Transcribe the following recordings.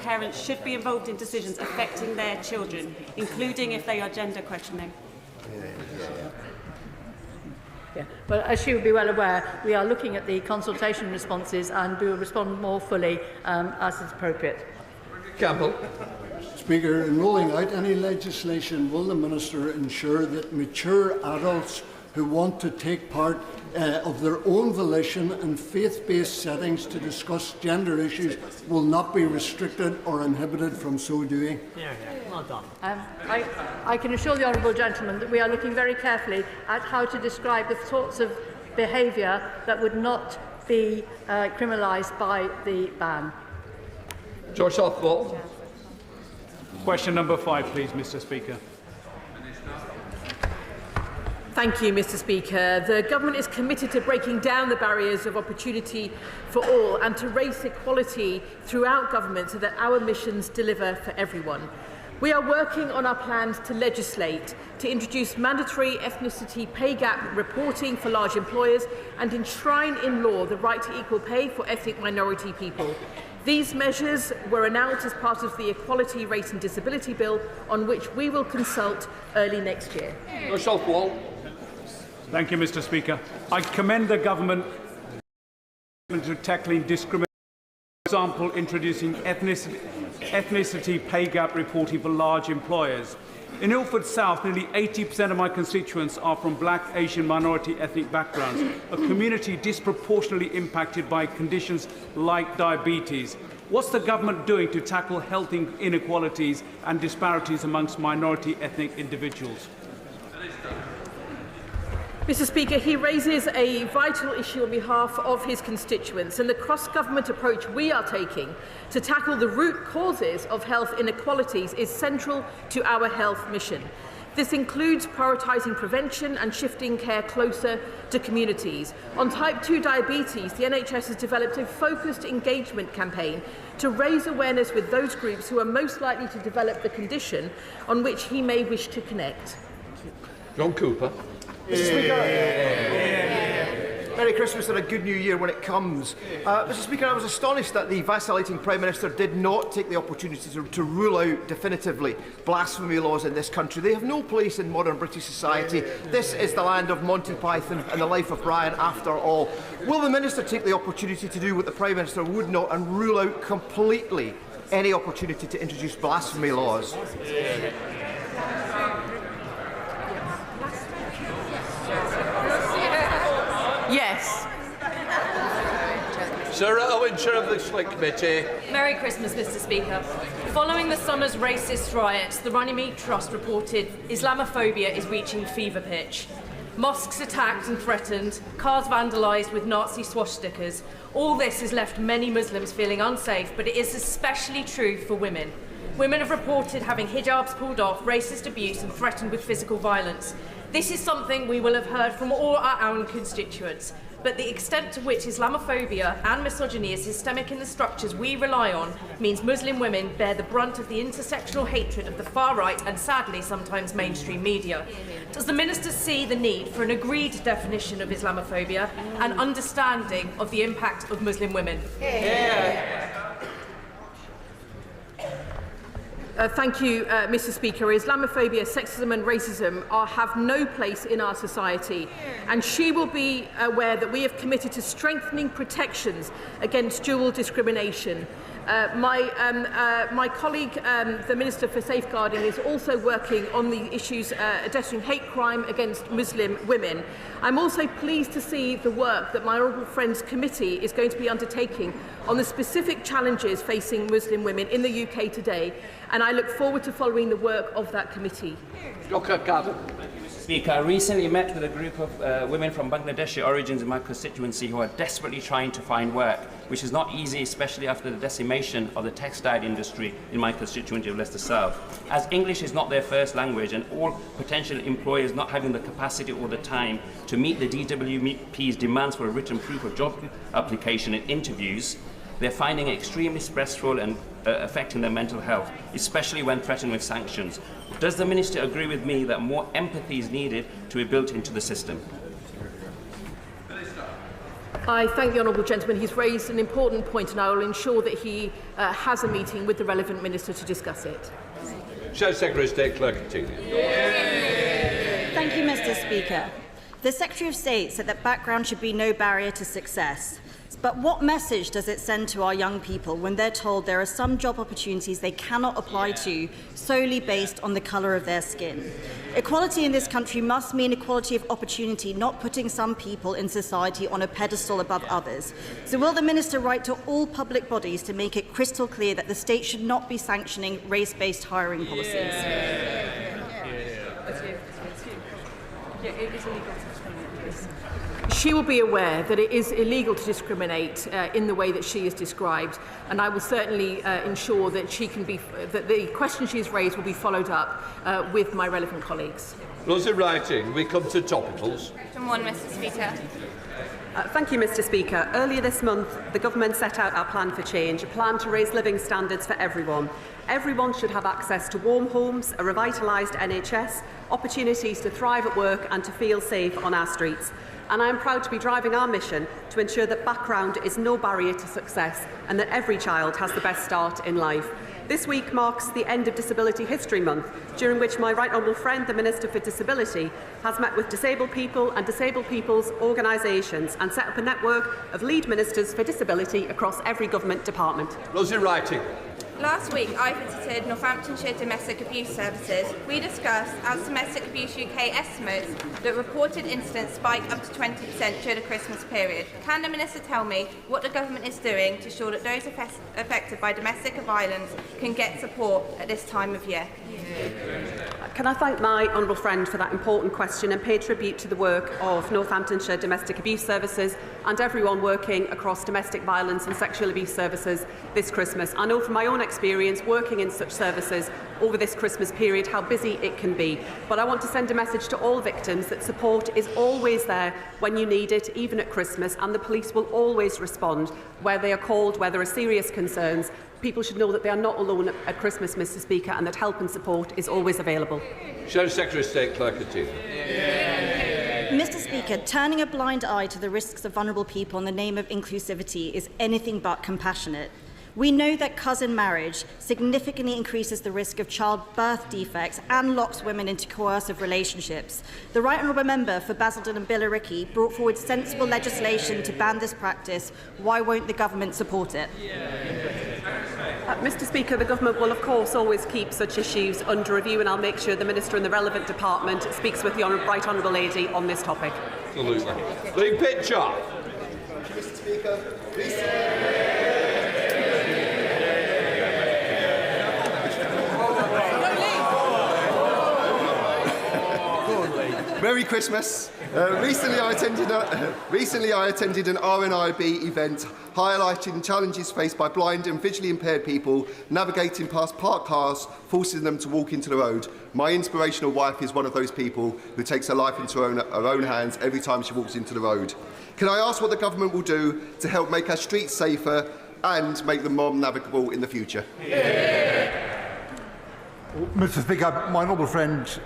parents should be involved in decisions affecting their children, including if they are gender questioning. Yeah. Well, as you will be well aware, we are looking at the consultation responses and we will respond more fully as is appropriate. Campbell. Speaker, in rolling out any legislation, will the Minister ensure that mature adults who want to take part of their own volition in faith-based settings to discuss gender issues will not be restricted or inhibited from so doing? Well done. I can assure the honourable gentleman that we are looking very carefully at how to describe the sorts of behaviour that would not be criminalised by the ban. George Southwell. Question number 5, please, Mr. Speaker. Thank you, Mr. Speaker. The Government is committed to breaking down the barriers of opportunity for all and to raise equality throughout government so that our missions deliver for everyone. We are working on our plans to legislate, to introduce mandatory ethnicity pay gap reporting for large employers and enshrine in law the right to equal pay for ethnic minority people. These measures were announced as part of the Equality, Race and Disability Bill, on which we will consult early next year. Thank you, Mr. Speaker. I commend the government to tackling discrimination, for example, introducing ethnicity pay gap reporting for large employers. In Ilford South, nearly 80% of my constituents are from black, Asian, minority ethnic backgrounds, a community disproportionately impacted by conditions like diabetes. What's the government doing to tackle health inequalities and disparities amongst minority ethnic individuals? Mr. Speaker, he raises a vital issue on behalf of his constituents, and the cross-government approach we are taking to tackle the root causes of health inequalities is central to our health mission. This includes prioritising prevention and shifting care closer to communities. On type 2 diabetes, the NHS has developed a focused engagement campaign to raise awareness with those groups who are most likely to develop the condition on which he may wish to connect. John Cooper. Mr. Speaker, Merry Christmas and a good New Year when it comes. Mr. Speaker, I was astonished that the vacillating Prime Minister did not take the opportunity to rule out definitively blasphemy laws in this country. They have no place in modern British society. This is the land of Monty Python and the life of Brian after all. Will the Minister take the opportunity to do what the Prime Minister would not and rule out completely any opportunity to introduce blasphemy laws? Yes. Sarah Owen, Chair of the Select Committee. Merry Christmas, Mr. Speaker. Following the summer's racist riots, the Runnymede Trust reported Islamophobia is reaching fever pitch. Mosques attacked and threatened, cars vandalised with Nazi swastikas. All this has left many Muslims feeling unsafe, but it is especially true for women. Women have reported having hijabs pulled off, racist abuse and threatened with physical violence. This is something we will have heard from all our own constituents, but the extent to which Islamophobia and misogyny is systemic in the structures we rely on means Muslim women bear the brunt of the intersectional hatred of the far right and, sadly, sometimes mainstream media. Does the Minister see the need for an agreed definition of Islamophobia and understanding of the impact of Muslim women? Thank you, Mr. Speaker. Islamophobia, sexism and racism have no place in our society, and she will be aware that we have committed to strengthening protections against dual discrimination. My colleague, the Minister for Safeguarding, is also working on the issues addressing hate crime against Muslim women. I'm also pleased to see the work that my Honourable Friends Committee is going to be undertaking on the specific challenges facing Muslim women in the UK today, and I look forward to following the work of that committee. Speaker, I recently met with a group of women from Bangladeshi origins in my constituency who are desperately trying to find work, which is not easy, especially after the decimation of the textile industry in my constituency of Leicester South. As English is not their first language and all potential employers not having the capacity or the time to meet the DWP's demands for a written proof of job application and interviews, they're finding it extremely stressful and affecting their mental health, especially when threatened with sanctions. Does the Minister agree with me that more empathy is needed to be built into the system? I thank the honourable gentleman. He's raised an important point, and I will ensure that he has a meeting with the relevant minister to discuss it. Shadow Secretary of State Claire Coutinho. Thank you, Mr. Speaker. The Secretary of State said that background should be no barrier to success. But what message does it send to our young people when they're told there are some job opportunities they cannot apply to solely based on the colour of their skin? Equality in this country must mean equality of opportunity, not putting some people in society on a pedestal above others. So will the Minister write to all public bodies to make it crystal clear that the state should not be sanctioning race-based hiring policies? She will be aware that it is illegal to discriminate in the way that she is described, and I will certainly ensure that that the question she has raised will be followed up with my relevant colleagues. Those in writing, we come to topicals. Question 1, Mr. Speaker. Thank you, Mr. Speaker. Earlier this month, the government set out our plan for change, a plan to raise living standards for everyone. Everyone should have access to warm homes, a revitalised NHS, opportunities to thrive at work and to feel safe on our streets. And I am proud to be driving our mission to ensure that background is no barrier to success and that every child has the best start in life. This week marks the end of Disability History Month, during which my right honourable friend, the Minister for Disability, has met with disabled people and disabled people's organisations and set up a network of lead ministers for disability across every government department. Those in writing. Last week, I visited Northamptonshire Domestic Abuse Services. We discussed, as Domestic Abuse UK estimates, that reported incidents spike up to 20% during the Christmas period. Can the Minister tell me what the government is doing to ensure that those affected by domestic violence can get support at this time of year? Can I thank my honourable friend for that important question and pay tribute to the work of Northamptonshire Domestic Abuse Services and everyone working across domestic violence and sexual abuse services this Christmas. I know from my own experience working in such services over this Christmas period how busy it can be. But I want to send a message to all victims that support is always there when you need it, even at Christmas, and the police will always respond where they are called, where there are serious concerns. People should know that they are not alone at Christmas, Mr. Speaker, and that help and support is always available. Shadow Secretary of State Claire Coutinho. Mr. Speaker, turning a blind eye to the risks of vulnerable people in the name of inclusivity is anything but compassionate. We know that cousin marriage significantly increases the risk of childbirth defects and locks women into coercive relationships. The Right Honourable Member for Basildon and Billericay brought forward sensible legislation to ban this practice. Why won't the government support it? Mr. Speaker, the government will of course always keep such issues under review, and I'll make sure the Minister in the relevant department speaks with the Right Honourable Lady on this topic. Absolutely. Lee Pitcher. Mr. Speaker, Merry Christmas. Recently I attended an RNIB event highlighting challenges faced by blind and visually impaired people navigating past parked cars, forcing them to walk into the road. My inspirational wife is one of those people who takes her life into her own hands every time she walks into the road. Can I ask what the government will do to help make our streets safer and make them more navigable in the future? Mr. Speaker, my honourable friend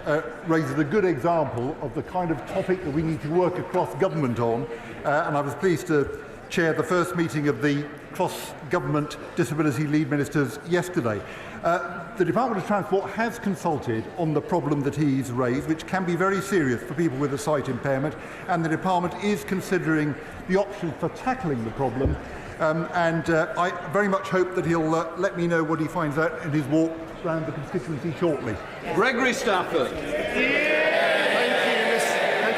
raises a good example of the kind of topic that we need to work across government on, and I was pleased to chair the first meeting of the cross-government disability lead ministers yesterday. The Department of Transport has consulted on the problem that he's raised, which can be very serious for people with a sight impairment, and the Department is considering the options for tackling the problem, and I very much hope that he'll let me know what he finds out in his walk around the constituency shortly. Gregory Stafford. Thank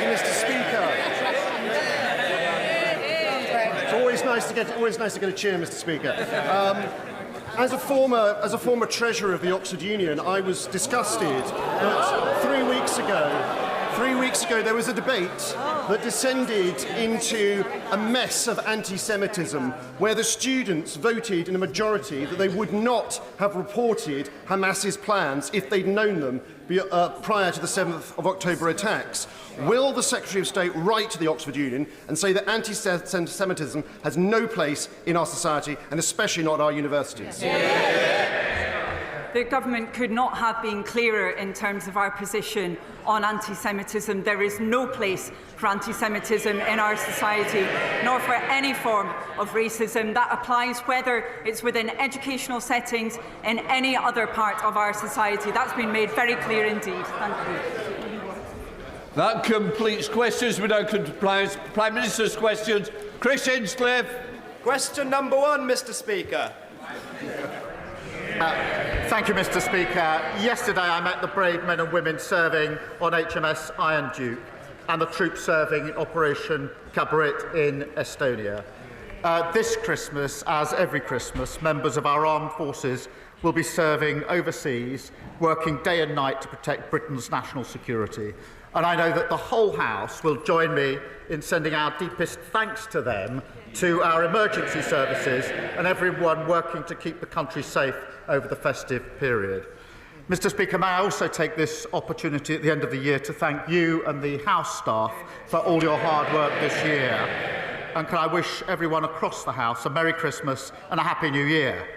you, Mr. Speaker. It's always nice to get a cheer, Mr. Speaker. As a former treasurer of the Oxford Union, I was disgusted that 3 weeks ago there was a debate that descended into a mess of anti-Semitism, where the students voted in a majority that they would not have reported Hamas's plans if they'd known them prior to the 7th of October attacks. Will the Secretary of State write to the Oxford Union and say that anti-Semitism has no place in our society, and especially not our universities? the government could not have been clearer in terms of our position on anti-Semitism. There is no place for anti-Semitism in our society, nor for any form of racism. That applies whether it's within educational settings in any other part of our society. That's been made very clear indeed. Thank you. That completes questions. We now come to Prime Minister's questions. Chris Hinchcliffe. Question number 1, Mr. Speaker. Thank you, Mr. Speaker. Yesterday I met the brave men and women serving on HMS Iron Duke and the troops serving in Operation Kabaret in Estonia. This Christmas, as every Christmas, members of our armed forces will be serving overseas, working day and night to protect Britain's national security. And I know that the whole House will join me in sending our deepest thanks to them, to our emergency services and everyone working to keep the country safe over the festive period. Mr. Speaker, may I also take this opportunity at the end of the year to thank you and the House staff for all your hard work this year. And can I wish everyone across the House a Merry Christmas and a Happy New Year.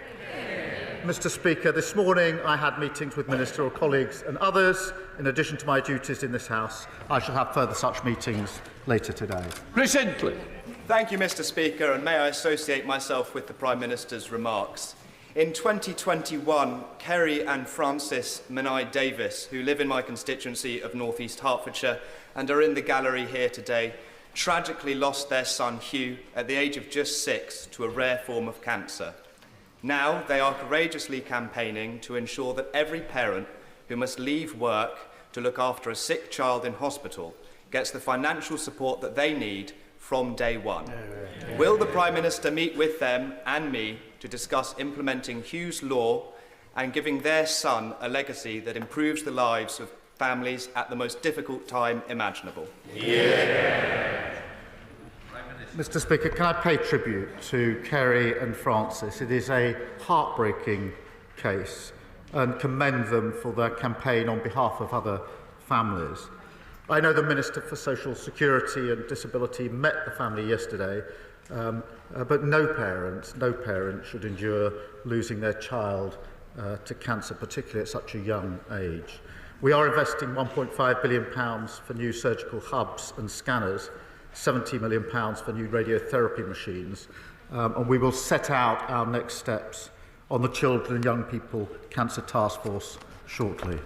Mr. Speaker, this morning I had meetings with ministerial colleagues and others. In addition to my duties in this House, I shall have further such meetings later today. Chris Hinchcliffe. Thank you, Mr. Speaker, and may I associate myself with the Prime Minister's remarks. In 2021, Kerry and Francis Menai-Davis, who live in my constituency of North East Hertfordshire and are in the gallery here today, tragically lost their son Hugh at the age of just 6 to a rare form of cancer. Now they are courageously campaigning to ensure that every parent who must leave work to look after a sick child in hospital gets the financial support that they need from day one. Will the Prime Minister meet with them and me to discuss implementing Hugh's law and giving their son a legacy that improves the lives of families at the most difficult time imaginable? Mr. Speaker, can I pay tribute to Kerry and Francis? It is a heartbreaking case and commend them for their campaign on behalf of other families. I know the Minister for Social Security and Disability met the family yesterday, but no parent should endure losing their child to cancer, particularly at such a young age. We are investing £1.5 billion for new surgical hubs and scanners, £70 million for new radiotherapy machines, and we will set out our next steps on the Children and Young People Cancer Task Force shortly.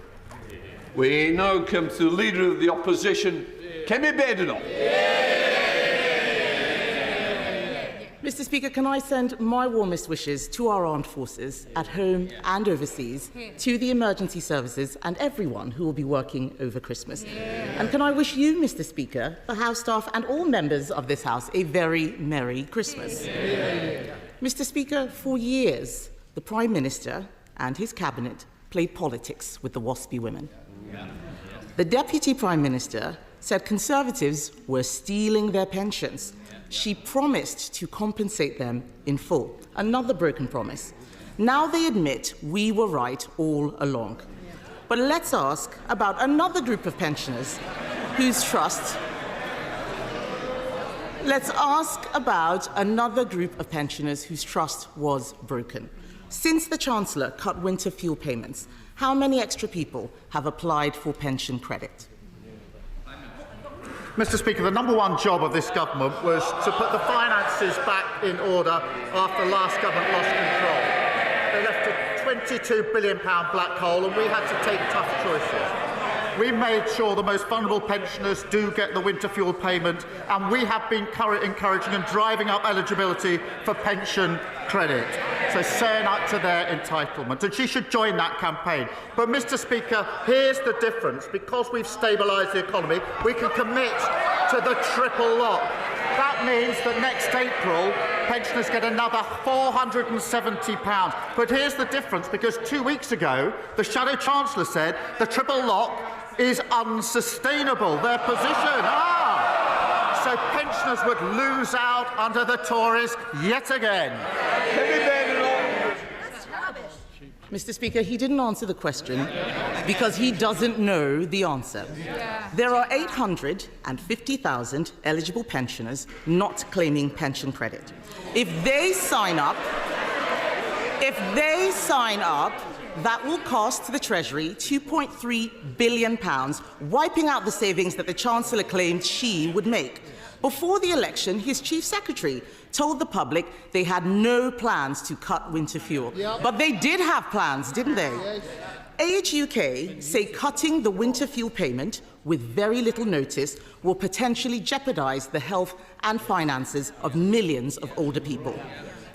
We now come to the Leader of the Opposition, Kemi Badenoch. Mr. Speaker, can I send my warmest wishes to our armed forces at home and overseas, to the emergency services and everyone who will be working over Christmas. And can I wish you, Mr. Speaker, the House staff and all members of this House a very Merry Christmas. Mr. Speaker, for years, the Prime Minister and his cabinet played politics with the WASPy women. The Deputy Prime Minister said Conservatives were stealing their pensions. She promised to compensate them in full. Another broken promise. Now they admit we were right all along. But let's ask about another group of pensioners whose trust... Let's ask about another group of pensioners whose trust was broken. Since the Chancellor cut winter fuel payments, how many extra people have applied for pension credit? Mr. Speaker, the number one job of this government was to put the finances back in order after the last government lost control. They left a £22 billion black hole and we had to take tough choices. We made sure the most vulnerable pensioners do get the winter fuel payment, and we have been encouraging and driving up eligibility for pension credit, so saying up to their entitlement, and she should join that campaign. But, Mr. Speaker, here's the difference. Because we've stabilised the economy, we can commit to the triple lock. That means that next April, pensioners get another £470. But here's the difference, because 2 weeks ago, the Shadow Chancellor said the triple lock is unsustainable, their position. So pensioners would lose out under the Tories yet again. Mr. Speaker, he didn't answer the question because he doesn't know the answer. There are 850,000 eligible pensioners not claiming pension credit. If they sign up, If they sign up, that will cost the Treasury £2.3 billion, wiping out the savings that the Chancellor claimed she would make. Before the election, his Chief Secretary told the public they had no plans to cut winter fuel. Yep. But they did have plans, didn't they? Yes. Age UK say cutting the winter fuel payment with very little notice will potentially jeopardise the health and finances of millions of older people.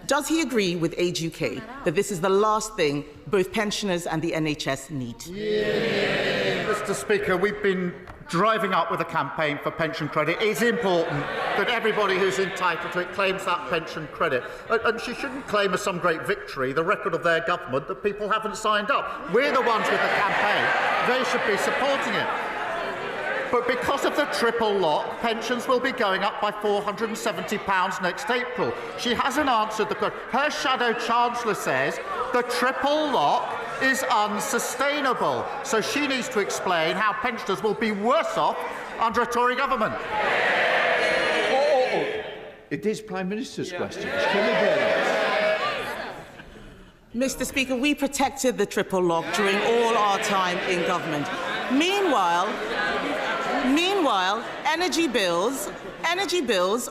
Does he agree with Age UK that this is the last thing both pensioners and the NHS need? Yeah. Mr. Speaker, we've been driving up with a campaign for pension credit. It's important that everybody who's entitled to it claims that pension credit. And she shouldn't claim as some great victory the record of their government that people haven't signed up. We're the ones with the campaign. They should be supporting it. But because of the triple lock, pensions will be going up by £470 next April. She hasn't answered the question. Her shadow chancellor says the triple lock is unsustainable. So she needs to explain how pensioners will be worse off under a Tory government. It is Prime Minister's question. Kemi Badenoch. Mr. Speaker, we protected the triple lock during all our time in government. Meanwhile, energy bills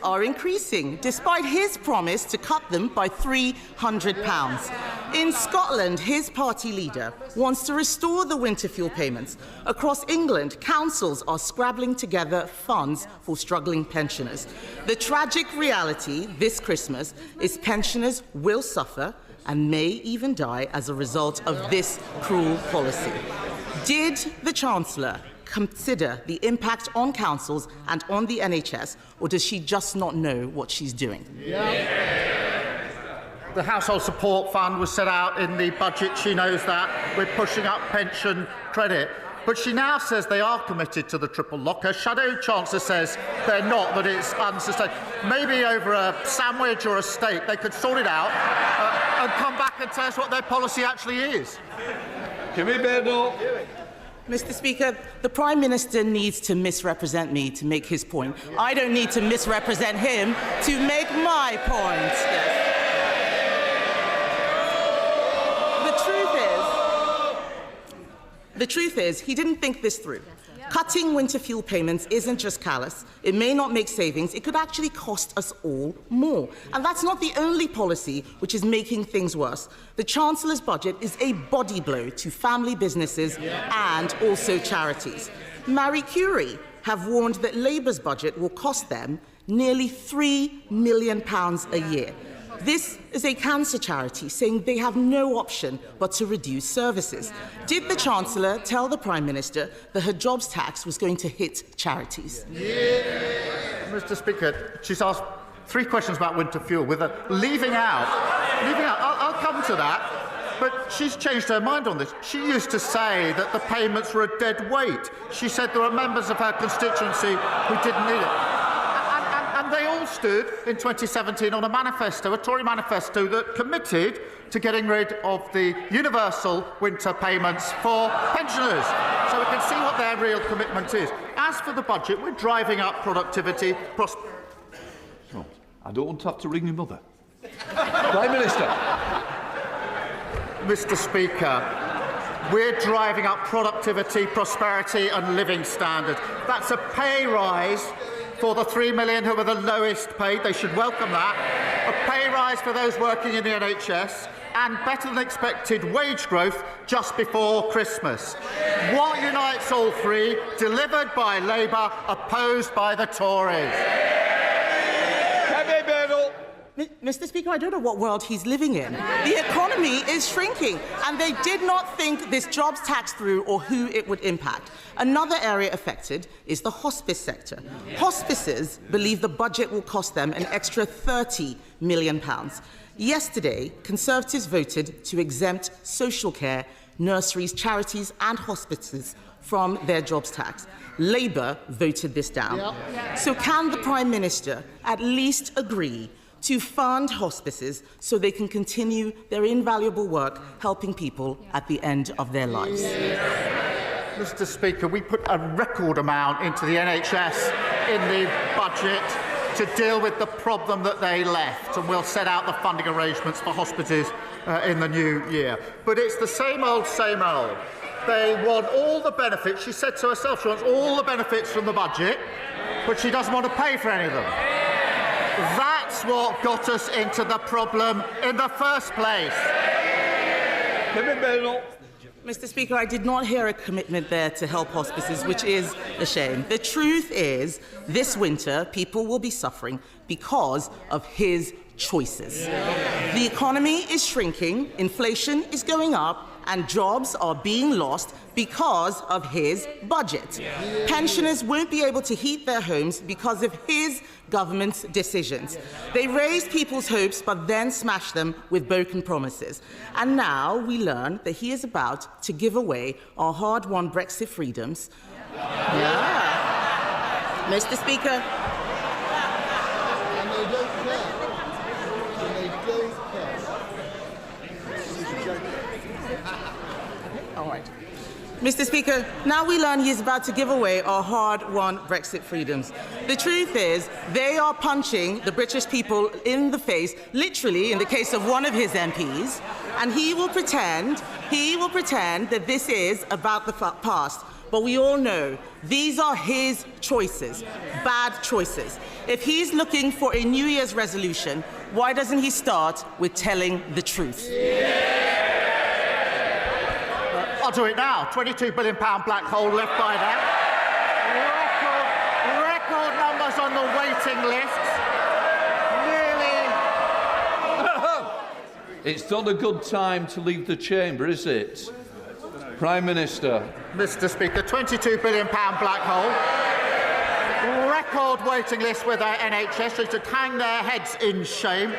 are increasing, despite his promise to cut them by £300. In Scotland, his party leader wants to restore the winter fuel payments. Across England, councils are scrabbling together funds for struggling pensioners. The tragic reality this Christmas is pensioners will suffer and may even die as a result of this cruel policy. Did the Chancellor consider the impact on councils and on the NHS, or does she just not know what she's doing? The Household Support Fund was set out in the budget. She knows that. We're pushing up pension credit. But she now says they are committed to the triple lock. Her shadow chancellor says they're not, that it's unsustainable. Maybe over a sandwich or a steak they could sort it out and come back and tell us what their policy actually is. Kemi Badenoch. Mr. Speaker, the Prime Minister needs to misrepresent me to make his point. I don't need to misrepresent him to make my point. Yes. The truth is, he didn't think this through. Cutting winter fuel payments isn't just callous. It may not make savings. It could actually cost us all more. And that's not the only policy which is making things worse. The Chancellor's budget is a body blow to family businesses and also charities. Marie Curie have warned that Labour's budget will cost them nearly £3 million a year. This is a cancer charity saying they have no option but to reduce services. Did the Chancellor tell the Prime Minister that her jobs tax was going to hit charities? Mr. Speaker, she's asked 3 questions about winter fuel with her leaving out. I'll come to that. But she's changed her mind on this. She used to say that the payments were a dead weight. She said there were members of her constituency who didn't need it. And they all stood in 2017 on a manifesto, a Tory manifesto, that committed to getting rid of the universal winter payments for pensioners. So we can see what their real commitment is. As for the budget, we're driving up productivity. I don't want to have to ring your mother. Prime Minister. Mr. Speaker, we're driving up productivity, prosperity and living standards. That's a pay rise for the 3 million who are the lowest paid. They should welcome that. A pay rise for those working in the NHS and better than expected wage growth just before Christmas. What unites all three? Delivered by Labour, opposed by the Tories. Mr. Speaker, I don't know what world he's living in. The economy is shrinking, and they did not think this jobs tax through or who it would impact. Another area affected is the hospice sector. Hospices believe the budget will cost them an extra £30 million. Yesterday, Conservatives voted to exempt social care, nurseries, charities and hospices from their jobs tax. Labour voted this down. So can the Prime Minister at least agree to fund hospices so they can continue their invaluable work helping people at the end of their lives? Mr. Speaker, we put a record amount into the NHS in the budget to deal with the problem that they left, and we'll set out the funding arrangements for hospices in the new year. But it's the same old, same old. They want all the benefits. She said to herself she wants all the benefits from the budget, but she doesn't want to pay for any of them. That's what got us into the problem in the first place. Kemi Badenoch. Mr. Speaker, I did not hear a commitment there to help hospices, which is a shame. The truth is, this winter, people will be suffering because of his choices. The economy is shrinking, inflation is going up, and jobs are being lost because of his budget. Pensioners won't be able to heat their homes because of his government's decisions. They raised people's hopes but then smashed them with broken promises. And now we learn that he is about to give away our hard-won Brexit freedoms. Yeah. Mr. Speaker. All right. Mr. Speaker, now we learn he is about to give away our hard-won Brexit freedoms. The truth is, they are punching the British people in the face, literally in the case of one of his MPs, and he will pretend that this is about the past. But we all know these are his choices, bad choices. If he's looking for a New Year's resolution, why doesn't he start with telling the truth? I'll do it now. £22 billion black hole left by that. Record numbers on the waiting lists. It's not a good time to leave the chamber, is it? Prime Minister. Mr. Speaker, £22 billion black hole. Record waiting list with our NHS. They should hang their heads in shame.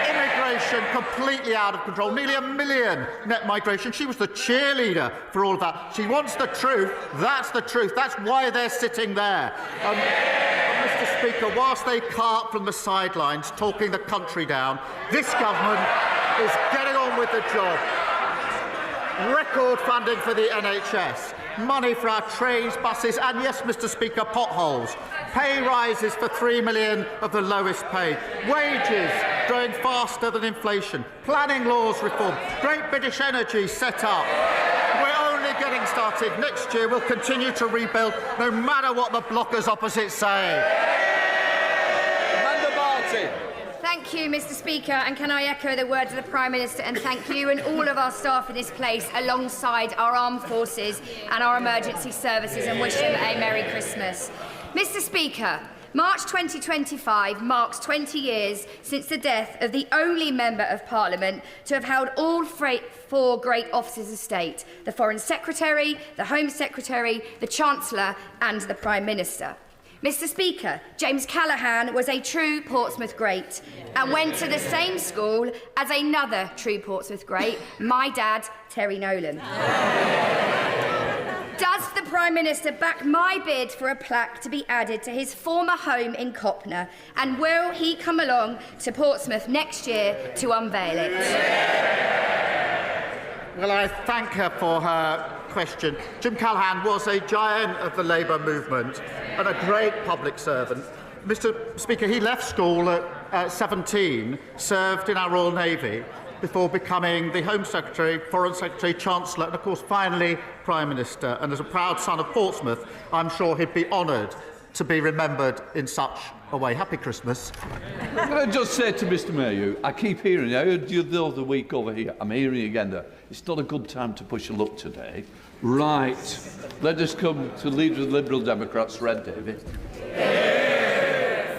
Immigration completely out of control. Nearly 1 million net migration. She was the cheerleader for all of that. She wants the truth. That's the truth. That's why they're sitting there. Mr. Speaker, whilst they cart from the sidelines, talking the country down, this government is getting on with the job. Record funding for the NHS. Money for our trains, buses, and yes, Mr. Speaker, potholes. Pay rises for 3 million of the lowest paid. Wages growing faster than inflation. Planning laws reform. Great British Energy set up. We're only getting started. Next year we'll continue to rebuild, no matter what the blockers opposite say. Amanda Martin. Thank you, Mr. Speaker, and can I echo the words of the Prime Minister and thank you and all of our staff in this place alongside our armed forces and our emergency services and wish them a Merry Christmas. Mr. Speaker, March 2025 marks 20 years since the death of the only Member of Parliament to have held all four great offices of state: the Foreign Secretary, the Home Secretary, the Chancellor and the Prime Minister. Mr. Speaker, James Callaghan was a true Portsmouth great and went to the same school as another true Portsmouth great, my dad, Terry Nolan. Does the Prime Minister back my bid for a plaque to be added to his former home in Copner, and will he come along to Portsmouth next year to unveil it? Well, I thank her for her question. Jim Callaghan was a giant of the Labour movement and a great public servant. Mr. Speaker, he left school at 17, served in our Royal Navy before becoming the Home Secretary, Foreign Secretary, Chancellor and, of course, finally Prime Minister. And as a proud son of Portsmouth, I'm sure he'd be honoured to be remembered in such a way. Happy Christmas. Can I just say to Mr Mayhew, I keep hearing, I heard you the other week over here, I'm hearing again that it's not a good time to push a luck today. Right, let us come to Leader of the Liberal Democrats, Red David.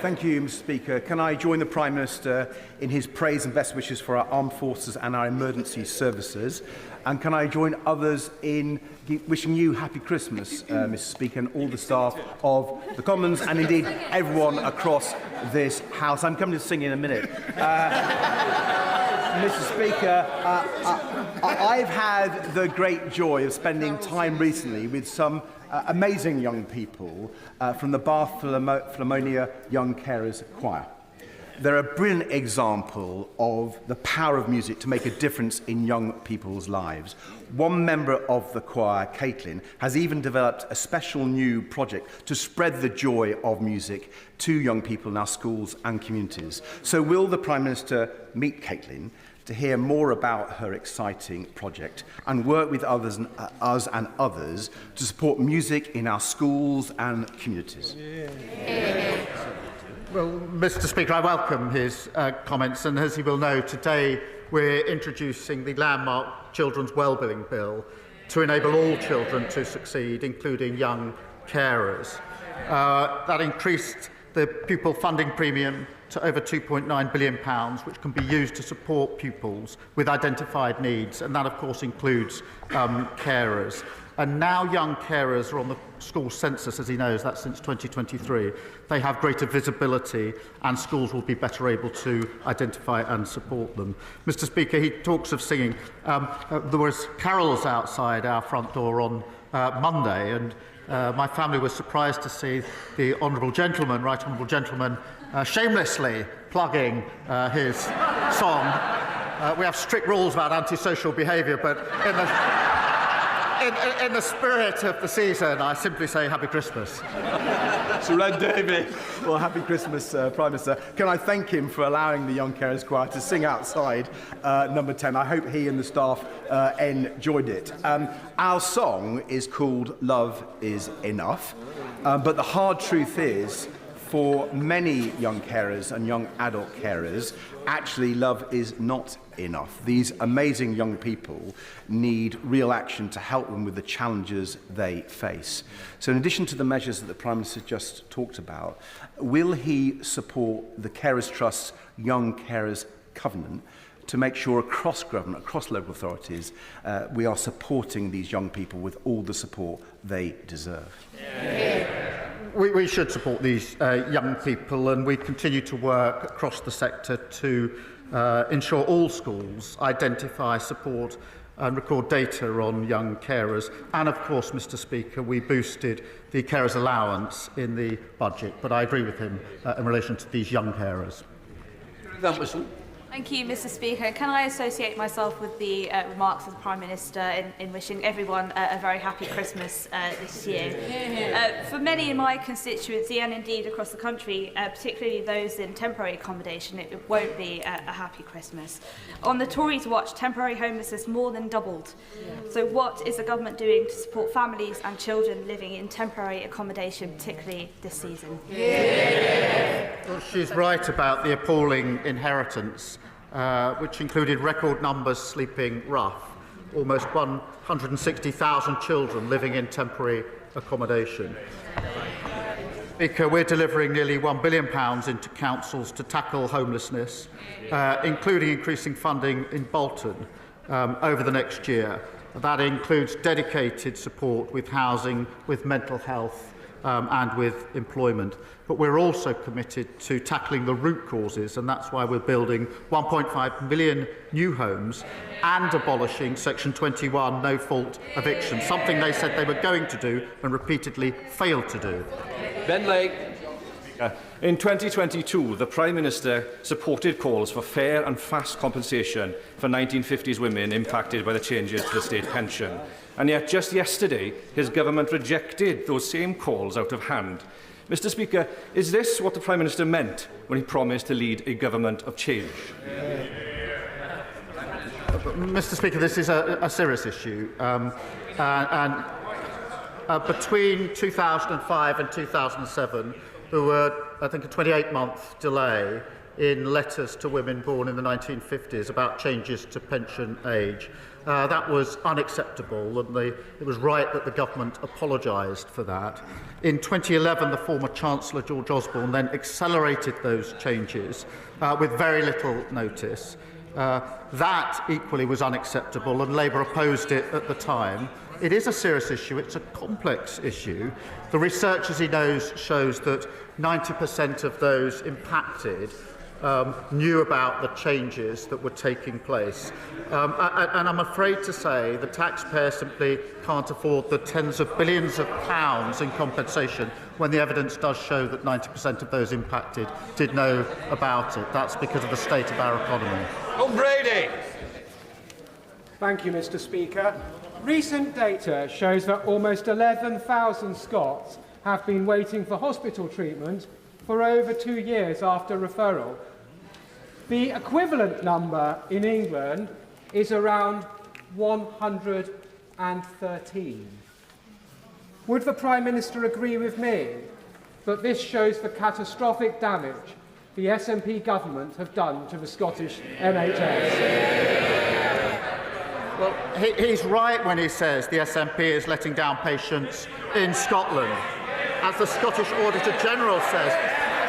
Thank you, Mr. Speaker. Can I join the Prime Minister in his praise and best wishes for our armed forces and our emergency services? And can I join others in wishing you happy Christmas, Mr. Speaker, and all the staff of the Commons, and indeed everyone across this House. I'm coming to sing in a minute. Mr. Speaker, I've had the great joy of spending time recently with some amazing young people from the Bath Philharmonia Young Carers Choir. They're a brilliant example of the power of music to make a difference in young people's lives. One member of the choir, Caitlin, has even developed a special new project to spread the joy of music to young people in our schools and communities. So will the Prime Minister meet Caitlin to hear more about her exciting project and work with us and others to support music in our schools and communities? Well, Mr. Speaker, I welcome his comments, and as he will know, today we're introducing the landmark Children's Wellbeing Bill to enable all children to succeed, including young carers. That increased the pupil funding premium to over £2.9 billion, which can be used to support pupils with identified needs, and that, of course, includes carers. And now young carers are on the school census, as he knows, that's since 2023. They have greater visibility and schools will be better able to identify and support them. Mr. Speaker, he talks of singing. There was carols outside our front door on Monday, and my family was surprised to see the Honourable Gentleman, Right Honourable Gentleman, shamelessly plugging his song. We have strict rules about antisocial behaviour, but in the spirit of the season, I simply say Happy Christmas. Sir Ed Davey. Well, Happy Christmas, Prime Minister. Can I thank him for allowing the Young Carers Choir to sing outside number 10? I hope he and the staff enjoyed it. Our song is called Love Is Enough, but the hard truth is, for many young carers and young adult carers, actually love is not enough. These amazing young people need real action to help them with the challenges they face. So in addition to the measures that the Prime Minister just talked about, will he support the Carers Trust's Young Carers Covenant to make sure across government, across local authorities, we are supporting these young people with all the support they deserve? We should support these young people, and we continue to work across the sector to ensure all schools identify, support and record data on young carers. And of course, Mr. Speaker, we boosted the carers allowance in the budget, but I agree with him in relation to these young carers. Thank you, Mr. Speaker. Can I associate myself with the remarks of the Prime Minister in wishing everyone a very happy Christmas this year? For many in my constituency and indeed across the country, particularly those in temporary accommodation, it won't be a happy Christmas. On the Tories' watch, temporary homelessness more than doubled. So what is the government doing to support families and children living in temporary accommodation, particularly this season? Well, she's right about the appalling inheritance, which included record numbers sleeping rough, almost 160,000 children living in temporary accommodation. Speaker, we're delivering nearly £1 billion into councils to tackle homelessness, including increasing funding in Bolton over the next year. That includes dedicated support with housing, with mental health, and with employment. But we're also committed to tackling the root causes, and that's why we're building 1.5 million new homes and abolishing Section 21 no-fault eviction, something they said they were going to do and repeatedly failed to do. Ben Lake. In 2022, the Prime Minister supported calls for fair and fast compensation for 1950s women impacted by the changes to the state pension. And yet, just yesterday, his government rejected those same calls out of hand. Mr. Speaker, is this what the Prime Minister meant when he promised to lead a government of change? Mr. Speaker, this is a serious issue. Between 2005 and 2007, there were, I think, a 28-month delay in letters to women born in the 1950s about changes to pension age. That was unacceptable, and it was right that the government apologised for that. In 2011, the former Chancellor, George Osborne, then accelerated those changes with very little notice. That equally was unacceptable, and Labour opposed it at the time. It is a serious issue. It's a complex issue. The research, as he knows, shows that 90% of those impacted knew about the changes that were taking place. And I'm afraid to say the taxpayer simply can't afford the tens of billions of pounds in compensation when the evidence does show that 90% of those impacted did know about it. That's because of the state of our economy. Brady. Thank you, Mr. Speaker. Recent data shows that almost 11,000 Scots have been waiting for hospital treatment for over 2 years after referral. The equivalent number in England is around 113. Would the Prime Minister agree with me that this shows the catastrophic damage the SNP government have done to the Scottish NHS? Well, he's right when he says the SNP is letting down patients in Scotland. As the Scottish Auditor General says,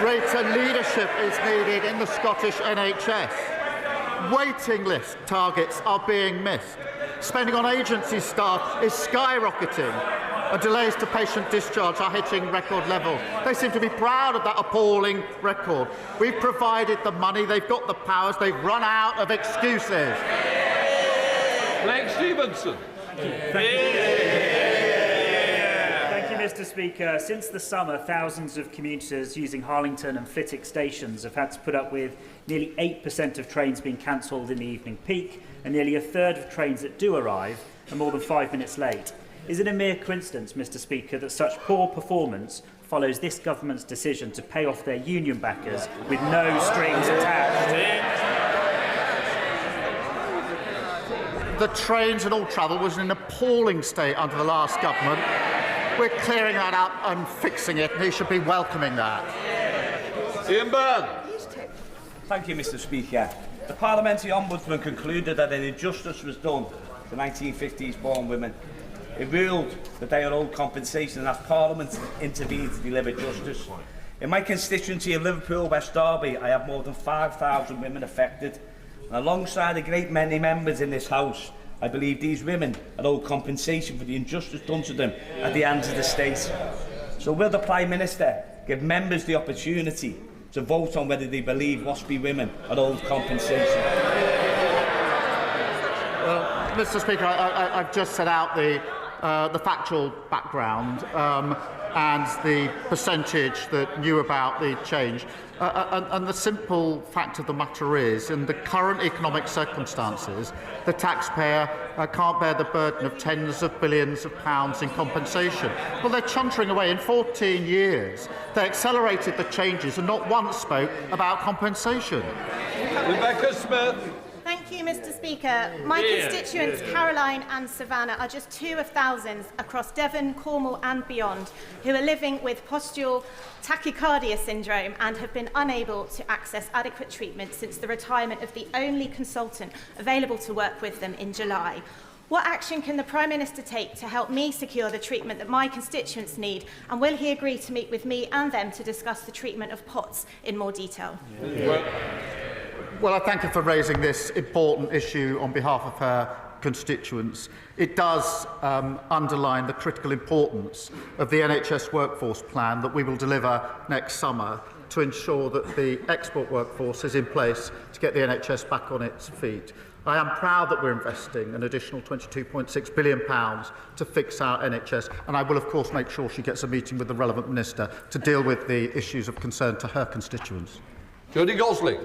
greater leadership is needed in the Scottish NHS. Waiting list targets are being missed. Spending on agency staff is skyrocketing. And delays to patient discharge are hitting record levels. They seem to be proud of that appalling record. We've provided the money, they've got the powers, they've run out of excuses. Blake Stevenson. Thank you, Mr. Speaker. Since the summer, thousands of commuters using Harlington and Flitwick stations have had to put up with nearly 8% of trains being cancelled in the evening peak, and nearly a third of trains that do arrive are more than 5 minutes late. Is it a mere coincidence, Mr. Speaker, that such poor performance follows this government's decision to pay off their union backers with no strings attached? The trains and all travel was in an appalling state under the last government. We're clearing that up and fixing it, and he should be welcoming that. Ian Byrne. Thank you, Mr. Speaker. The Parliamentary Ombudsman concluded that an injustice was done to 1950s born women. It ruled that they are owed compensation and asked Parliament to intervene to deliver justice. In my constituency of Liverpool, West Derby, I have more than 5,000 women affected. And alongside a great many members in this House, I believe these women are owed compensation for the injustice done to them at the hands of the state. So will the Prime Minister give members the opportunity to vote on whether they believe WASPy women are owed compensation? Well, Mr. Speaker, I've just set out the factual background and the percentage that knew about the change. And the simple fact of the matter is, in the current economic circumstances, the taxpayer can't bear the burden of tens of billions of pounds in compensation. Well, they're chuntering away. In 14 years, they accelerated the changes and not once spoke about compensation. Rebecca Smith. Thank you, Mr. Speaker. My constituents, Caroline and Savannah, are just two of thousands across Devon, Cornwall and beyond who are living with postural tachycardia syndrome and have been unable to access adequate treatment since the retirement of the only consultant available to work with them in July. What action can the Prime Minister take to help me secure the treatment that my constituents need, and will he agree to meet with me and them to discuss the treatment of POTS in more detail? Well, I thank her for raising this important issue on behalf of her constituents. It does underline the critical importance of the NHS workforce plan that we will deliver next summer to ensure that the export workforce is in place to get the NHS back on its feet. I am proud that we're investing an additional £22.6 billion to fix our NHS, and I will, of course, make sure she gets a meeting with the relevant minister to deal with the issues of concern to her constituents. Jodie Gosling.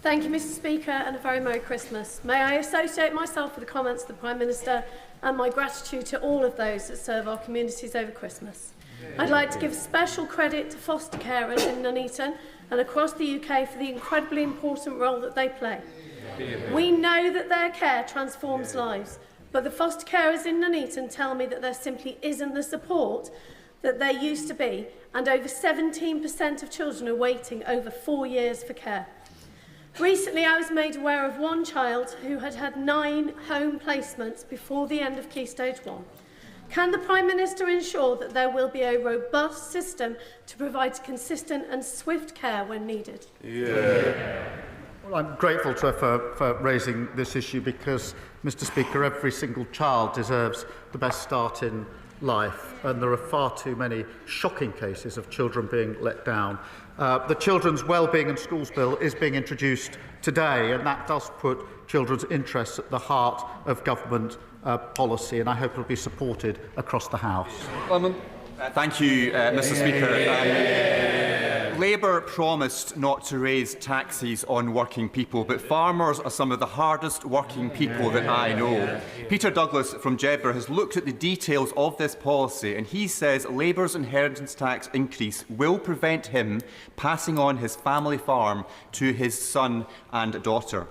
Thank you, Mr. Speaker, and a very Merry Christmas. May I associate myself with the comments of the Prime Minister and my gratitude to all of those that serve our communities over Christmas. I'd like to give special credit to foster carers in Nuneaton and across the UK for the incredibly important role that they play. We know that their care transforms lives, but the foster carers in Nuneaton tell me that there simply isn't the support that there used to be, and over 17% of children are waiting over 4 years for care. Recently, I was made aware of one child who had had 9 home placements before the end of Key Stage 1. Can the Prime Minister ensure that there will be a robust system to provide consistent and swift care when needed? Well, I'm grateful to her for raising this issue because, Mr. Speaker, every single child deserves the best start in life, and there are far too many shocking cases of children being let down. The Children's Wellbeing and Schools Bill is being introduced today, and that does put children's interests at the heart of government policy, and I hope it will be supported across the House. Thank you, Mr. Speaker. Labour promised not to raise taxes on working people, but farmers are some of the hardest working people that I know. Peter Douglas from Jedburgh has looked at the details of this policy, and he says Labour's inheritance tax increase will prevent him passing on his family farm to his son and daughter.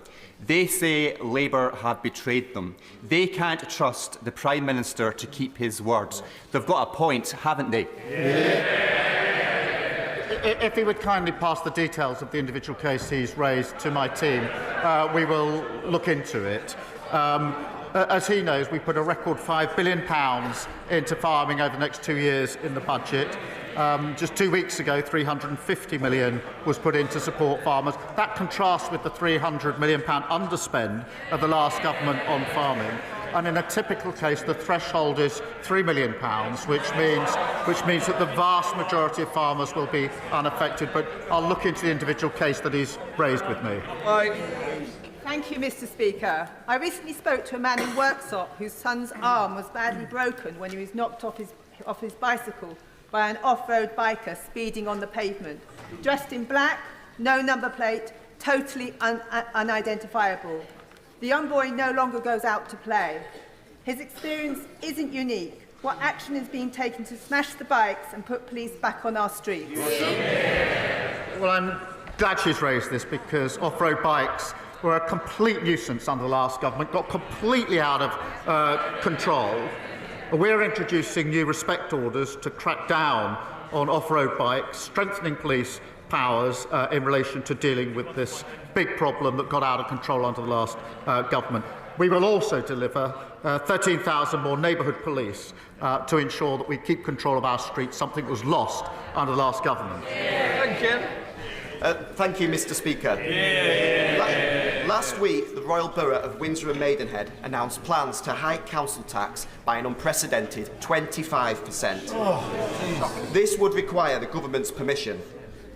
They say Labour have betrayed them. They can't trust the Prime Minister to keep his words. They've got a point, haven't they? If he would kindly pass the details of the individual case he's raised to my team, we will look into it. As he knows, we put a record £5 billion into farming over the next 2 years in the budget. Just 2 weeks ago, £350 million was put in to support farmers. That contrasts with the £300 million underspend of the last government on farming. And in a typical case, the threshold is £3 million, which means that the vast majority of farmers will be unaffected. But I'll look into the individual case that he's raised with me. Thank you, Mr. Speaker. I recently spoke to a man in Worksop whose son's arm was badly broken when he was knocked off his bicycle by an off-road biker speeding on the pavement. Dressed in black, no number plate, totally unidentifiable. The young boy no longer goes out to play. His experience isn't unique. What action is being taken to smash the bikes and put police back on our streets? Well, I'm glad she's raised this, because off-road bikes were a complete nuisance under the last government, got completely out of control. We're introducing new respect orders to crack down on off-road bikes, strengthening police powers in relation to dealing with this big problem that got out of control under the last government. We will also deliver 13,000 more neighbourhood police to ensure that we keep control of our streets, something that was lost under the last government. Thank you. Thank you, Mr. Speaker. Last week, the Royal Borough of Windsor and Maidenhead announced plans to hike council tax by an unprecedented 25%. This would require the government's permission.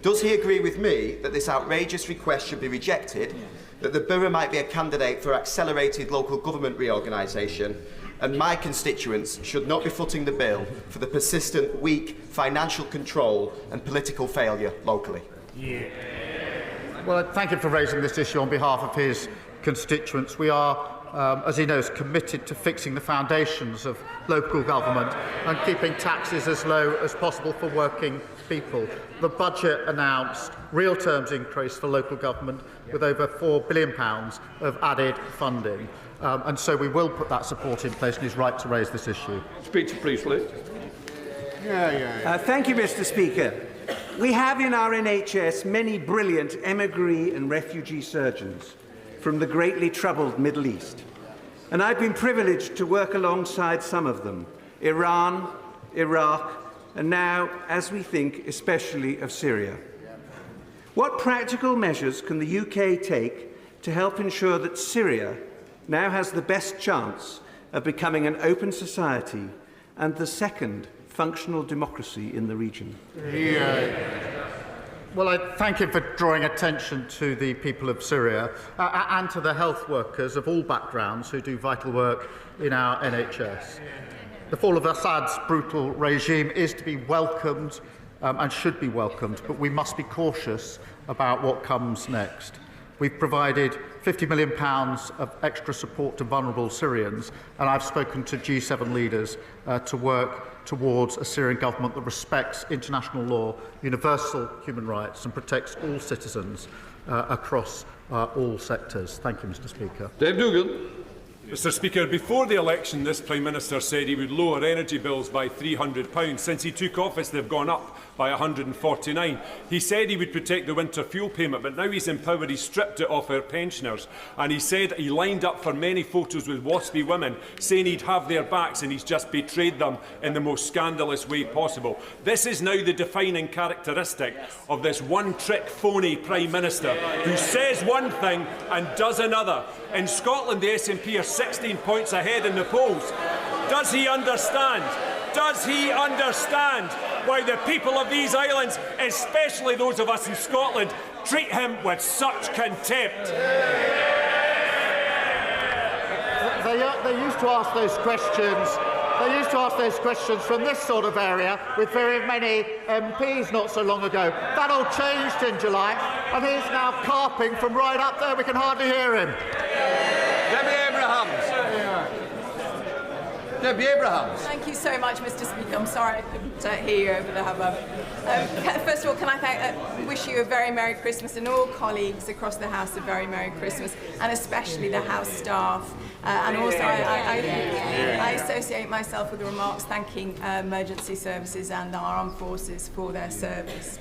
Does he agree with me that this outrageous request should be rejected, that the borough might be a candidate for accelerated local government reorganisation, and my constituents should not be footing the bill for the persistent weak financial control and political failure locally? Well, thank him for raising this issue on behalf of his constituents. We are, as he knows, committed to fixing the foundations of local government and keeping taxes as low as possible for working people. The budget announced real terms increase for local government with over £4 billion of added funding. And so we will put that support in place, and he's right to raise this issue. Speaker Priestley. Thank you, Mr. Speaker. We have in our NHS many brilliant emigre and refugee surgeons from the greatly troubled Middle East. And I've been privileged to work alongside some of them, Iran, Iraq, and now, as we think, especially of Syria. What practical measures can the UK take to help ensure that Syria now has the best chance of becoming an open society and the second functional democracy in the region? Well, I thank him for drawing attention to the people of Syria and to the health workers of all backgrounds who do vital work in our NHS. The fall of Assad's brutal regime is to be welcomed and should be welcomed, but we must be cautious about what comes next. We've provided £50 million of extra support to vulnerable Syrians, and I've spoken to G7 leaders to work towards a Syrian government that respects international law, universal human rights, and protects all citizens across all sectors. Thank you, Mr. Speaker. Dave Dugan. Mr. Speaker, before the election, this Prime Minister said he would lower energy bills by £300. Since he took office, they've gone up by £149. He said he would protect the winter fuel payment, but now he's in power, he's stripped it off our pensioners. And he said he lined up for many photos with waspy women, saying he'd have their backs, and he's just betrayed them in the most scandalous way possible. This is now the defining characteristic of this one-trick phony Prime Minister who says one thing and does another. In Scotland, the SNP are 16 points ahead in the polls. Does he understand? Does he understand why the people of these islands, especially those of us in Scotland, treat him with such contempt. They used to ask those questions. They used to ask those questions from this sort of area with very many MPs not so long ago. That all changed in July, and he's now carping from right up there. We can hardly hear him. Debbie Abrahams. Thank you so much, Mr. Speaker. I'm sorry I couldn't hear you over the hubbub. First of all, can I wish you a very Merry Christmas, and all colleagues across the House a very Merry Christmas, and especially the House staff. And also, I associate myself with the remarks thanking emergency services and our armed forces for their service.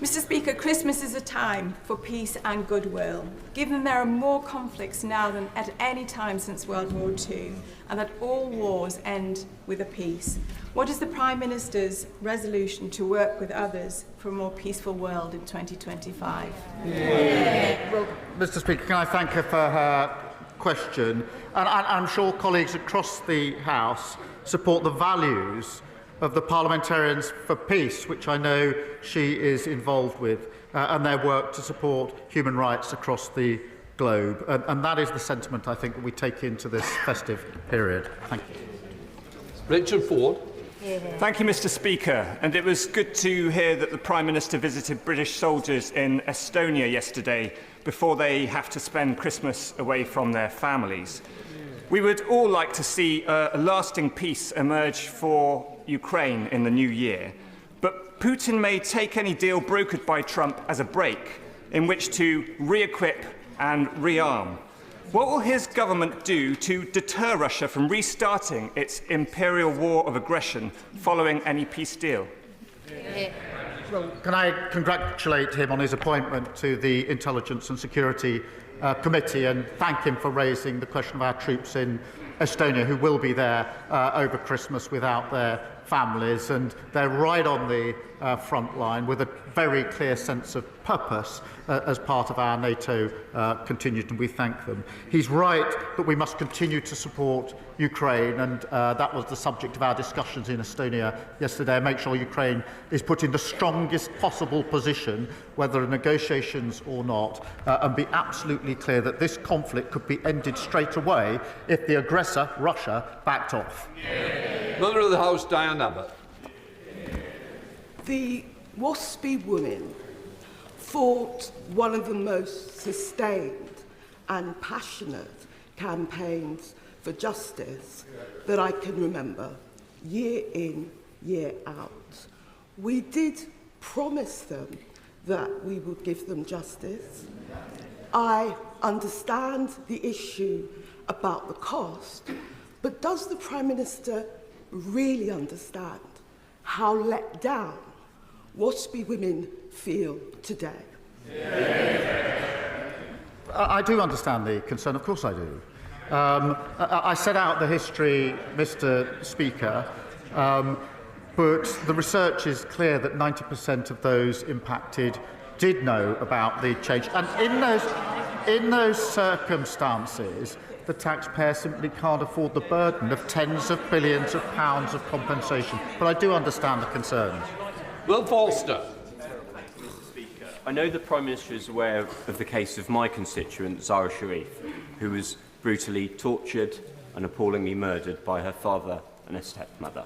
Mr. Speaker, Christmas is a time for peace and goodwill, given there are more conflicts now than at any time since World War II, and that all wars end with a peace. What is the Prime Minister's resolution to work with others for a more peaceful world in 2025? Well, Mr. Speaker, can I thank her for her question? And I'm sure colleagues across the House support the values of the Parliamentarians for Peace, which I know she is involved with, and their work to support human rights across the globe. And that is the sentiment, I think, that we take into this festive period. Thank you. Richard Ford. Thank you, Mr. Speaker. And it was good to hear that the Prime Minister visited British soldiers in Estonia yesterday before they have to spend Christmas away from their families. We would all like to see a lasting peace emerge for Ukraine in the new year, but Putin may take any deal brokered by Trump as a break in which to re-equip and rearm. What will his government do to deter Russia from restarting its imperial war of aggression following any peace deal? Well, can I congratulate him on his appointment to the Intelligence and Security Committee and thank him for raising the question of our troops in Estonia who will be there over Christmas without their families, and they're right on the front line with a very clear sense of purpose as part of our NATO contingent, and we thank them. He's right that we must continue to support Ukraine, and that was the subject of our discussions in Estonia yesterday. Make sure Ukraine is put in the strongest possible position, whether negotiations or not, and be absolutely clear that this conflict could be ended straight away if the aggressor, Russia, backed off. Mother of the House, Diane Abbott. The WASPy women fought one of the most sustained and passionate campaigns for justice that I can remember, year in, year out. We did promise them that we would give them justice. I understand the issue about the cost, but does the Prime Minister really understand how let down WASPy women feel today? I do understand the concern, of course I do. I set out the history, Mr. Speaker, but the research is clear that 90% of those impacted did know about the change. And in those circumstances, the taxpayer simply can't afford the burden of tens of billions of pounds of compensation. But I do understand the concerns. Will Forster. I know the Prime Minister is aware of the case of my constituent, Zara Sharif, who was brutally tortured and appallingly murdered by her father and her stepmother.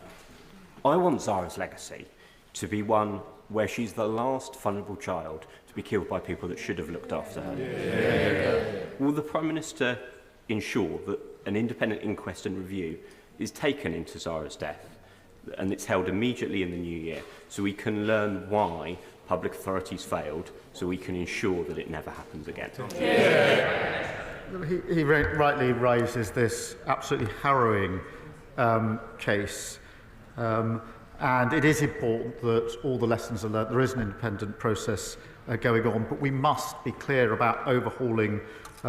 I want Zara's legacy to be one where she's the last vulnerable child to be killed by people that should have looked after her. Will the Prime Minister ensure that an independent inquest and review is taken into Zara's death and it's held immediately in the new year so we can learn why public authorities failed, so we can ensure that it never happens again? He rightly raises this absolutely harrowing case, and it is important that all the lessons are learned. There is an independent process going on, but we must be clear about overhauling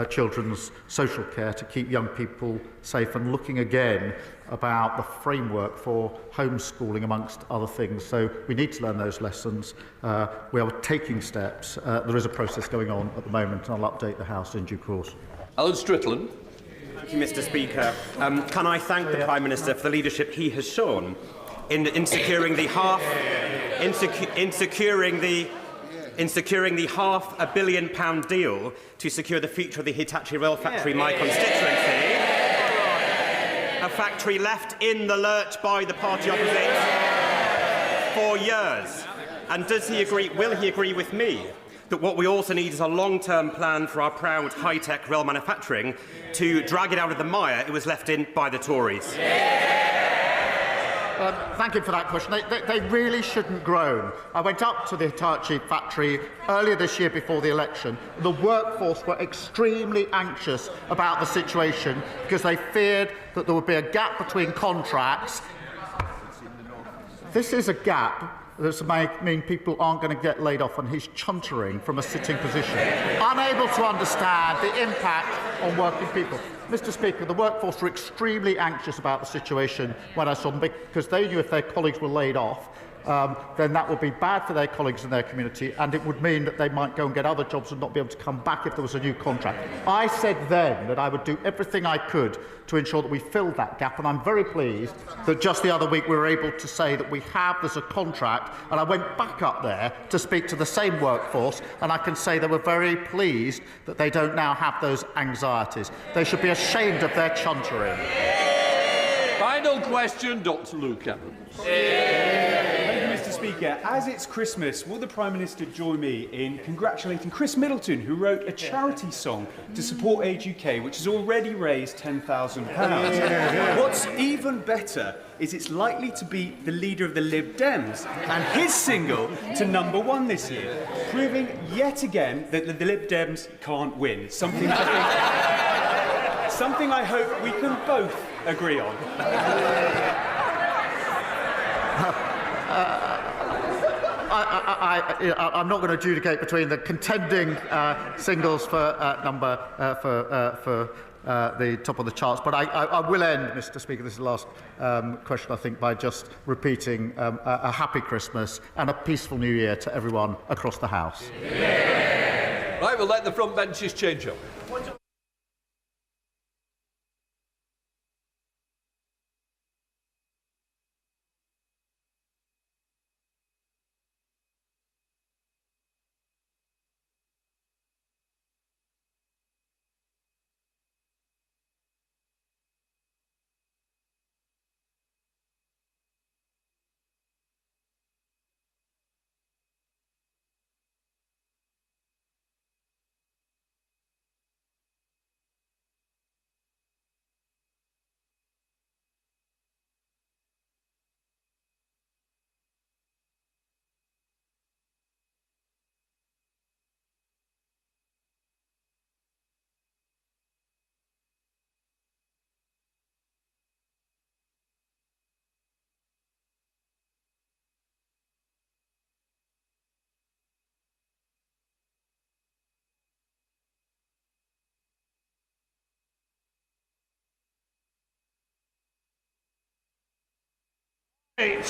children's social care to keep young people safe and looking again about the framework for homeschooling, amongst other things. So we need to learn those lessons. We are taking steps. There is a process going on at the moment, and I'll update the House in due course. Alan Strickland. Thank you, Mr. Speaker. Can I thank the Prime Minister for the leadership he has shown in securing the £500 million deal to secure the future of the Hitachi rail factory in my constituency. A factory left in the lurch by the party opposite for years. And does he agree, will he agree with me that what we also need is a long-term plan for our proud high-tech rail manufacturing to drag it out of the mire it was left in by the Tories? Thank you for that question. They really shouldn't groan. I went up to the Hitachi factory earlier this year before the election. The workforce were extremely anxious about the situation because they feared that there would be a gap between contracts. This is a gap that might mean people aren't going to get laid off, and he's chuntering from a sitting position, unable to understand the impact on working people. Mr. Speaker, the workforce were extremely anxious about the situation when I saw them, because they knew if their colleagues were laid off, then that would be bad for their colleagues in their community, and it would mean that they might go and get other jobs and not be able to come back if there was a new contract. I said then that I would do everything I could to ensure that we filled that gap, and I'm very pleased that just the other week we were able to say that there's a contract, and I went back up there to speak to the same workforce, and I can say they were very pleased that they don't now have those anxieties. They should be ashamed of their chuntering. Final question, Dr. Luke Evans. Mr. Speaker, as it's Christmas, will the Prime Minister join me in congratulating Chris Middleton, who wrote a charity song to support Age UK, which has already raised £10,000? What's even better is it's likely to beat the leader of the Lib Dems and his single to #1 this year, proving yet again that the Lib Dems can't win. Something I hope we can both agree on. I'm not going to adjudicate between the contending singles for the top of the charts, but I will end, Mr. Speaker, this is the last question, I think, by just repeating a happy Christmas and a peaceful New Year to everyone across the House. Right, we'll let the front benches change up.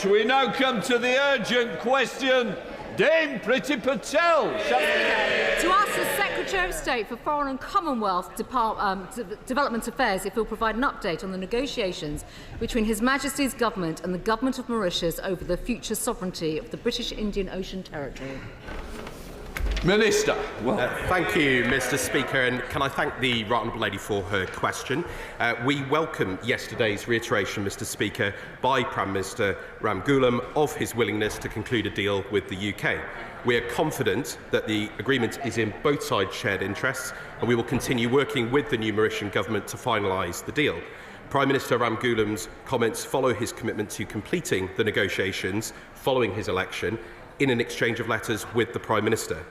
We now come to the urgent question. Dame Priti Patel. To ask the Secretary of State for Foreign and Commonwealth Development Affairs if he'll provide an update on the negotiations between His Majesty's Government and the Government of Mauritius over the future sovereignty of the British Indian Ocean Territory. Minister. Thank you, Mr. Speaker, and can I thank the Right Honourable Lady for her question. We welcome yesterday's reiteration, Mr. Speaker, by Prime Minister Ramgoolam of his willingness to conclude a deal with the UK. We are confident that the agreement is in both sides' shared interests, and we will continue working with the new Mauritian government to finalise the deal. Prime Minister Ramgoolam's comments follow his commitment to completing the negotiations following his election in an exchange of letters with the Prime Minister.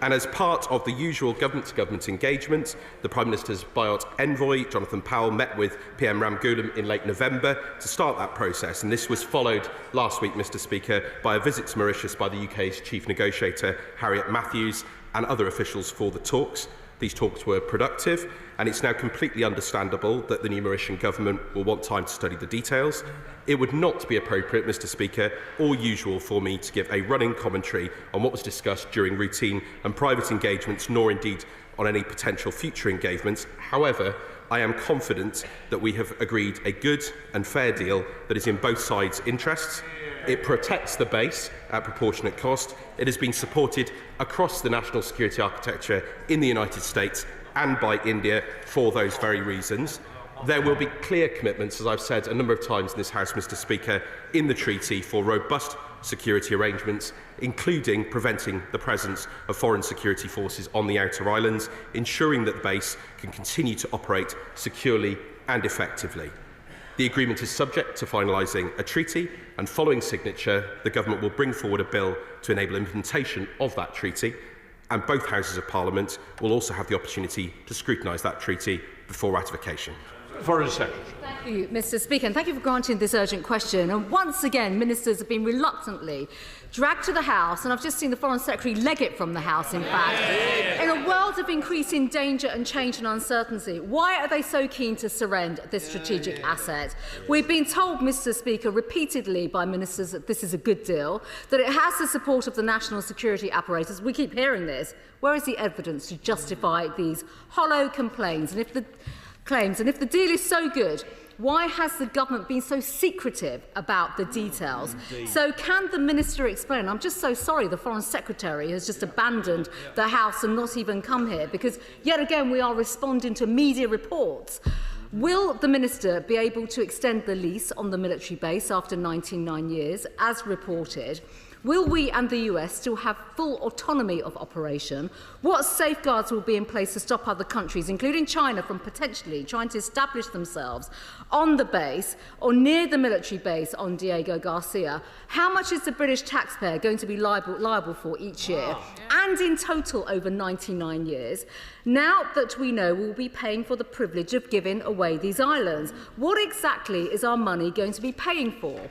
And as part of the usual government-to-government engagement, the Prime Minister's Biot envoy, Jonathan Powell, met with PM Ramgoolam in late November to start that process. And this was followed last week, Mr. Speaker, by a visit to Mauritius by the UK's chief negotiator, Harriet Matthews, and other officials for the talks. These talks were productive, and it's now completely understandable that the new Mauritian government will want time to study the details. It would not be appropriate, Mr. Speaker, or usual for me to give a running commentary on what was discussed during routine and private engagements, nor indeed on any potential future engagements. However, I am confident that we have agreed a good and fair deal that is in both sides' interests. It protects the base at proportionate cost. It has been supported across the national security architecture in the United States and by India for those very reasons. There will be clear commitments, as I've said a number of times in this House, Mr. Speaker, in the treaty for robust security arrangements, including preventing the presence of foreign security forces on the outer islands, ensuring that the base can continue to operate securely and effectively. The agreement is subject to finalising a treaty, and following signature, the Government will bring forward a bill to enable implementation of that treaty, and both Houses of Parliament will also have the opportunity to scrutinise that treaty before ratification. Foreign Secretary. Thank you, Mr. Speaker, and thank you for granting this urgent question. And once again, ministers have been reluctantly dragged to the House, and I've just seen the Foreign Secretary leg it from the House, in fact. In a world of increasing danger and change and uncertainty, why are they so keen to surrender this strategic asset? We've been told, Mr. Speaker, repeatedly by ministers that this is a good deal, that it has the support of the national security apparatus. We keep hearing this. Where is the evidence to justify these hollow complaints? And if the deal is so good, why has the government been so secretive about the details? So can the minister explain? I'm just so sorry the Foreign Secretary has just abandoned the House and not even come here, because yet again we are responding to media reports. Will the minister be able to extend the lease on the military base after 99 years, as reported? Will we and the US still have full autonomy of operation? What safeguards will be in place to stop other countries, including China, from potentially trying to establish themselves on the base or near the military base on Diego Garcia? How much is the British taxpayer going to be liable for each year, and in total over 99 years? Now that we know we'll be paying for the privilege of giving away these islands, what exactly is our money going to be paying for?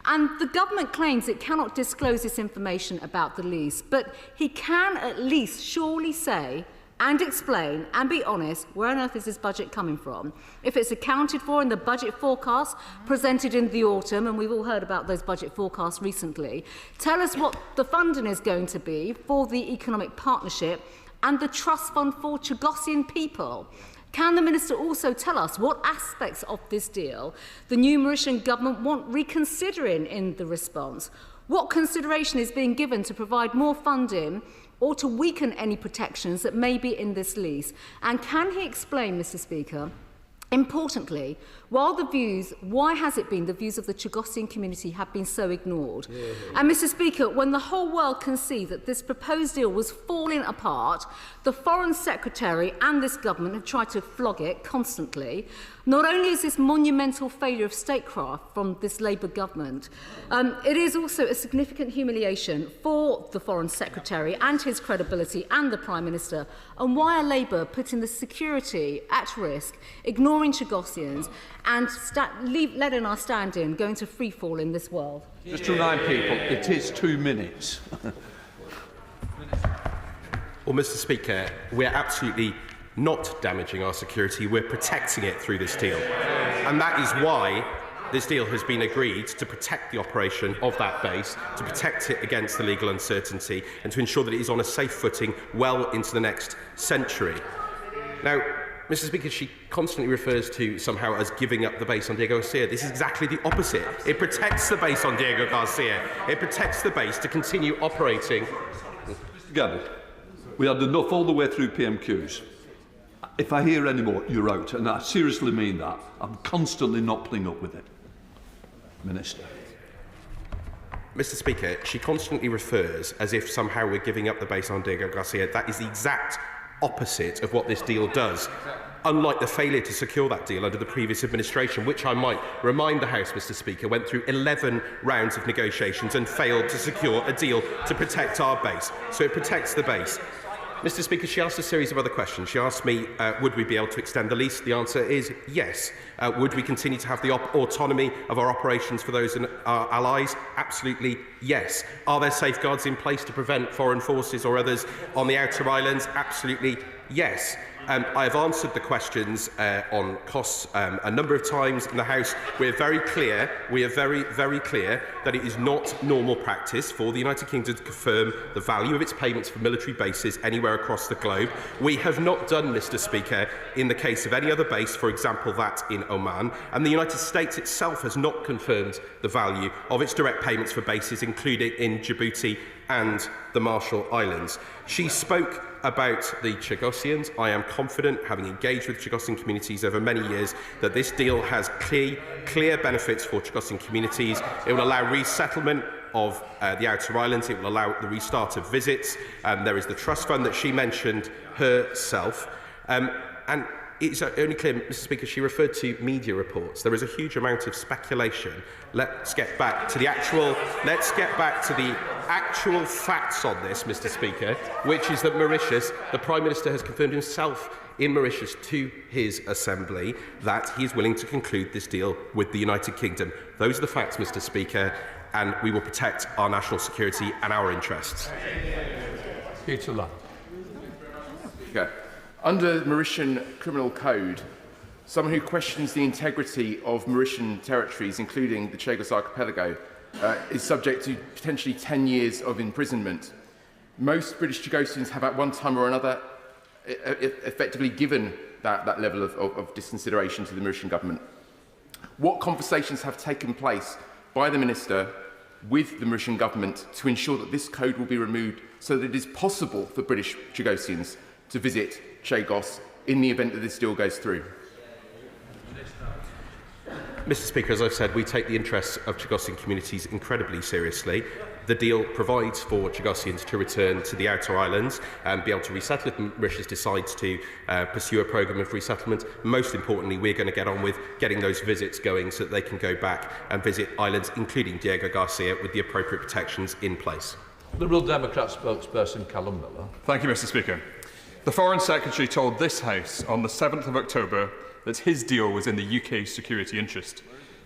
And the government claims it cannot disclose this information about the lease, but he can at least surely say and explain and be honest, where on earth is this budget coming from? If it's accounted for in the budget forecasts presented in the autumn, and we've all heard about those budget forecasts recently, tell us what the funding is going to be for the economic partnership and the trust fund for Chagosian people. Can the minister also tell us what aspects of this deal the new Mauritian government want reconsidering in the response? What consideration is being given to provide more funding or to weaken any protections that may be in this lease? And can he explain, Mr. Speaker, importantly, why has it been the views of the Chagosian community have been so ignored? And Mr. Speaker, when the whole world can see that this proposed deal was falling apart, the Foreign Secretary and this government have tried to flog it constantly. Not only is this monumental failure of statecraft from this Labour government, it is also a significant humiliation for the Foreign Secretary and his credibility and the Prime Minister. And why are Labour putting the security at risk, ignoring Chagosians and letting our stand-in go into free fall in this world? Just to remind people, it is 2 minutes. Well, Mr. Speaker, we're absolutely not damaging our security, we're protecting it through this deal. And that is why this deal has been agreed, to protect the operation of that base, to protect it against the legal uncertainty, and to ensure that it is on a safe footing well into the next century. Now, Mr. Speaker, she constantly refers to somehow as giving up the base on Diego Garcia. This is exactly the opposite. It protects the base on Diego Garcia. It protects the base to continue operating. Mr. Gaddy, we had enough all the way through PMQs. If I hear any more, you're out, and I seriously mean that. I'm constantly not putting up with it. Minister. Mr. Speaker, she constantly refers as if somehow we're giving up the base on Diego Garcia. That is the exact opposite of what this deal does. Unlike the failure to secure that deal under the previous administration, which I might remind the House, Mr. Speaker, went through 11 rounds of negotiations and failed to secure a deal to protect our base. So it protects the base. Mr. Speaker, she asked a series of other questions. She asked me, would we be able to extend the lease? The answer is yes. Would we continue to have the autonomy of our operations for those in our allies? Absolutely yes. Are there safeguards in place to prevent foreign forces or others on the outer islands? Absolutely yes. I have answered the questions on costs a number of times in the House. We are very clear. We are very, very clear that it is not normal practice for the United Kingdom to confirm the value of its payments for military bases anywhere across the globe. We have not done, Mr. Speaker, in the case of any other base, for example, that in Oman. And the United States itself has not confirmed the value of its direct payments for bases, including in Djibouti and the Marshall Islands. She spoke about the Chagossians. I am confident, having engaged with Chagossian communities over many years, that this deal has clear benefits for Chagossian communities. It will allow resettlement of the outer islands. It will allow the restart of visits. There is the trust fund that she mentioned herself. And it's only clear, Mr. Speaker, she referred to media reports. There is a huge amount of speculation. Let's get back to the actual facts on this, Mr. Speaker, which is that Mauritius, the Prime Minister has confirmed himself in Mauritius to his Assembly that he is willing to conclude this deal with the United Kingdom. Those are the facts, Mr. Speaker, and we will protect our national security and our interests. Peter Lund. Okay. Under the Mauritian Criminal Code, someone who questions the integrity of Mauritian territories, including the Chagos Archipelago, is subject to potentially 10 years of imprisonment. Most British Chagossians have at one time or another effectively given that level of disconsideration to the Mauritian government. What conversations have taken place by the Minister with the Mauritian government to ensure that this code will be removed so that it is possible for British Chagossians to visit Chagos in the event that this deal goes through? Mr. Speaker, as I've said, we take the interests of Chagossian communities incredibly seriously. The deal provides for Chagossians to return to the outer islands and be able to resettle if Mauritius decides to pursue a programme of resettlement. Most importantly, we're going to get on with getting those visits going so that they can go back and visit islands, including Diego Garcia, with the appropriate protections in place. Liberal Democrat spokesperson Callum Miller. Thank you, Mr. Speaker. The Foreign Secretary told this House on the 7th of October that his deal was in the UK's security interest.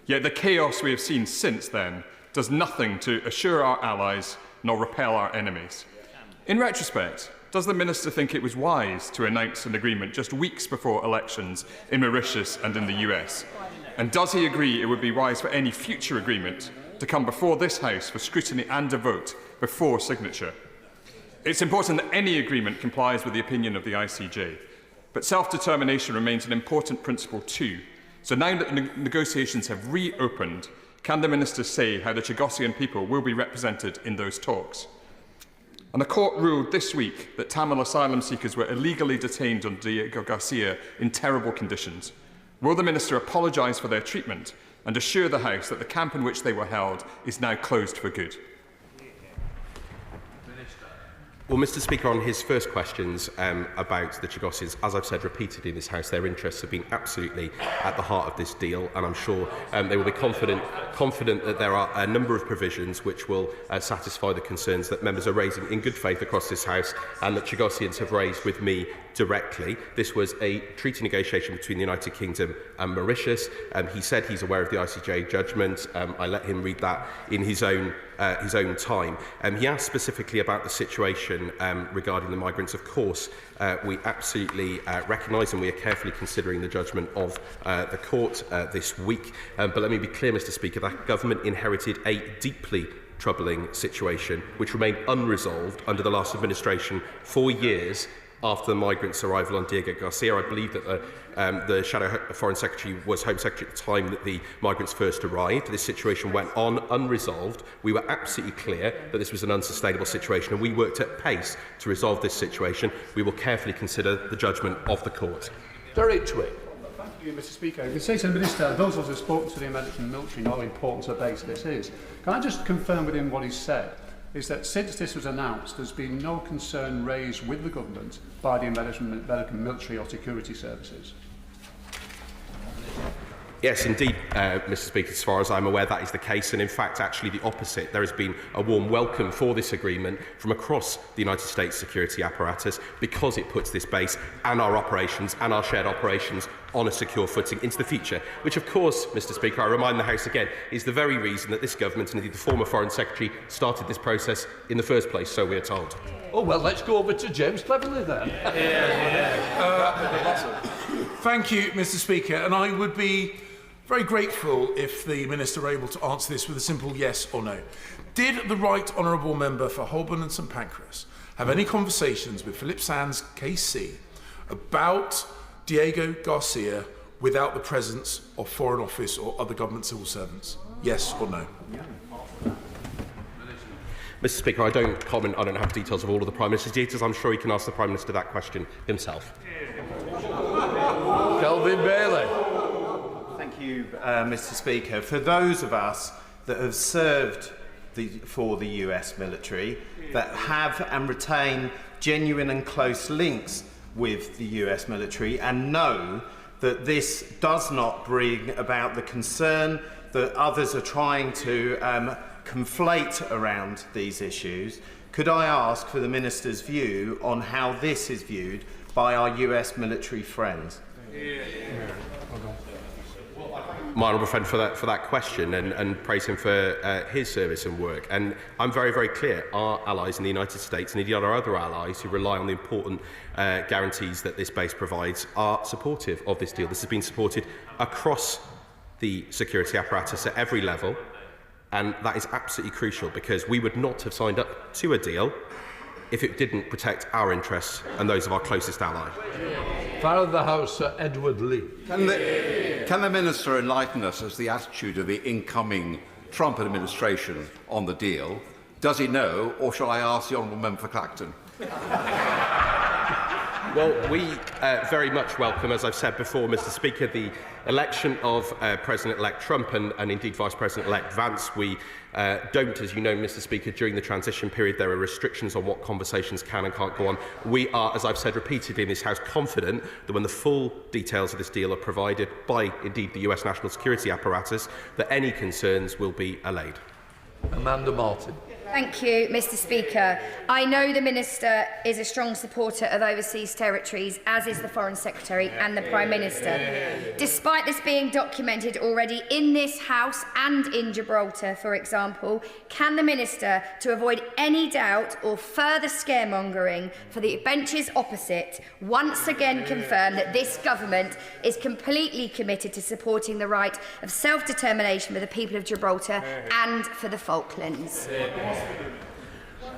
Yet the chaos we have seen since then does nothing to assure our allies nor repel our enemies. In retrospect, does the Minister think it was wise to announce an agreement just weeks before elections in Mauritius and in the US? And does he agree it would be wise for any future agreement to come before this House for scrutiny and a vote before signature? It's important that any agreement complies with the opinion of the ICJ, but self-determination remains an important principle too. So now that the negotiations have reopened, can the Minister say how the Chagossian people will be represented in those talks? And the court ruled this week that Tamil asylum seekers were illegally detained on Diego Garcia in terrible conditions. Will the Minister apologise for their treatment and assure the House that the camp in which they were held is now closed for good? Well, Mr. Speaker, on his first questions about the Chagossians, as I've said repeatedly in this House, their interests have been absolutely at the heart of this deal, and I'm sure they will be confident that there are a number of provisions which will satisfy the concerns that members are raising in good faith across this House and that Chagossians have raised with me directly. This was a treaty negotiation between the United Kingdom and Mauritius. He said he's aware of the ICJ judgment. I let him read that in his own time. He asked specifically about the situation regarding the migrants. Of course, we absolutely recognise and we are carefully considering the judgment of the court this week. But let me be clear, Mr. Speaker, that government inherited a deeply troubling situation which remained unresolved under the last administration for years after the migrants' arrival on Diego Garcia. I believe that the Shadow Foreign Secretary was Home Secretary at the time that the migrants first arrived. This situation went on unresolved. We were absolutely clear that this was an unsustainable situation, and we worked at pace to resolve this situation. We will carefully consider the judgment of the court. Derek Twick. Thank you, Mr. Speaker. I can say to the Minister, those of us who have spoken to the American military know how important a base this is. Can I just confirm with him what he said? Is that since this was announced, there's been no concern raised with the government by the American military or security services? Yes, indeed, Mr. Speaker, as far as I'm aware, that is the case, and in fact, actually the opposite. There has been a warm welcome for this agreement from across the United States security apparatus because it puts this base and our operations and our shared operations on a secure footing into the future, which, of course, Mr. Speaker, I remind the House again, is the very reason that this government and indeed the former Foreign Secretary started this process in the first place, so we are told. Oh, well, let's go over to James Cleverly then. Thank you, Mr. Speaker, and I would be very grateful if the Minister were able to answer this with a simple yes or no. Did the Right Honourable Member for Holborn and St Pancras have any conversations with Philip Sands, KC, about Diego Garcia without the presence of Foreign Office or other government civil servants? Yes or no? Mr. Speaker, I don't comment. I don't have details of all of the Prime Minister's details. I'm sure he can ask the Prime Minister that question himself. Kelvin Bailey. Thank you, Mr. Speaker. For those of us that have served for the US military, that have and retain genuine and close links with the US military, and know that this does not bring about the concern that others are trying to conflate around these issues, could I ask for the Minister's view on how this is viewed by our US military friends? My honourable friend for that question and praise him for his service and work. And I'm very, very clear, our allies in the United States and indeed our other allies who rely on the important guarantees that this base provides are supportive of this deal. This has been supported across the security apparatus at every level, and that is absolutely crucial because we would not have signed up to a deal if it didn't protect our interests and those of our closest ally. Father of the House, Sir Edward Lee. Can the Minister enlighten us as to the attitude of the incoming Trump administration on the deal? Does he know, or shall I ask the Honourable Member for Clacton? Well, we very much welcome, as I've said before, Mr. Speaker, the election of President-elect Trump and indeed Vice President-elect Vance. We don't, as you know, Mr. Speaker, during the transition period, there are restrictions on what conversations can and can't go on. We are, as I've said repeatedly in this House, confident that when the full details of this deal are provided by, indeed, the US national security apparatus, that any concerns will be allayed. Amanda Martin. Thank you, Mr. Speaker. I know the Minister is a strong supporter of overseas territories, as is the Foreign Secretary and the Prime Minister. Despite this being documented already in this House and in Gibraltar, for example, can the Minister, to avoid any doubt or further scaremongering for the benches opposite, once again confirm that this government is completely committed to supporting the right of self-determination for the people of Gibraltar and for the Falklands?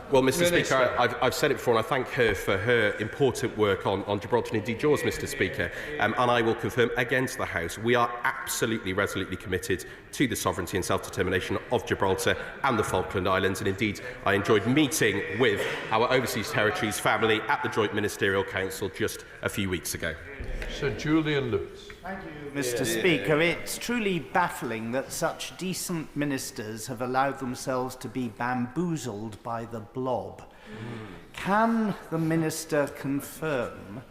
Well, Mr. Speaker, I've said it before, and I thank her for her important work on Gibraltar and indeed yours, Mr. Speaker. And I will confirm against the House, we are absolutely resolutely committed to the sovereignty and self-determination of Gibraltar and the Falkland Islands. And indeed, I enjoyed meeting with our overseas territories family at the Joint Ministerial Council just a few weeks ago. Sir Julian Lewis. Thank you, Mr. Speaker. It's truly baffling that such decent ministers have allowed themselves to be bamboozled by the blob. Can the Minister confirm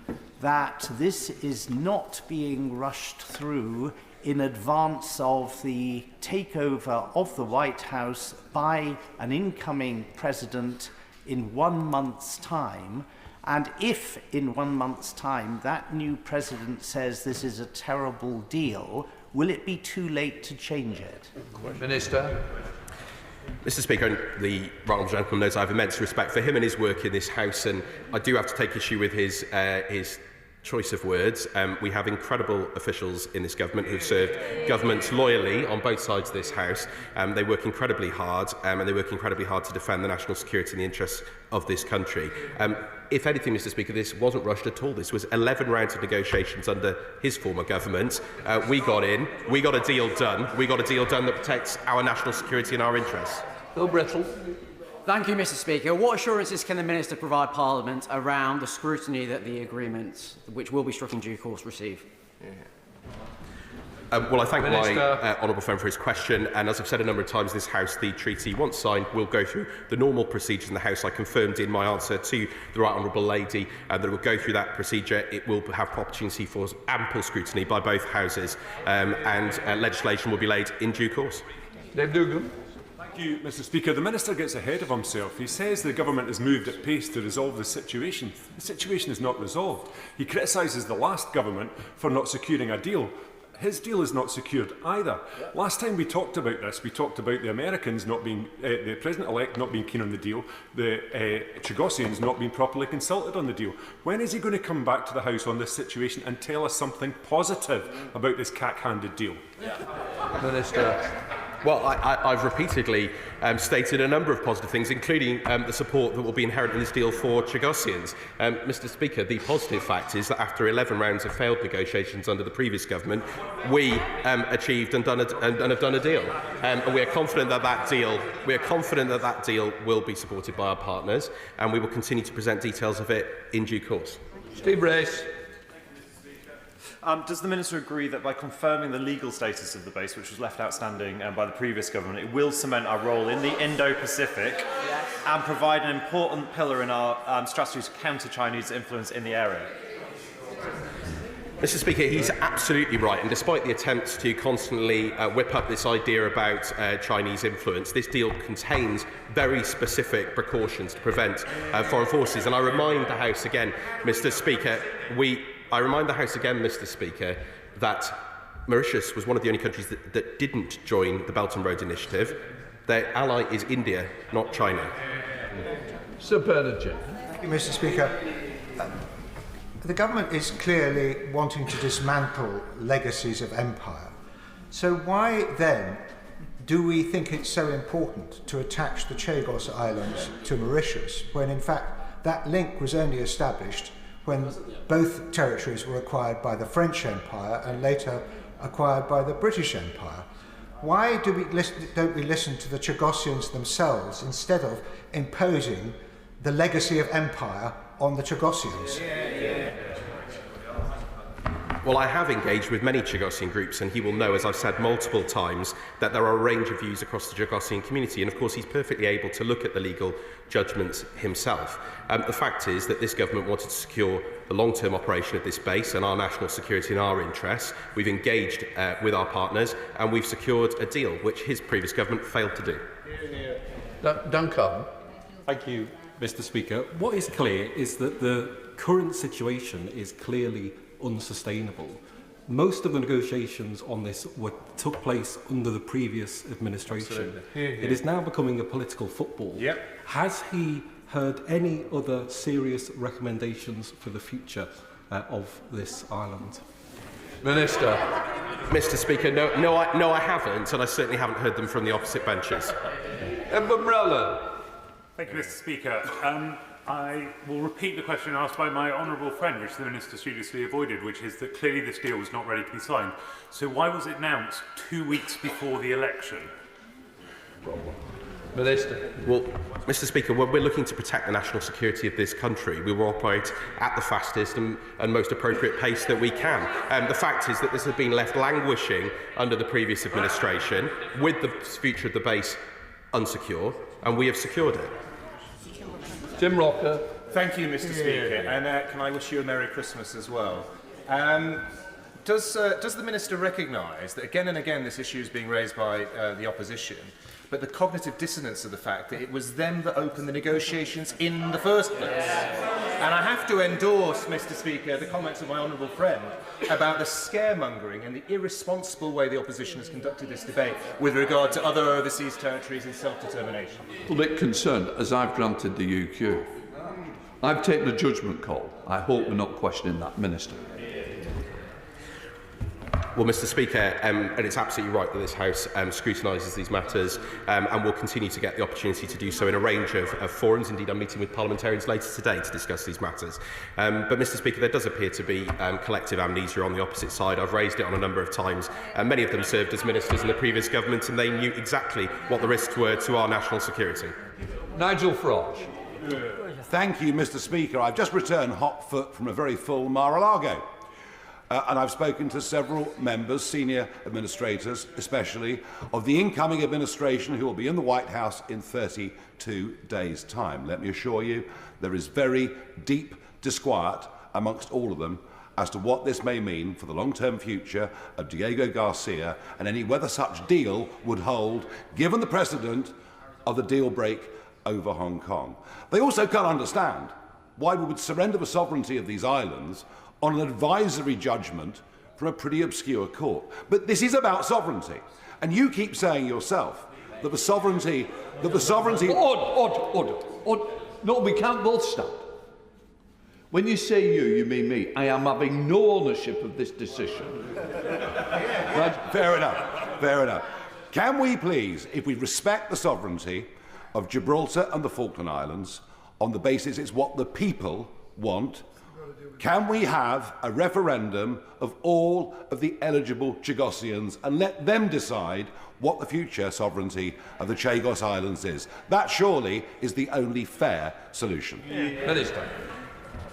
that this is not being rushed through in advance of the takeover of the White House by an incoming president in 1 month's time? And if in 1 month's time that new president says this is a terrible deal, will it be too late to change it? Minister. Mr. Speaker, and the right honourable gentleman knows I have immense respect for him and his work in this House, and I do have to take issue with his choice of words. We have incredible officials in this government who have served governments loyally on both sides of this House. They work incredibly hard, and they work incredibly hard to defend the national security and the interests of this country. If anything, Mr. Speaker, this wasn't rushed at all. This was 11 rounds of negotiations under his former government. We got in, we got a deal done. We got a deal done that protects our national security and our interests. Bill Brittle. Thank you, Mr. Speaker. What assurances can the Minister provide Parliament around the scrutiny that the agreement, which will be struck in due course, receive? Well, I thank my honourable friend for his question, and as I've said a number of times in this House, the treaty, once signed, will go through the normal procedures in the House. I confirmed in my answer to the right honourable lady that it will go through that procedure. It will have opportunity for ample scrutiny by both Houses, and legislation will be laid in due course. Dave Dougan. Thank you, Mr. Speaker. The Minister gets ahead of himself. He says the government has moved at pace to resolve the situation. The situation is not resolved. He criticises the last government for not securing a deal. His deal is not secured either. Last time we talked about this, we talked about the Americans not being, the President-elect not being keen on the deal, the Chagossians not being properly consulted on the deal. When is he going to come back to the House on this situation and tell us something positive about this cack-handed deal? Minister. Well, I've repeatedly stated a number of positive things, including the support that will be inherent in this deal for Chagossians. Mr. Speaker, the positive fact is that after 11 rounds of failed negotiations under the previous government, we achieved and have done a deal. And we are confident that that deal will be supported by our partners, and we will continue to present details of it in due course. Steve Race. Does the Minister agree that by confirming the legal status of the base, which was left outstanding by the previous government, it will cement our role in the Indo-Pacific and provide an important pillar in our strategy to counter Chinese influence in the area? Mr. Speaker, he's absolutely right, and despite the attempts to constantly whip up this idea about Chinese influence, this deal contains very specific precautions to prevent foreign forces. And I remind the House again, Mr. Speaker, that Mauritius was one of the only countries that didn't join the Belt and Road Initiative. Their ally is India, not China. Sir Bernard James. Thank you, Mr. Speaker. The government is clearly wanting to dismantle legacies of empire. So why then do we think it's so important to attach the Chagos Islands to Mauritius, when in fact that link was only established when both territories were acquired by the French Empire and later acquired by the British Empire? Why don't we listen to the Chagossians themselves instead of imposing the legacy of empire on the Chagossians? Well, I have engaged with many Chagossian groups, and he will know, as I've said multiple times, that there are a range of views across the Chagossian community, and of course he's perfectly able to look at the legal judgments himself. The fact is that this government wanted to secure the long-term operation of this base and our national security and our interests. We've engaged with our partners, and we've secured a deal, which his previous government failed to do. Duncan. Thank you, Mr. Speaker. What is clear is that the current situation is clearly unsustainable. Most of the negotiations on this took place under the previous administration. It is now becoming a political football. Has he heard any other serious recommendations for the future of this island? Minister. Mr. Speaker, no, I haven't, and I certainly haven't heard them from the opposite benches. Thank you, Mr. Speaker. I will repeat the question asked by my honourable friend, which the Minister studiously avoided, which is that clearly this deal was not ready to be signed. So why was it announced 2 weeks before the election? Minister. Well, Mr. Speaker, when we're looking to protect the national security of this country, we will operate at the fastest and most appropriate pace that we can. The fact is that this has been left languishing under the previous administration, with the future of the base unsecure, and we have secured it. Jim Rocker. Thank you, Mr. Speaker, and can I wish you a Merry Christmas as well. Does the Minister recognise that again and again this issue is being raised by the opposition, but the cognitive dissonance of the fact that it was them that opened the negotiations in the first place? And I have to endorse, Mr. Speaker, the comments of my honourable friend about the scaremongering and the irresponsible way the opposition has conducted this debate with regard to other overseas territories and self-determination. A little bit concerned, as I've granted the UQ. I've taken a judgment call. I hope we're not questioning that, Minister. Well, Mr. Speaker, and it's absolutely right that this House scrutinises these matters and will continue to get the opportunity to do so in a range of forums. Indeed, I'm meeting with parliamentarians later today to discuss these matters. But, Mr. Speaker, there does appear to be collective amnesia on the opposite side. I've raised it on a number of times. Many of them served as ministers in the previous government, and they knew exactly what the risks were to our national security. Nigel Farage. Thank you, Mr. Speaker. I've just returned hot foot from a very full Mar-a-Lago. and I've spoken to several members, senior administrators especially, of the incoming administration who will be in the White House in 32 days' time. Let me assure you, there is very deep disquiet amongst all of them as to what this may mean for the long-term future of Diego Garcia and whether such deal would hold, given the precedent of the deal break over Hong Kong. They also can't understand why we would surrender the sovereignty of these islands on an advisory judgment from a pretty obscure court. But this is about sovereignty, and you keep saying yourself that the sovereignty... No, we can't both stand. When you say you mean me. I am having no ownership of this decision. Right? Fair enough, fair enough. Can we please, if we respect the sovereignty of Gibraltar and the Falkland Islands on the basis it's what the people want, can we have a referendum of all of the eligible Chagosians and let them decide what the future sovereignty of the Chagos Islands is? That surely is the only fair solution. That is time.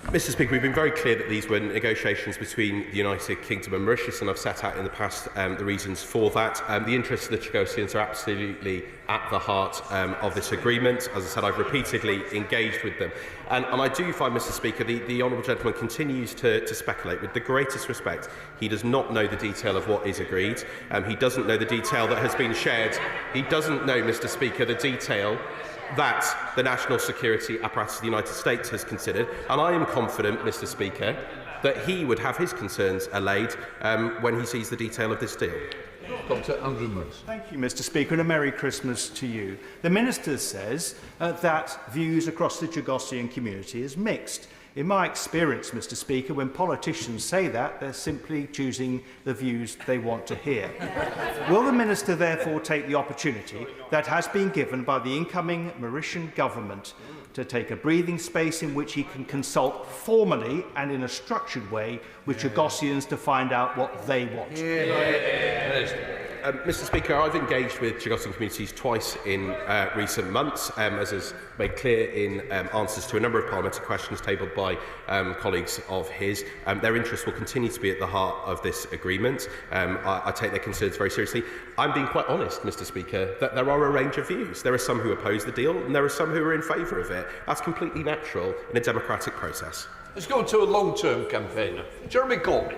Mr. Speaker, we've been very clear that these were negotiations between the United Kingdom and Mauritius, and I've set out in the past the reasons for that. The interests of the Chagosians are absolutely at the heart of this agreement. As I said, I've repeatedly engaged with them. And I do find, Mr. Speaker, the honourable gentleman continues to speculate. With the greatest respect, he does not know the detail of what is agreed. He doesn't know the detail that has been shared. He doesn't know, Mr. Speaker, the detail that the national security apparatus of the United States has considered, and I am confident, Mr. Speaker, that he would have his concerns allayed when he sees the detail of this deal. Dr. Andrew Mills. Thank you, Mr. Speaker, and a Merry Christmas to you. The Minister says that views across the Chagosian community is mixed. In my experience, Mr. Speaker, when politicians say that, they're simply choosing the views they want to hear. Will the Minister therefore take the opportunity that has been given by the incoming Mauritian government to take a breathing space in which he can consult formally and in a structured way with Chagosians to find out what they want? Mr. Speaker, I've engaged with Chagosian communities twice in recent months, as is made clear in answers to a number of parliamentary questions tabled by colleagues of his. Their interests will continue to be at the heart of this agreement. I take their concerns very seriously. I'm being quite honest, Mr. Speaker, that there are a range of views. There are some who oppose the deal, and there are some who are in favour of it. That's completely natural in a democratic process. Let's go to a long-term campaigner. Jeremy Corbyn.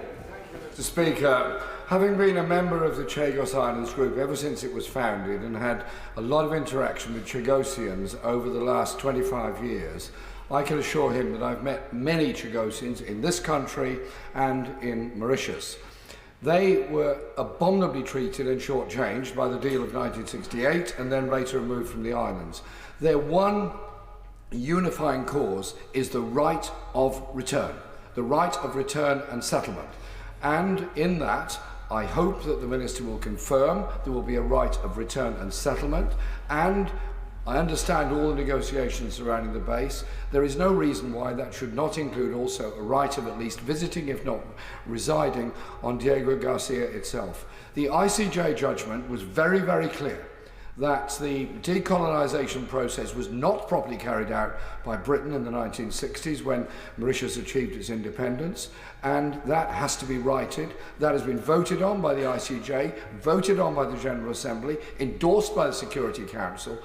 Mr. Speaker, having been a member of the Chagos Islands group ever since it was founded and had a lot of interaction with Chagosians over the last 25 years, I can assure him that I've met many Chagosians in this country and in Mauritius. They were abominably treated and shortchanged by the deal of 1968 and then later removed from the islands. Their one unifying cause is the right of return and settlement. And in that, I hope that the Minister will confirm there will be a right of return and settlement, and I understand all the negotiations surrounding the base. There is no reason why that should not include also a right of at least visiting, if not residing, on Diego Garcia itself. The ICJ judgment was very, very clear that the decolonisation process was not properly carried out by Britain in the 1960s when Mauritius achieved its independence, and that has to be righted. That has been voted on by the ICJ, voted on by the General Assembly, endorsed by the Security Council.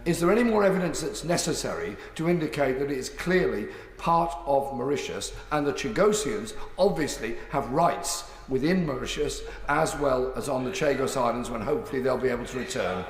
Is there any more evidence that's necessary to indicate that it is clearly part of Mauritius, and the Chagosians obviously have rights within Mauritius as well as on the Chagos Islands when hopefully they'll be able to return?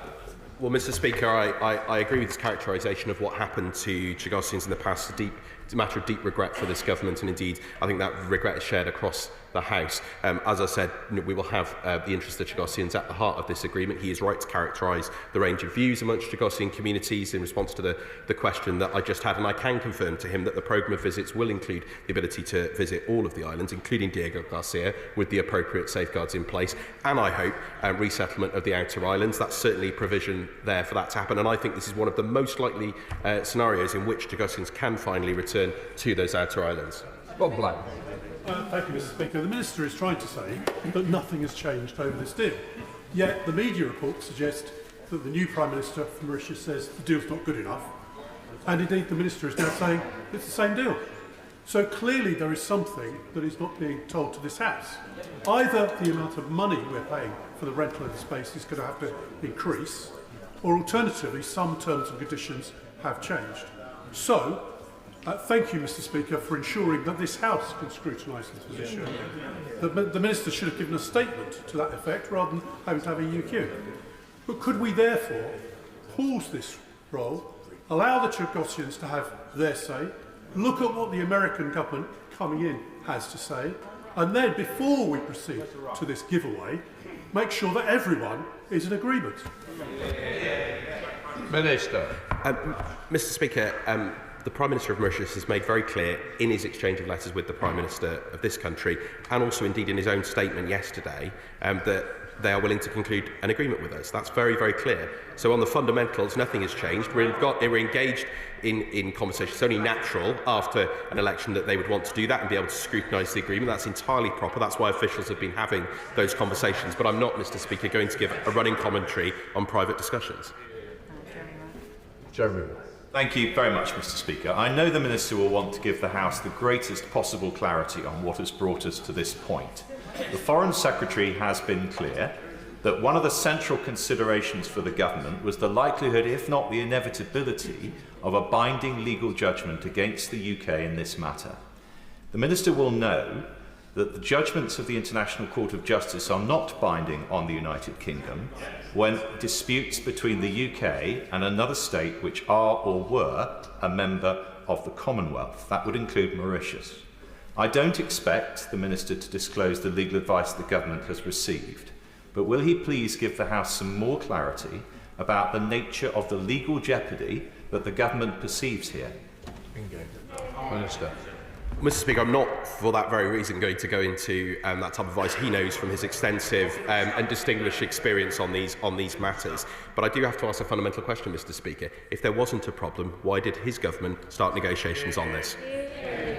Well, Mr. Speaker, I agree with this characterisation of what happened to Chagosians in the past. It's a matter of deep regret for this government, and indeed, I think that regret is shared across the House. As I said, we will have the interests of Chagosians at the heart of this agreement. He is right to characterise the range of views amongst Chagosian communities in response to the question that I just had, and I can confirm to him that the programme of visits will include the ability to visit all of the islands, including Diego Garcia, with the appropriate safeguards in place, and I hope resettlement of the outer islands. That's certainly provision there for that to happen, and I think this is one of the most likely scenarios in which Chagosians can finally return to those outer islands. Bob Black. Thank you, Mr. Speaker. The Minister is trying to say that nothing has changed over this deal. Yet the media reports suggest that the new Prime Minister from Mauritius says the deal's not good enough. And indeed, the Minister is now saying it's the same deal. So clearly there is something that is not being told to this House. Either the amount of money we're paying for the rental of the space is going to have to increase, or alternatively some terms and conditions have changed. So, thank you, Mr. Speaker, for ensuring that this House can scrutinise this position. The Minister should have given a statement to that effect rather than having to have a UQ. But could we therefore pause this role, allow the Chagossians to have their say, look at what the American government coming in has to say, and then, before we proceed to this giveaway, make sure that everyone is in agreement? Minister. Mr. Speaker, the Prime Minister of Mauritius has made very clear in his exchange of letters with the Prime Minister of this country, and also indeed in his own statement yesterday, that they are willing to conclude an agreement with us. That's very, very clear. So on the fundamentals, nothing has changed. We're engaged in conversations. It's only natural after an election that they would want to do that and be able to scrutinise the agreement. That's entirely proper. That's why officials have been having those conversations. But I'm not, Mr. Speaker, going to give a running commentary on private discussions. Jeremy. Thank you very much, Mr. Speaker. I know the Minister will want to give the House the greatest possible clarity on what has brought us to this point. The Foreign Secretary has been clear that one of the central considerations for the government was the likelihood, if not the inevitability, of a binding legal judgment against the UK in this matter. The Minister will know that the judgments of the International Court of Justice are not binding on the United Kingdom when disputes between the UK and another state which are or were a member of the Commonwealth. That would include Mauritius. I don't expect the Minister to disclose the legal advice the government has received, but will he please give the House some more clarity about the nature of the legal jeopardy that the government perceives here? Minister. Mr. Speaker, I'm not, for that very reason, going to go into that type of advice. He knows from his extensive and distinguished experience on these matters. But I do have to ask a fundamental question, Mr. Speaker. If there wasn't a problem, why did his government start negotiations on this?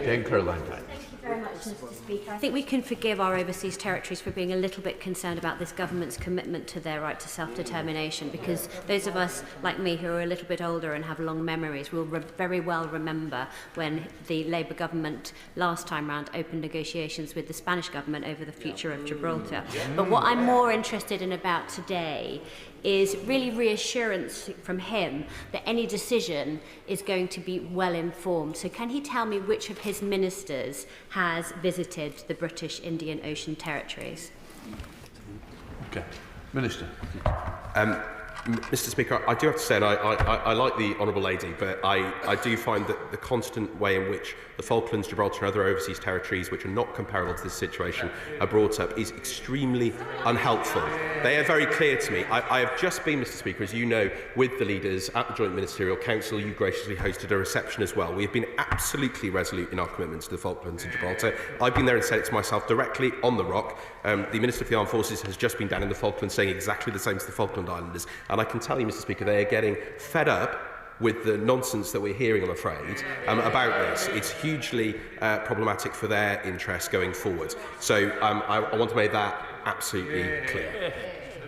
Jane Curlin. Very much, Mr. Speaker. I think we can forgive our overseas territories for being a little bit concerned about this government's commitment to their right to self-determination, because those of us like me who are a little bit older and have long memories will very well remember when the Labour government last time round opened negotiations with the Spanish government over the future of Gibraltar. But what I'm more interested in about today is really reassurance from him that any decision is going to be well informed. So can he tell me which of his ministers has visited the British Indian Ocean territories? Okay. Minister. Mr. Speaker, I do have to say, and I like the Honourable Lady, but I do find that the constant way in which the Falklands, Gibraltar and other overseas territories, which are not comparable to this situation, are brought up is extremely unhelpful. They are very clear to me. I have just been, Mr. Speaker, as you know, with the leaders at the Joint Ministerial Council. You graciously hosted a reception as well. We have been absolutely resolute in our commitments to the Falklands and Gibraltar. I've been there and said it to myself directly on the rock. The Minister for the Armed Forces has just been down in the Falklands saying exactly the same as the Falkland Islanders. And I can tell you, Mr. Speaker, they are getting fed up with the nonsense that we're hearing, I'm afraid, about this. It's hugely problematic for their interests going forward. So I want to make that absolutely clear.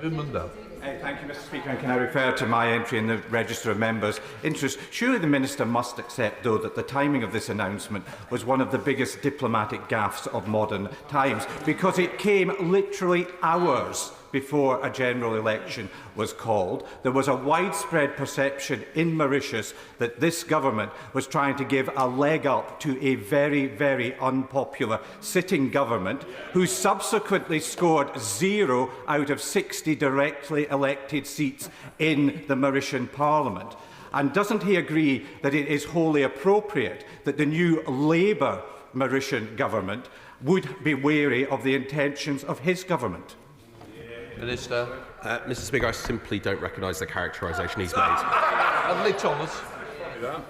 Thank you, Mr. Speaker. And can I refer to my entry in the Register of Members' interest? Surely the Minister must accept, though, that the timing of this announcement was one of the biggest diplomatic gaffes of modern times, because it came literally hours before a general election was called. There was a widespread perception in Mauritius that this government was trying to give a leg up to a very, very unpopular sitting government, who subsequently scored 0 out of 60 directly elected seats in the Mauritian Parliament. And doesn't he agree that it is wholly appropriate that the new Labour Mauritian government would be wary of the intentions of his government? Minister. Mr. Speaker, I simply don't recognise the characterisation he's made. Adley Thomas.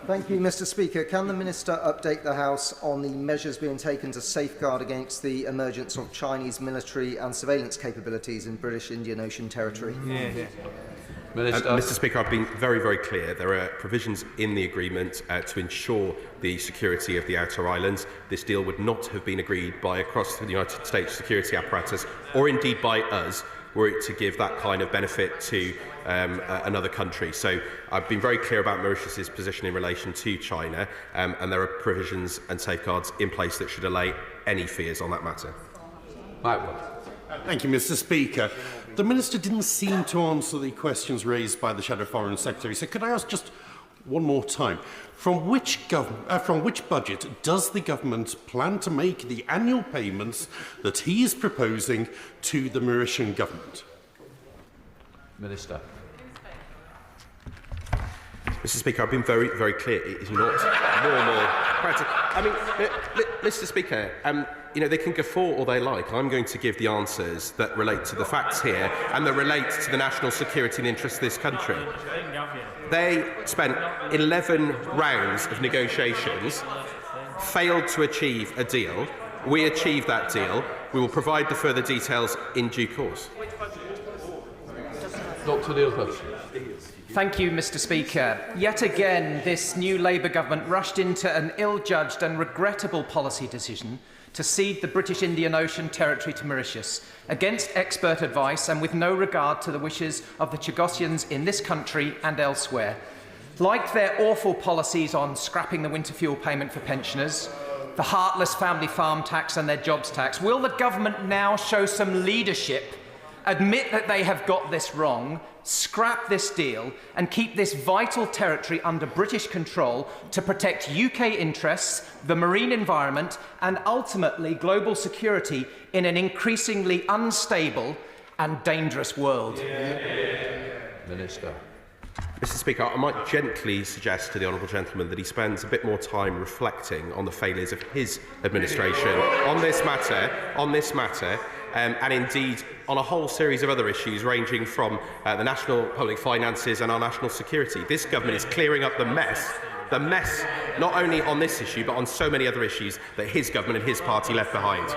Thank you, Mr. Speaker. Can the Minister update the House on the measures being taken to safeguard against the emergence of Chinese military and surveillance capabilities in British Indian Ocean territory? Mr. Speaker, I've been very, very clear. There are provisions in the agreement to ensure the security of the outer islands. This deal would not have been agreed by across the United States security apparatus, or indeed by us, were it to give that kind of benefit to another country. So I've been very clear about Mauritius's position in relation to China, and there are provisions and safeguards in place that should allay any fears on that matter. Thank you, Mr. Speaker. The Minister didn't seem to answer the questions raised by the Shadow Foreign Secretary, so could I ask just one more time, from which budget does the government plan to make the annual payments that he is proposing to the Mauritian government? Minister. Mr. Speaker, I've been very, very clear. It is not normal practice. I mean, Mr. Speaker, you know, they can guffaw all they like. I'm going to give the answers that relate to the facts here and that relate to the national security and interests of this country. They spent 11 rounds of negotiations, failed to achieve a deal. We achieved that deal. We will provide the further details in due course. Dr. Neil. Thank you, Mr. Speaker. Yet again, this new Labour government rushed into an ill-judged and regrettable policy decision to cede the British Indian Ocean territory to Mauritius, against expert advice and with no regard to the wishes of the Chagossians in this country and elsewhere. Like their awful policies on scrapping the winter fuel payment for pensioners, the heartless family farm tax and their jobs tax, will the government now show some leadership, admit that they have got this wrong, scrap this deal and keep this vital territory under British control to protect UK interests, the marine environment and ultimately global security in an increasingly unstable and dangerous world? Minister. Mr. Speaker, I might gently suggest to the honourable gentleman that he spends a bit more time reflecting on the failures of his administration on this matter, and indeed on a whole series of other issues ranging from the national public finances and our national security. This government is clearing up the mess not only on this issue but on so many other issues that his government and his party left behind.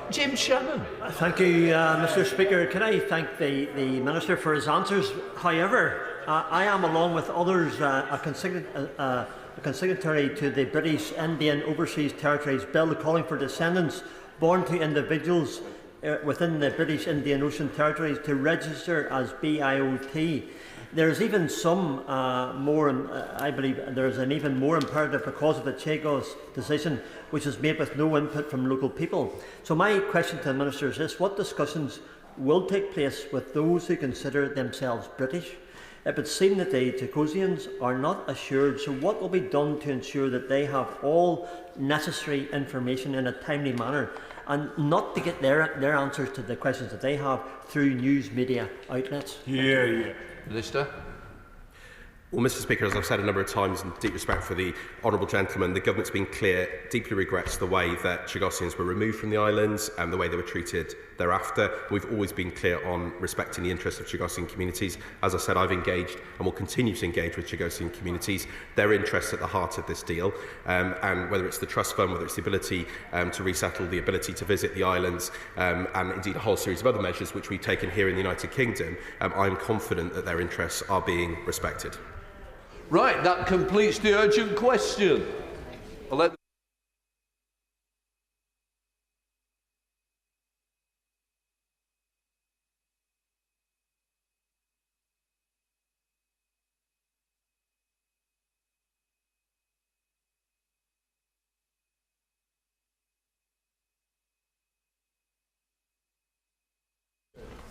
Jim Shannon. Thank you, Mr. Speaker. Can I thank the Minister for his answers? However, I am, along with others, a consignatory to the British Indian Overseas Territories Bill calling for descendants born to individuals within the British Indian Ocean Territories to register as BIOT. There's even some I believe there's an even more imperative because of the Chagos decision, which is made with no input from local people. So my question to the Minister is this: what discussions will take place with those who consider themselves British? It would seem that the Chagosians are not assured, so what will be done to ensure that they have all necessary information in a timely manner and not to get their answers to the questions that they have through news media outlets? Minister. Well, Mr. Speaker, as I've said a number of times, in deep respect for the honourable gentleman, the government's been clear, deeply regrets the way that Chagossians were removed from the islands and the way they were treated thereafter. We've always been clear on respecting the interests of Chagossian communities. As I said, I've engaged and will continue to engage with Chagossian communities. Their interests at the heart of this deal, and whether it's the trust fund, whether it's the ability to resettle, the ability to visit the islands, and indeed a whole series of other measures which we've taken here in the United Kingdom, I'm confident that their interests are being respected. Right, that completes the urgent question. I'll let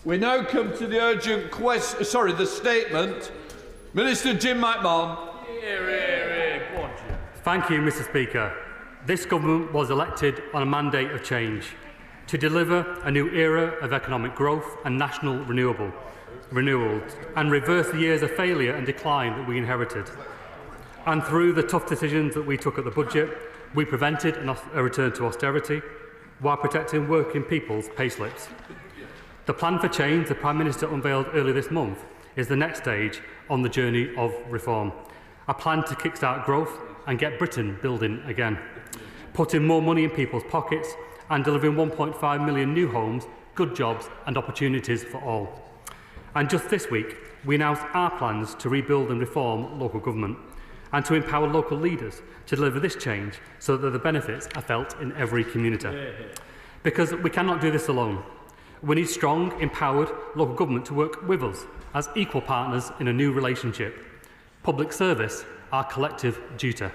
we now come to the urgent the statement. Minister Jim McMahon. Thank you, Mr. Speaker. This government was elected on a mandate of change to deliver a new era of economic growth and national renewals and reverse the years of failure and decline that we inherited. And through the tough decisions that we took at the budget, we prevented a return to austerity while protecting working people's payslips. The plan for change the Prime Minister unveiled earlier this month is the next stage on the journey of reform. A plan to kickstart growth and get Britain building again, putting more money in people's pockets and delivering 1.5 million new homes, good jobs and opportunities for all. And just this week, we announced our plans to rebuild and reform local government and to empower local leaders to deliver this change so that the benefits are felt in every community. Because we cannot do this alone. We need strong, empowered local government to work with us as equal partners in a new relationship. Public service, our collective duty.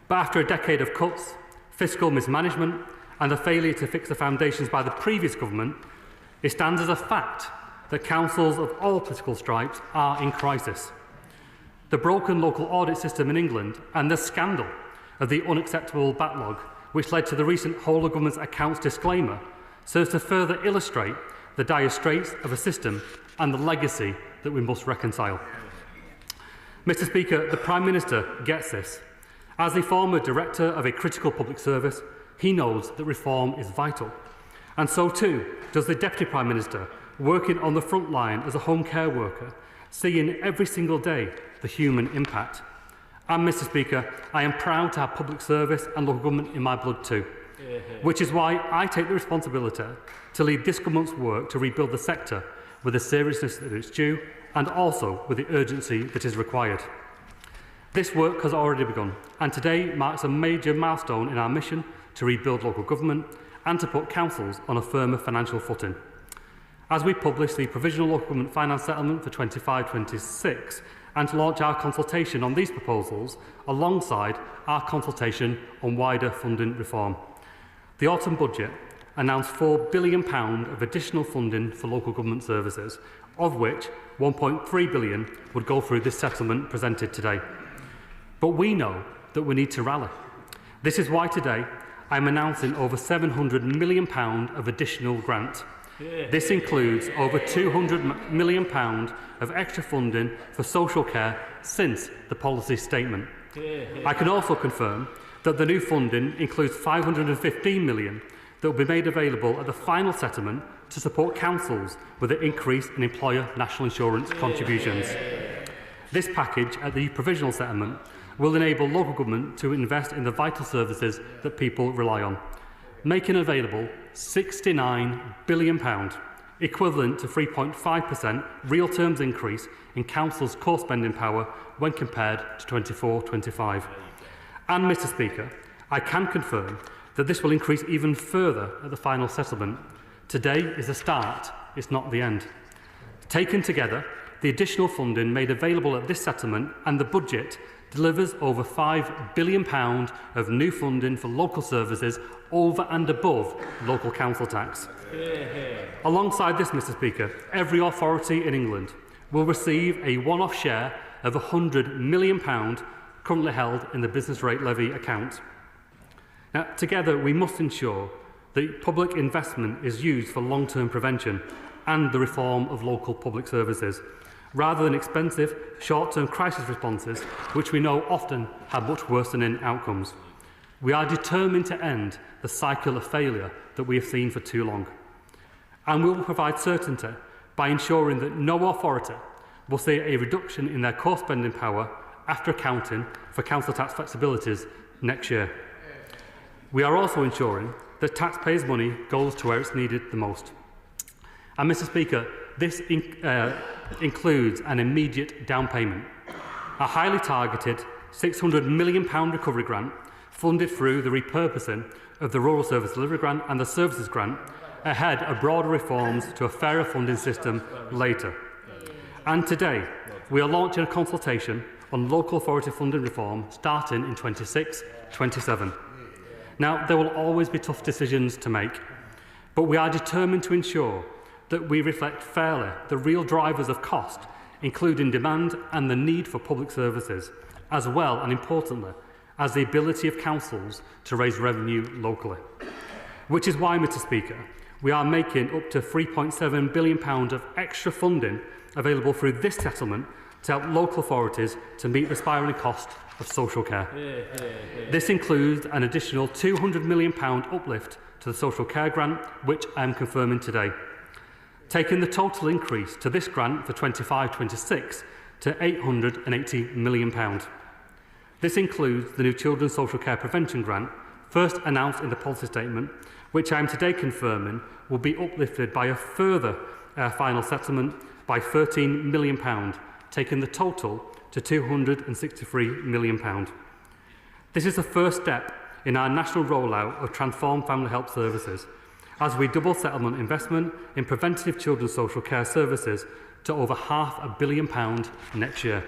But after a decade of cuts, fiscal mismanagement and the failure to fix the foundations by the previous government, it stands as a fact that councils of all political stripes are in crisis. The broken local audit system in England and the scandal of the unacceptable backlog, which led to the recent whole of government's accounts disclaimer, serves to further illustrate the dire straits of a system and the legacy that we must reconcile. Mr. Speaker, the Prime Minister gets this. As the former director of a critical public service, he knows that reform is vital. And so too does the Deputy Prime Minister, working on the front line as a home care worker, seeing every single day the human impact. And Mr. Speaker, I am proud to have public service and local government in my blood too, which is why I take the responsibility to lead this government's work to rebuild the sector with the seriousness that it's due and also with the urgency that is required. This work has already begun, and today marks a major milestone in our mission to rebuild local government and to put councils on a firmer financial footing. As we publish the Provisional Local Government Finance Settlement for 25-26 and to launch our consultation on these proposals alongside our consultation on wider funding reform. The autumn budget announced £4 billion of additional funding for local government services, of which £1.3 billion would go through this settlement presented today. But we know that we need to rally. This is why today I am announcing over £700 million of additional grant. This includes over £200 million of extra funding for social care since the policy statement. I can also confirm that the new funding includes £515 million that will be made available at the final settlement to support councils with an increase in employer national insurance contributions. This package at the provisional settlement will enable local government to invest in the vital services that people rely on, making available £69 billion, equivalent to 3.5% real terms increase in council's core spending power when compared to 24-25. And, Mr. Speaker, I can confirm that this will increase even further at the final settlement. Today is a start, it's not the end. Taken together, the additional funding made available at this settlement and the budget delivers over £5 billion of new funding for local services over and above local council tax. Alongside this, Mr. Speaker, every authority in England will receive a one-off share of £100 million currently held in the business rate levy account. Now, together we must ensure that public investment is used for long-term prevention and the reform of local public services, rather than expensive, short-term crisis responses, which we know often have much worsening outcomes. We are determined to end the cycle of failure that we have seen for too long. And we will provide certainty by ensuring that no authority will see a reduction in their core spending power after accounting for council tax flexibilities next year. We are also ensuring that taxpayers' money goes to where it's needed the most. And, Mr. Speaker, this includes an immediate down payment, a highly targeted £600 million recovery grant funded through the repurposing of the Rural Service Delivery Grant and the Services Grant ahead of broader reforms to a fairer funding system later. And today, we are launching a consultation on local authority funding reform starting in 26-27. Now, there will always be tough decisions to make, but we are determined to ensure that we reflect fairly the real drivers of cost, including demand and the need for public services, as well and importantly, as the ability of councils to raise revenue locally. Which is why, Mr. Speaker, we are making up to £3.7 billion of extra funding available through this settlement to help local authorities to meet the spiralling cost of social care. This includes an additional £200 million uplift to the social care grant, which I am confirming today, taking the total increase to this grant for 25-26 to £880 million. This includes the new Children's Social Care Prevention Grant, first announced in the policy statement, which I am today confirming will be uplifted by a further final settlement by £13 million, taking the total to £263 million. This is the first step in our national rollout of transformed family help services, as we double settlement investment in preventative children's social care services to over £500 million next year.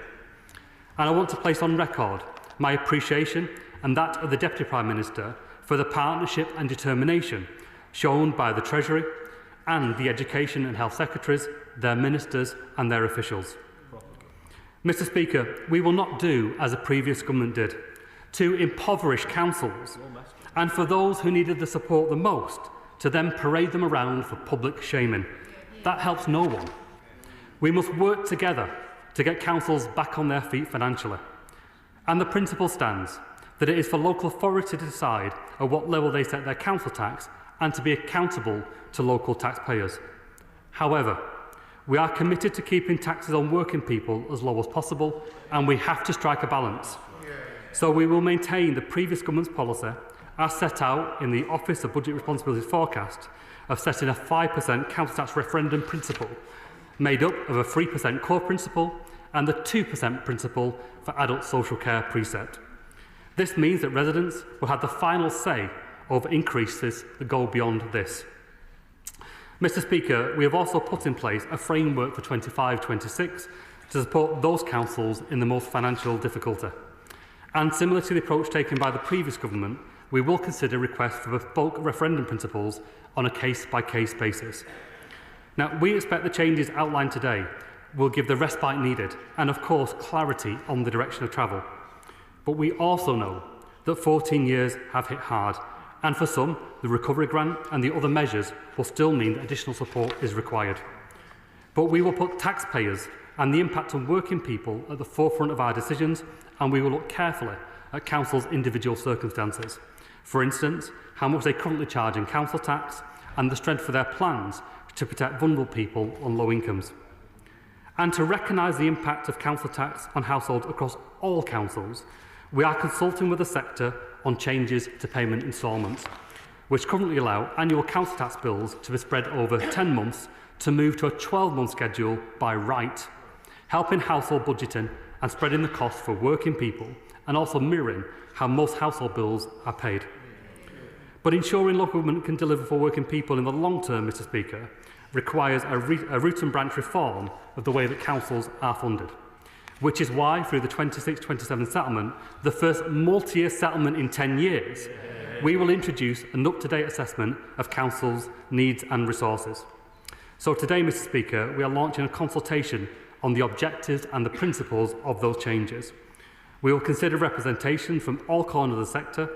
And I want to place on record my appreciation and that of the Deputy Prime Minister for the partnership and determination shown by the Treasury and the Education and Health Secretaries, their ministers and their officials. Mr Speaker, we will not do as the previous government did, to impoverish councils and for those who needed the support the most, to then parade them around for public shaming. That helps no one. We must work together to get councils back on their feet financially. And the principle stands that it is for local authority to decide at what level they set their council tax and to be accountable to local taxpayers. However, we are committed to keeping taxes on working people as low as possible, and we have to strike a balance. So we will maintain the previous government's policy, as set out in the Office of Budget Responsibilities forecast, of setting a 5% council tax referendum principle, made up of a 3% core principle and the 2% principle for adult social care preset. This means that residents will have the final say over increases that go beyond this. Mr Speaker, we have also put in place a framework for 25-26 to support those councils in the most financial difficulty. And similar to the approach taken by the previous government, we will consider requests for bulk referendum principles on a case-by-case basis. Now, we expect the changes outlined today will give the respite needed and, of course, clarity on the direction of travel. But we also know that 14 years have hit hard, and for some, the recovery grant and the other measures will still mean that additional support is required. But we will put taxpayers and the impact on working people at the forefront of our decisions, and we will look carefully at councils' individual circumstances. For instance, how much they currently charge in council tax and the strength of their plans to protect vulnerable people on low incomes. And to recognise the impact of council tax on households across all councils, we are consulting with the sector on changes to payment instalments, which currently allow annual council tax bills to be spread over 10 months to move to a 12-month schedule by right, helping household budgeting and spreading the cost for working people, and also mirroring how most household bills are paid. But ensuring local government can deliver for working people in the long term, Mr Speaker, requires a root and branch reform of the way that councils are funded, which is why, through the 26-27 settlement, the first multi-year settlement in 10 years, we will introduce an up-to-date assessment of councils' needs and resources. So today, Mr Speaker, we are launching a consultation on the objectives and the principles of those changes. We will consider representation from all corners of the sector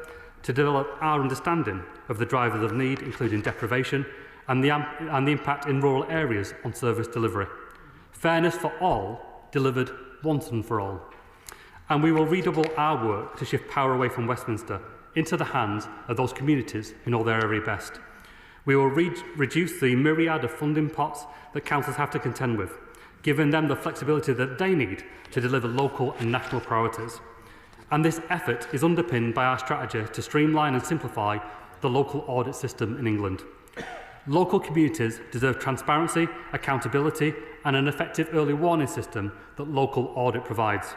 to develop our understanding of the drivers of need, including deprivation, and the impact in rural areas on service delivery. Fairness for all, delivered once and for all. And we will redouble our work to shift power away from Westminster into the hands of those communities who know their area best. We will reduce the myriad of funding pots that councils have to contend with, giving them the flexibility that they need to deliver local and national priorities. And this effort is underpinned by our strategy to streamline and simplify the local audit system in England. Local communities deserve transparency, accountability, and an effective early warning system that local audit provides.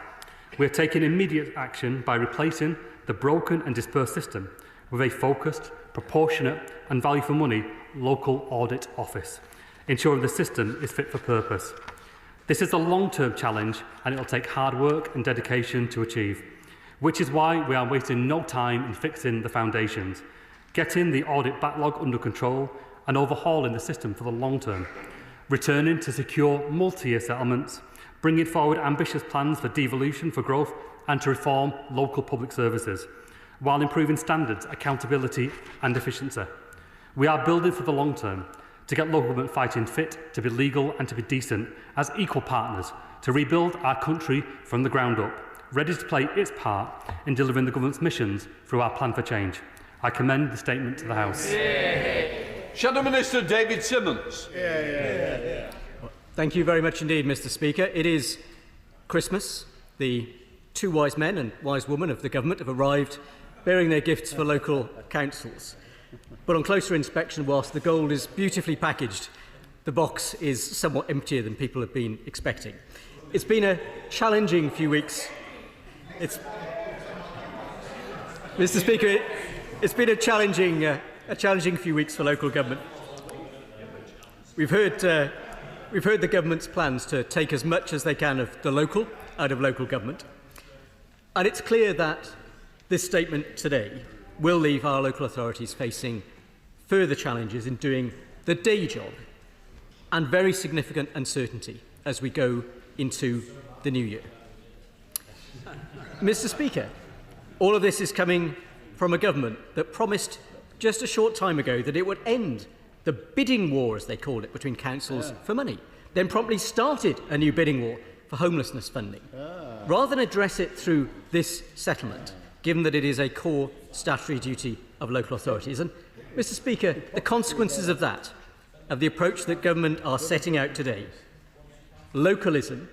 We are taking immediate action by replacing the broken and dispersed system with a focused, proportionate, and value for money local audit office, ensuring the system is fit for purpose. This is a long-term challenge, and it will take hard work and dedication to achieve, which is why we are wasting no time in fixing the foundations, getting the audit backlog under control, and overhauling the system for the long term, returning to secure multi-year settlements, bringing forward ambitious plans for devolution for growth and to reform local public services, while improving standards, accountability and efficiency. We are building for the long term, to get local government fighting fit, to be legal and to be decent, as equal partners, to rebuild our country from the ground up, ready to play its part in delivering the government's missions through our plan for change. I commend the statement to the House. Shadow Minister David Simmons. Thank you very much indeed, Mr Speaker. It is Christmas. The two wise men and wise woman of the government have arrived bearing their gifts for local councils. But on closer inspection, whilst the gold is beautifully packaged, the box is somewhat emptier than people have been expecting. It's been a challenging few weeks. Mr Speaker, it's been a challenging a challenging few weeks for local government. We've heard the government's plans to take as much as they can of the local out of local government. And it's clear that this statement today will leave our local authorities facing further challenges in doing the day job and very significant uncertainty as we go into the new year. Mr. Speaker, all of this is coming from a government that promised just a short time ago that it would end the bidding war, as they called it, between councils for money, then promptly started a new bidding war for homelessness funding, rather than address it through this settlement, given that it is a core statutory duty of local authorities. And, Mr. Speaker, the consequences of that, of the approach that government are setting out today, localism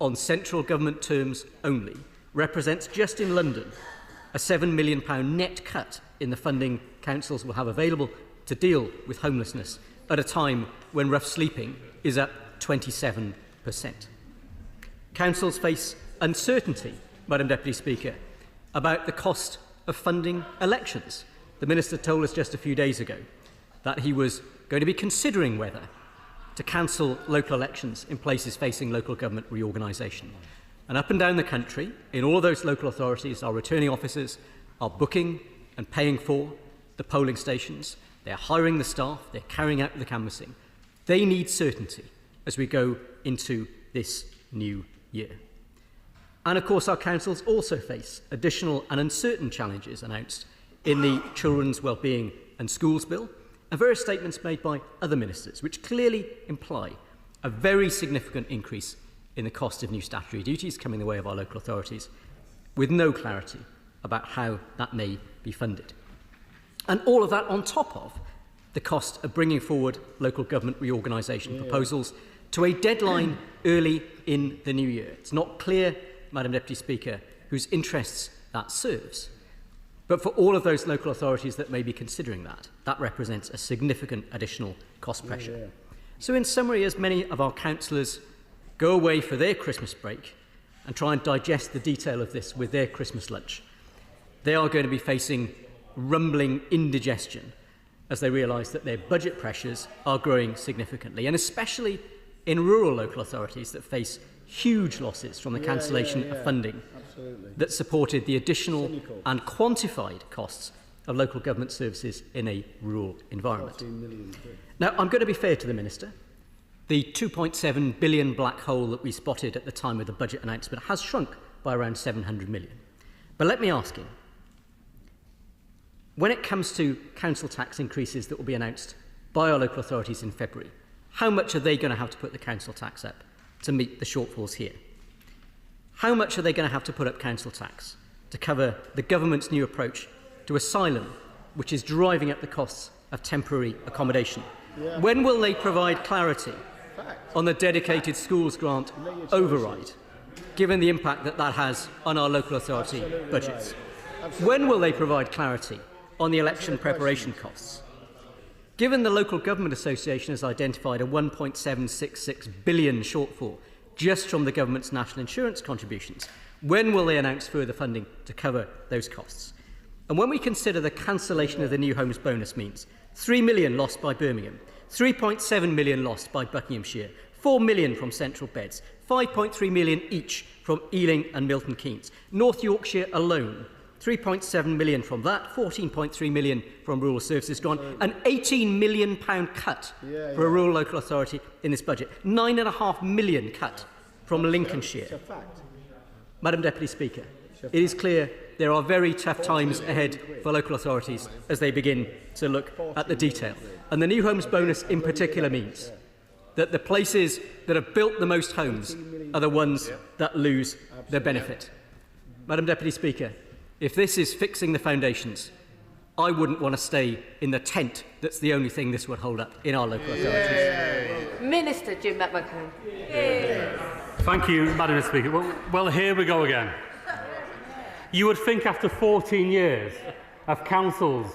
on central government terms only, represents just in London a £7 million net cut in the funding councils will have available to deal with homelessness at a time when rough sleeping is up 27%. Councils face uncertainty, Madam Deputy Speaker, about the cost of funding elections. The Minister told us just a few days ago that he was going to be considering whether to cancel local elections in places facing local government reorganisation. And up and down the country, in all of those local authorities, our returning officers are booking and paying for the polling stations. They're hiring the staff. They're carrying out the canvassing. They need certainty as we go into this new year. And of course, our councils also face additional and uncertain challenges announced in the Children's Wellbeing and Schools Bill and various statements made by other ministers, which clearly imply a very significant increase in the cost of new statutory duties coming the way of our local authorities, with no clarity about how that may be funded. And all of that on top of the cost of bringing forward local government reorganisation proposals to a deadline early in the new year. It's not clear, Madam Deputy Speaker, whose interests that serves. But for all of those local authorities that may be considering that, that represents a significant additional cost pressure. So in summary, as many of our councillors go away for their Christmas break and try and digest the detail of this with their Christmas lunch, they are going to be facing rumbling indigestion as they realise that their budget pressures are growing significantly, and especially in rural local authorities that face huge losses from the cancellation of funding that supported the additional and quantified costs of local government services in a rural environment. Now, I'm going to be fair to the Minister. The 2.7 billion black hole that we spotted at the time of the budget announcement has shrunk by around 700 million. But let me ask him, when it comes to council tax increases that will be announced by our local authorities in February, how much are they going to have to put the council tax up to meet the shortfalls here? How much are they going to have to put up council tax to cover the government's new approach to asylum, which is driving up the costs of temporary accommodation? When will they provide clarity on the dedicated schools grant override, given the impact that that has on our local authority budgets? When will they provide clarity on the election preparation costs? Given the Local Government Association has identified a 1.766 billion shortfall just from the government's national insurance contributions, when will they announce further funding to cover those costs? And when we consider the cancellation of the new homes bonus means 3 million lost by Birmingham, 3.7 million lost by Buckinghamshire, 4 million from Central Beds, 5.3 million each from Ealing and Milton Keynes. North Yorkshire alone, 3.7 million from that, 14.3 million from rural services grant, an £18 million cut for a rural local authority in this budget, 9.5 million cut from Lincolnshire. Madam Deputy Speaker, it is clear there are very tough times ahead for local authorities as they begin to look at the detail. And the new homes bonus in particular means that the places that have built the most homes are the ones that lose their benefit. Madam Deputy Speaker, if this is fixing the foundations, I wouldn't want to stay in the tent that's the only thing this would hold up in our local authorities. Minister Jim McMahon. Thank you, Madam Speaker. Well, here we go again. You would think after 14 years of councils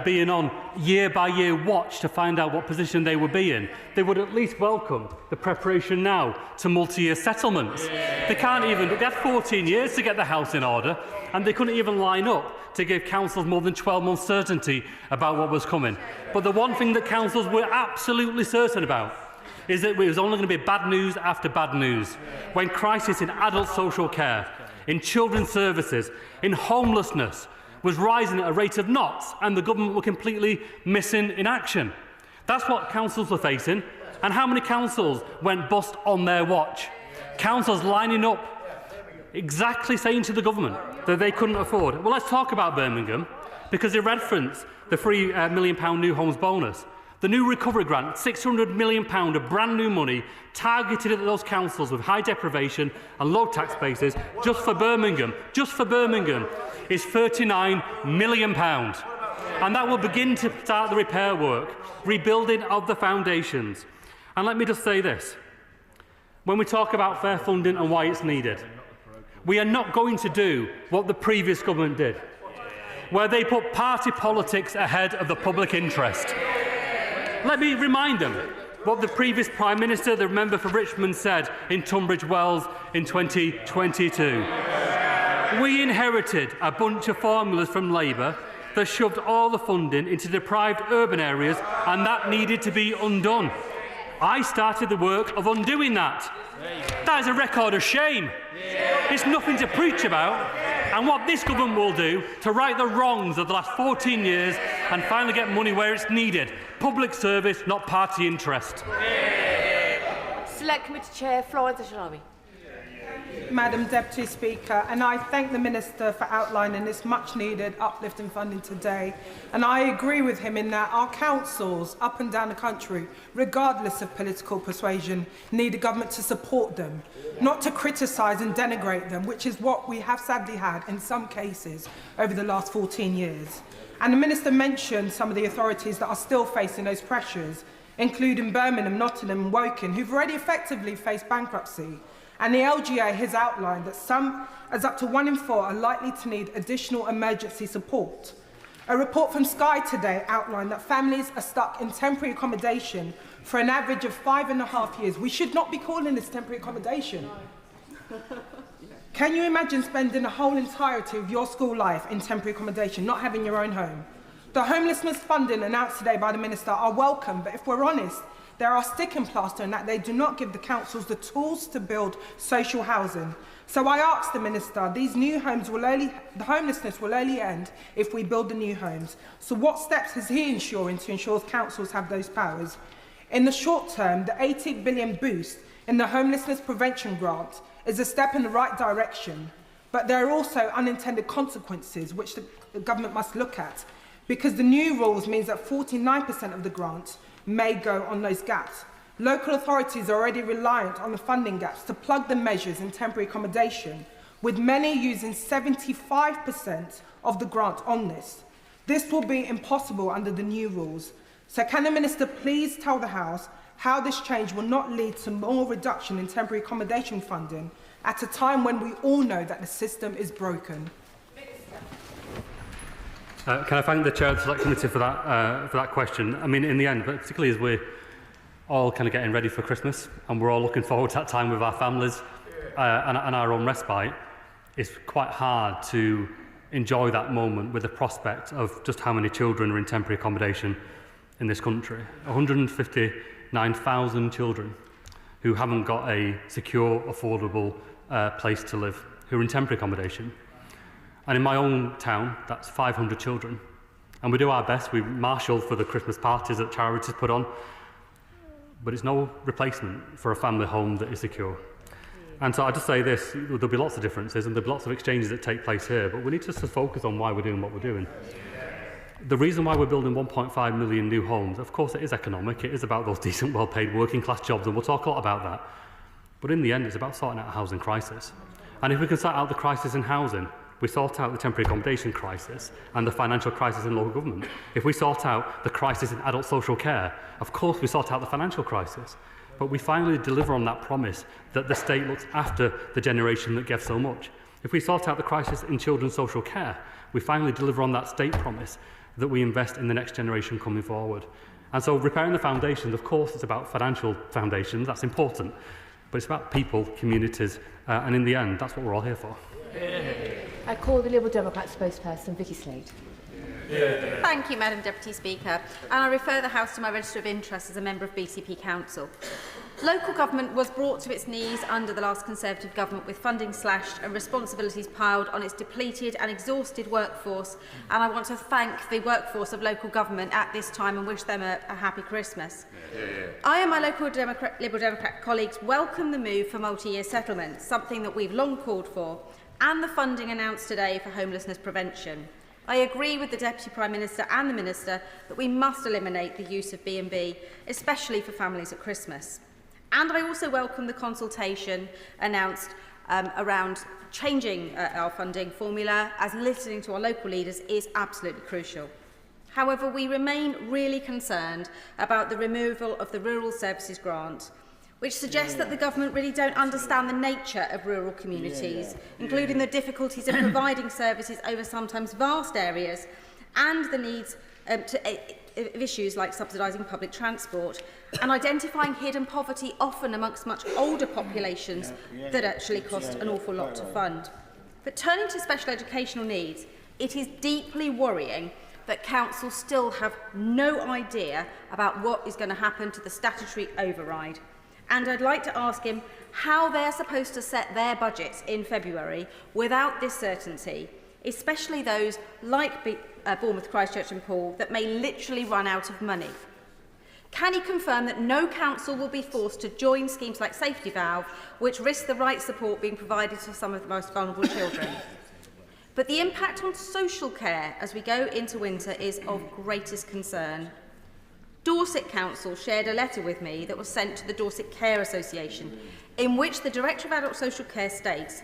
being on year-by-year watch to find out what position they would be in. They would at least welcome the preparation now to multi-year settlements. They can't even. They had 14 years to get the house in order, and they couldn't even line up to give councils more than 12 months certainty about what was coming. But the one thing that councils were absolutely certain about is that it was only going to be bad news after bad news. When crisis in adult social care, in children's services, in homelessness was rising at a rate of knots, and the government were completely missing in action. That's what councils were facing. And how many councils went bust on their watch? Councils lining up, exactly saying to the government that they couldn't afford. Well, let's talk about Birmingham, because they referenced the £3 million new homes bonus. The new recovery grant, £600 million of brand new money targeted at those councils with high deprivation and low tax bases, just for Birmingham, is £39 million. And that will begin to start the repair work, rebuilding of the foundations. And let me just say this. When we talk about fair funding and why it's needed, we are not going to do what the previous government did, where they put party politics ahead of the public interest. Let me remind them what the previous Prime Minister, the member for Richmond, said in Tunbridge Wells in 2022. We inherited a bunch of formulas from Labour that shoved all the funding into deprived urban areas, and that needed to be undone. I started the work of undoing that. That is a record of shame. It's nothing to preach about. And what this government will do to right the wrongs of the last 14 years and finally get money where it's needed. Public service, not party interest. Select Committee Chair Florence Ashalabi. Madam Deputy Speaker, and I thank the Minister for outlining this much-needed uplift in funding today. And I agree with him in that our councils up and down the country, regardless of political persuasion, need the government to support them, not to criticise and denigrate them, which is what we have sadly had in some cases over the last 14 years. And the Minister mentioned some of the authorities that are still facing those pressures, including Birmingham, Nottingham and Woking, who've already effectively faced bankruptcy. And the LGA has outlined that some, as up to 1 in 4, are likely to need additional emergency support. A report from Sky today outlined that families are stuck in temporary accommodation for an average of 5.5 years. We should not be calling this temporary accommodation. Can you imagine spending the whole entirety of your school life in temporary accommodation, not having your own home? The homelessness funding announced today by the Minister are welcome, but if we're honest, there are sticking plaster in that they do not give the councils the tools to build social housing. So I asked the Minister, these new homes the homelessness will only end if we build the new homes. So what steps is he ensuring to ensure councils have those powers? In the short term, the £80 billion boost in the homelessness prevention grant is a step in the right direction, but there are also unintended consequences which the government must look at, because the new rules means that 49% of the grant may go on those gaps. Local authorities are already reliant on the funding gaps to plug the measures in temporary accommodation, with many using 75% of the grant on this. This will be impossible under the new rules. So can the Minister please tell the House how this change will not lead to more reduction in temporary accommodation funding at a time when we all know that the system is broken? Can I thank the Chair of the Select Committee for that question? I mean, in the end, particularly as we're all kind of getting ready for Christmas and we're all looking forward to that time with our families and our own respite, it's quite hard to enjoy that moment with the prospect of just how many children are in temporary accommodation in this country. 159,000 children who haven't got a secure, affordable place to live, who are in temporary accommodation. And in my own town, that's 500 children. And we do our best. We marshal for the Christmas parties that charities put on. But it's no replacement for a family home that is secure. And so I just say this, there'll be lots of differences and there'll be lots of exchanges that take place here, but we need just to focus on why we're doing what we're doing. The reason why we're building 1.5 million new homes, of course it is economic, it is about those decent, well-paid working class jobs, and we'll talk a lot about that. But in the end, it's about sorting out a housing crisis. And if we can sort out the crisis in housing, we sort out the temporary accommodation crisis and the financial crisis in local government. If we sort out the crisis in adult social care, of course we sort out the financial crisis. But we finally deliver on that promise that the state looks after the generation that gave so much. If we sort out the crisis in children's social care, we finally deliver on that state promise that we invest in the next generation coming forward. And so repairing the foundations, of course, it's about financial foundations, that's important, but it's about people, communities, and in the end, that's what we're all here for. I call the Liberal Democrat spokesperson, Vicky Slade. Thank you, Madam Deputy Speaker, and I refer the House to my register of interest as a member of BCP Council. Local government was brought to its knees under the last Conservative government with funding slashed and responsibilities piled on its depleted and exhausted workforce, and I want to thank the workforce of local government at this time and wish them a happy Christmas. I and my local Liberal Democrat colleagues welcome the move for multi-year settlements, something that we've long called for, and the funding announced today for homelessness prevention. I agree with the Deputy Prime Minister and the Minister that we must eliminate the use of B&B, especially for families at Christmas. And I also welcome the consultation announced around changing our funding formula, as listening to our local leaders is absolutely crucial. However, we remain really concerned about the removal of the Rural Services Grant, which suggests that the government really don't understand the nature of rural communities, including the difficulties of providing services over sometimes vast areas and the needs of issues like subsidising public transport and identifying hidden poverty often amongst much older populations that actually cost an awful lot to fund. But turning to special educational needs, it is deeply worrying that councils still have no idea about what is going to happen to the statutory override. And I'd like to ask him how they're supposed to set their budgets in February without this certainty, especially those like Bournemouth, Christchurch and Poole that may literally run out of money. Can he confirm that no council will be forced to join schemes like Safety Valve, which risk the right support being provided to some of the most vulnerable children? But the impact on social care as we go into winter is of greatest concern. Dorset Council shared a letter with me that was sent to the Dorset Care Association, in which the Director of Adult Social Care states,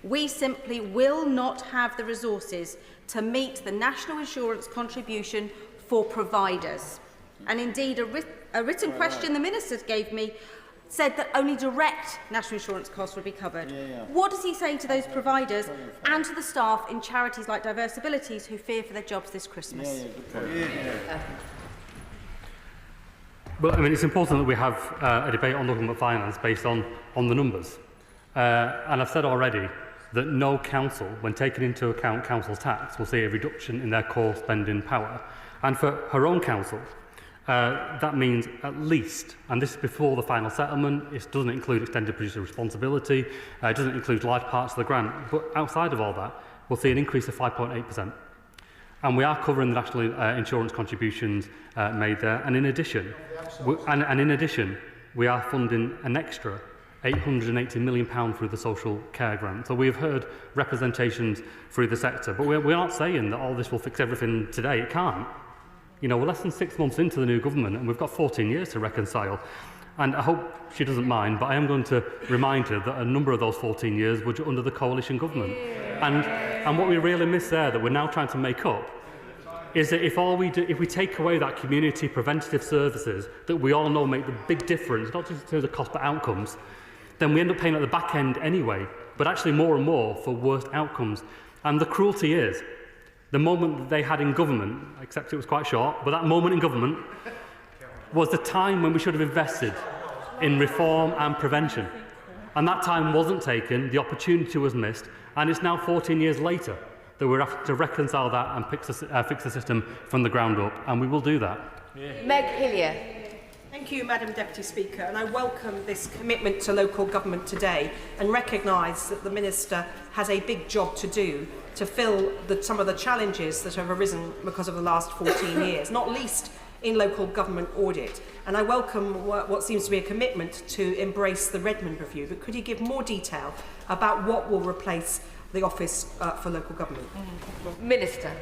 "We simply will not have the resources to meet the national insurance contribution for providers." And indeed, a written question the Minister gave me said that only direct national insurance costs would be covered. What does he say to those providers and to the staff in charities like Diverse Abilities who fear for their jobs this Christmas? Well, I mean, it's important that we have a debate on government finance based on the numbers. And I've said already that no council, when taking into account council tax, will see a reduction in their core spending power. And for her own council, that means at least, and this is before the final settlement, it doesn't include extended producer responsibility, it doesn't include large parts of the grant, but outside of all that, we'll see an increase of 5.8%. And we are covering the national insurance contributions made there. And in addition, we are funding an extra £880 million through the social care grant. So we've heard representations through the sector, but we're not saying that all this will fix everything today. It can't. You know, we're less than 6 months into the new government and we've got 14 years to reconcile. And I hope she doesn't mind, but I am going to remind her that a number of those 14 years were under the coalition government. And what we really miss there that we're now trying to make up is that if we take away that community preventative services that we all know make the big difference, not just in terms of cost but outcomes, then we end up paying at the back end anyway, but actually more and more for worst outcomes. And the cruelty is, the moment that they had in government, except it was quite short, but that moment in government was the time when we should have invested in reform and prevention. And that time wasn't taken, the opportunity was missed, and it's now 14 years later that we're having to reconcile that and fix the system from the ground up, and we will do that. Meg Hillier. Thank you, Madam Deputy Speaker, and I welcome this commitment to local government today and recognise that the Minister has a big job to do to fill some of the challenges that have arisen because of the last 14 years, not least in local government audit. And I welcome what seems to be a commitment to embrace the Redmond review, but could you give more detail about what will replace the Office for Local Government? Minister.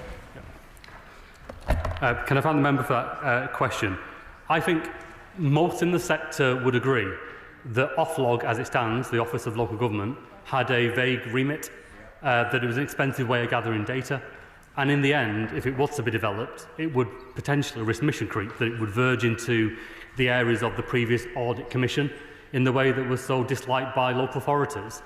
Can I thank the member for that question? I think most in the sector would agree that OFLOG, as it stands, the Office of Local Government, had a vague remit, that it was an expensive way of gathering data, and in the end, if it was to be developed, it would potentially risk mission creep, that it would verge into the areas of the previous Audit Commission in the way that was so disliked by local authorities.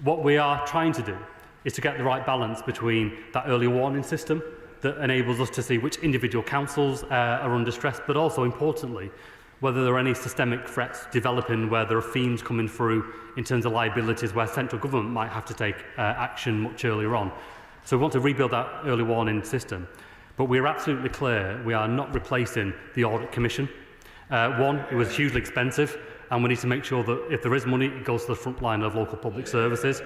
What we are trying to do is to get the right balance between that early warning system that enables us to see which individual councils are under stress, but also, importantly, whether there are any systemic threats developing where there are themes coming through in terms of liabilities where central government might have to take action much earlier on. So we want to rebuild that early warning system. But we are absolutely clear we are not replacing the Audit Commission. One, it was hugely expensive, and we need to make sure that if there is money, it goes to the front line of local public services.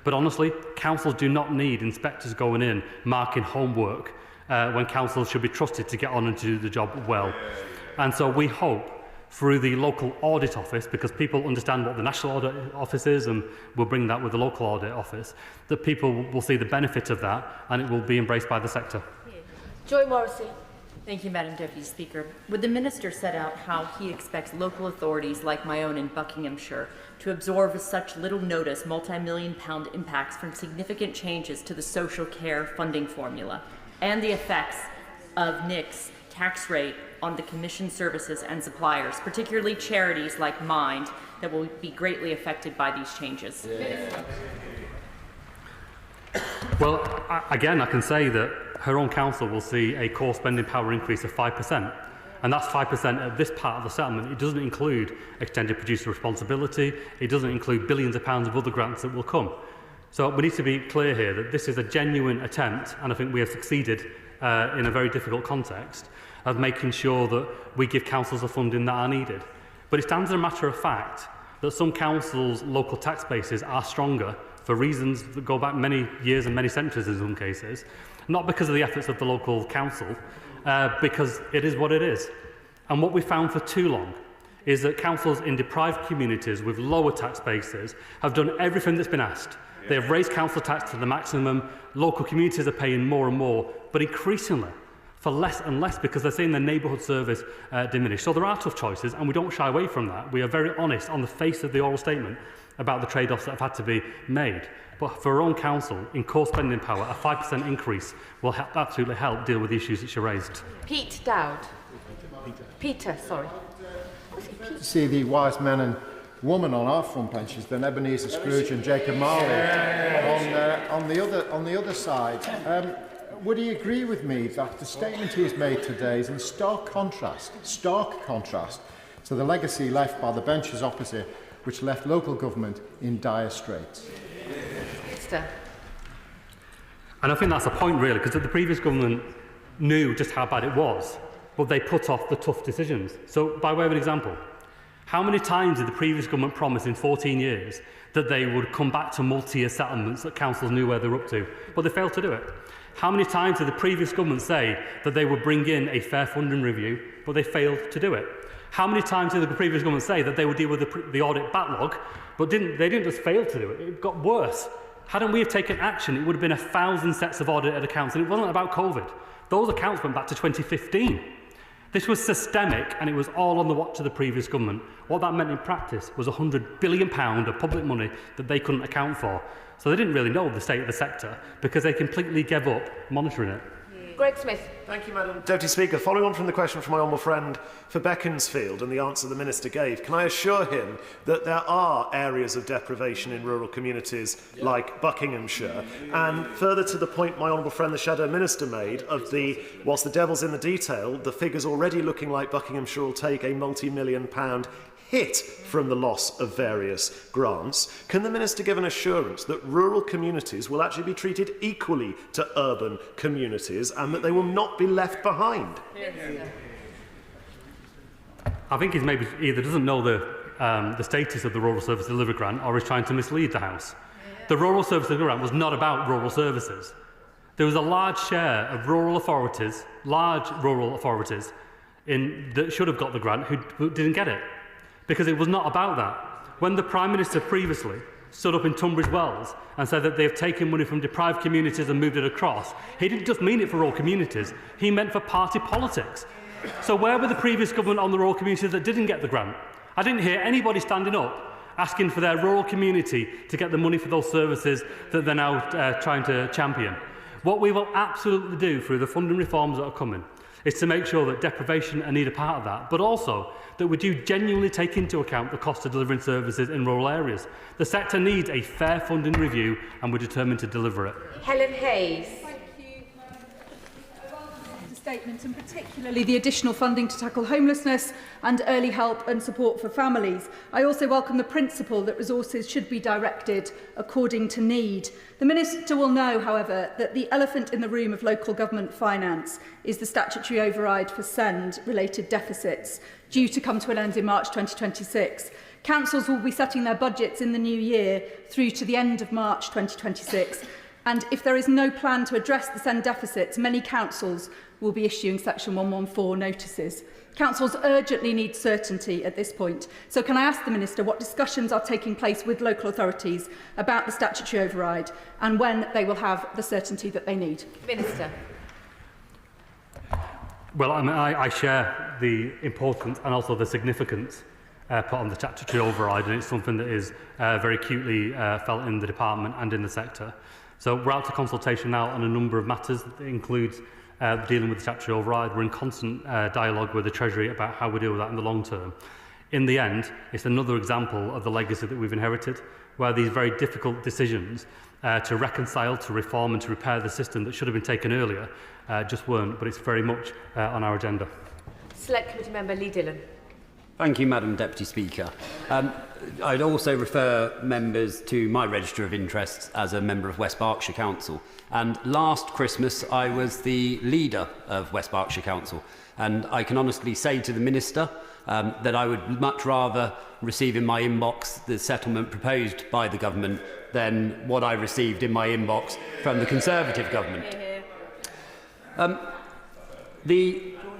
But honestly, councils do not need inspectors going in, marking homework, when councils should be trusted to get on and to do the job well. And so we hope, through the local audit office, because people understand what the national audit office is and we'll bring that with the local audit office, that people will see the benefit of that and it will be embraced by the sector. Joy Morrissey. Thank you, Madam Deputy Speaker. Would the Minister set out how he expects local authorities like my own in Buckinghamshire to absorb with such little notice multi-million-pound impacts from significant changes to the social care funding formula and the effects of NIC's tax rate on the commissioned services and suppliers, particularly charities like Mind, that will be greatly affected by these changes? Well, again, I can say that her own council will see a core spending power increase of 5%. And that's 5% at this part of the settlement. It doesn't include extended producer responsibility. It doesn't include billions of pounds of other grants that will come. So we need to be clear here that this is a genuine attempt, and I think we have succeeded in a very difficult context, of making sure that we give councils the funding that are needed. But it stands as a matter of fact that some councils' local tax bases are stronger for reasons that go back many years and many centuries in some cases, not because of the efforts of the local council, because it is what it is. And what we found for too long is that councils in deprived communities with lower tax bases have done everything that's been asked. They have raised council tax to the maximum, local communities are paying more and more, but increasingly for less and less because they're seeing their neighbourhood service diminish. So there are tough choices, and we don't shy away from that. We are very honest on the face of the oral statement about the trade-offs that have had to be made. But for our own council, in core spending power, a 5% increase will absolutely help deal with the issues that she raised. Pete Dowd. Peter, sorry. See the wise men and woman on our front benches, then Ebenezer Scrooge and Jacob Marley on the other side. Would he agree with me that the statement he has made today is in stark contrast to the legacy left by the benches opposite, which left local government in dire straits? And I think that's a point, really, because the previous government knew just how bad it was, but they put off the tough decisions. So, by way of an example, how many times did the previous government promise in 14 years that they would come back to multi-year settlements that councils knew where they were up to, but they failed to do it? How many times did the previous government say that they would bring in a fair funding review, but they failed to do it? How many times did the previous government say that they would deal with the audit backlog, but they didn't just fail to do it, it got worse. Hadn't we have taken action, it would have been 1,000 sets of audited accounts, and it wasn't about COVID. Those accounts went back to 2015. This was systemic, and it was all on the watch of the previous government. What that meant in practice was £100 billion of public money that they couldn't account for. So they didn't really know the state of the sector because they completely gave up monitoring it. Greg Smith. Thank you, Madam Deputy Speaker. Following on from the question from my honourable friend for Beaconsfield and the answer the Minister gave, can I assure him that there are areas of deprivation in rural communities like Buckinghamshire? And further to the point my honourable friend the Shadow Minister made of whilst the devil's in the detail, the figures already looking like Buckinghamshire will take a multi-million-pound hit from the loss of various grants. Can the Minister give an assurance that rural communities will actually be treated equally to urban communities and that they will not be left behind? I think he's maybe either doesn't know the status of the Rural Service Delivery Grant or is trying to mislead the House. The Rural Service Delivery Grant was not about rural services. There was a large share of rural authorities that should have got the grant who didn't get it. Because it was not about that. When the Prime Minister previously stood up in Tunbridge Wells and said that they have taken money from deprived communities and moved it across, he didn't just mean it for all communities, he meant for party politics. So where were the previous government on the rural communities that didn't get the grant? I didn't hear anybody standing up asking for their rural community to get the money for those services that they're now trying to champion. What we will absolutely do through the funding reforms that are coming is to make sure that deprivation are neither part of that, but also that we do genuinely take into account the cost of delivering services in rural areas. The sector needs a fair funding review, and we're determined to deliver it. Helen Hayes. statement, and particularly the additional funding to tackle homelessness and early help and support for families. I also welcome the principle that resources should be directed according to need. The Minister will know, however, that the elephant in the room of local government finance is the statutory override for SEND-related deficits, due to come to an end in March 2026. Councils will be setting their budgets in the new year through to the end of March 2026. And if there is no plan to address the SEND deficits, many councils will be issuing Section 114 notices. Councils urgently need certainty at this point. So can I ask the Minister what discussions are taking place with local authorities about the statutory override and when they will have the certainty that they need? Minister. Well, I share the importance and also the significance put on the statutory override, and it's something that is very acutely felt in the department and in the sector. So we're out to consultation now on a number of matters that includes dealing with the statutory override. We're in constant dialogue with the Treasury about how we deal with that in the long term. In the end, it's another example of the legacy that we've inherited, where these very difficult decisions to reconcile, to reform and to repair the system that should have been taken earlier just weren't, but it's very much on our agenda. Select Committee Member Lee Dillon. Thank you, Madam Deputy Speaker. I'd also refer members to my register of interests as a member of West Berkshire Council. And last Christmas, I was the leader of West Berkshire Council. And I can honestly say to the Minister that I would much rather receive in my inbox the settlement proposed by the government than what I received in my inbox from the Conservative government.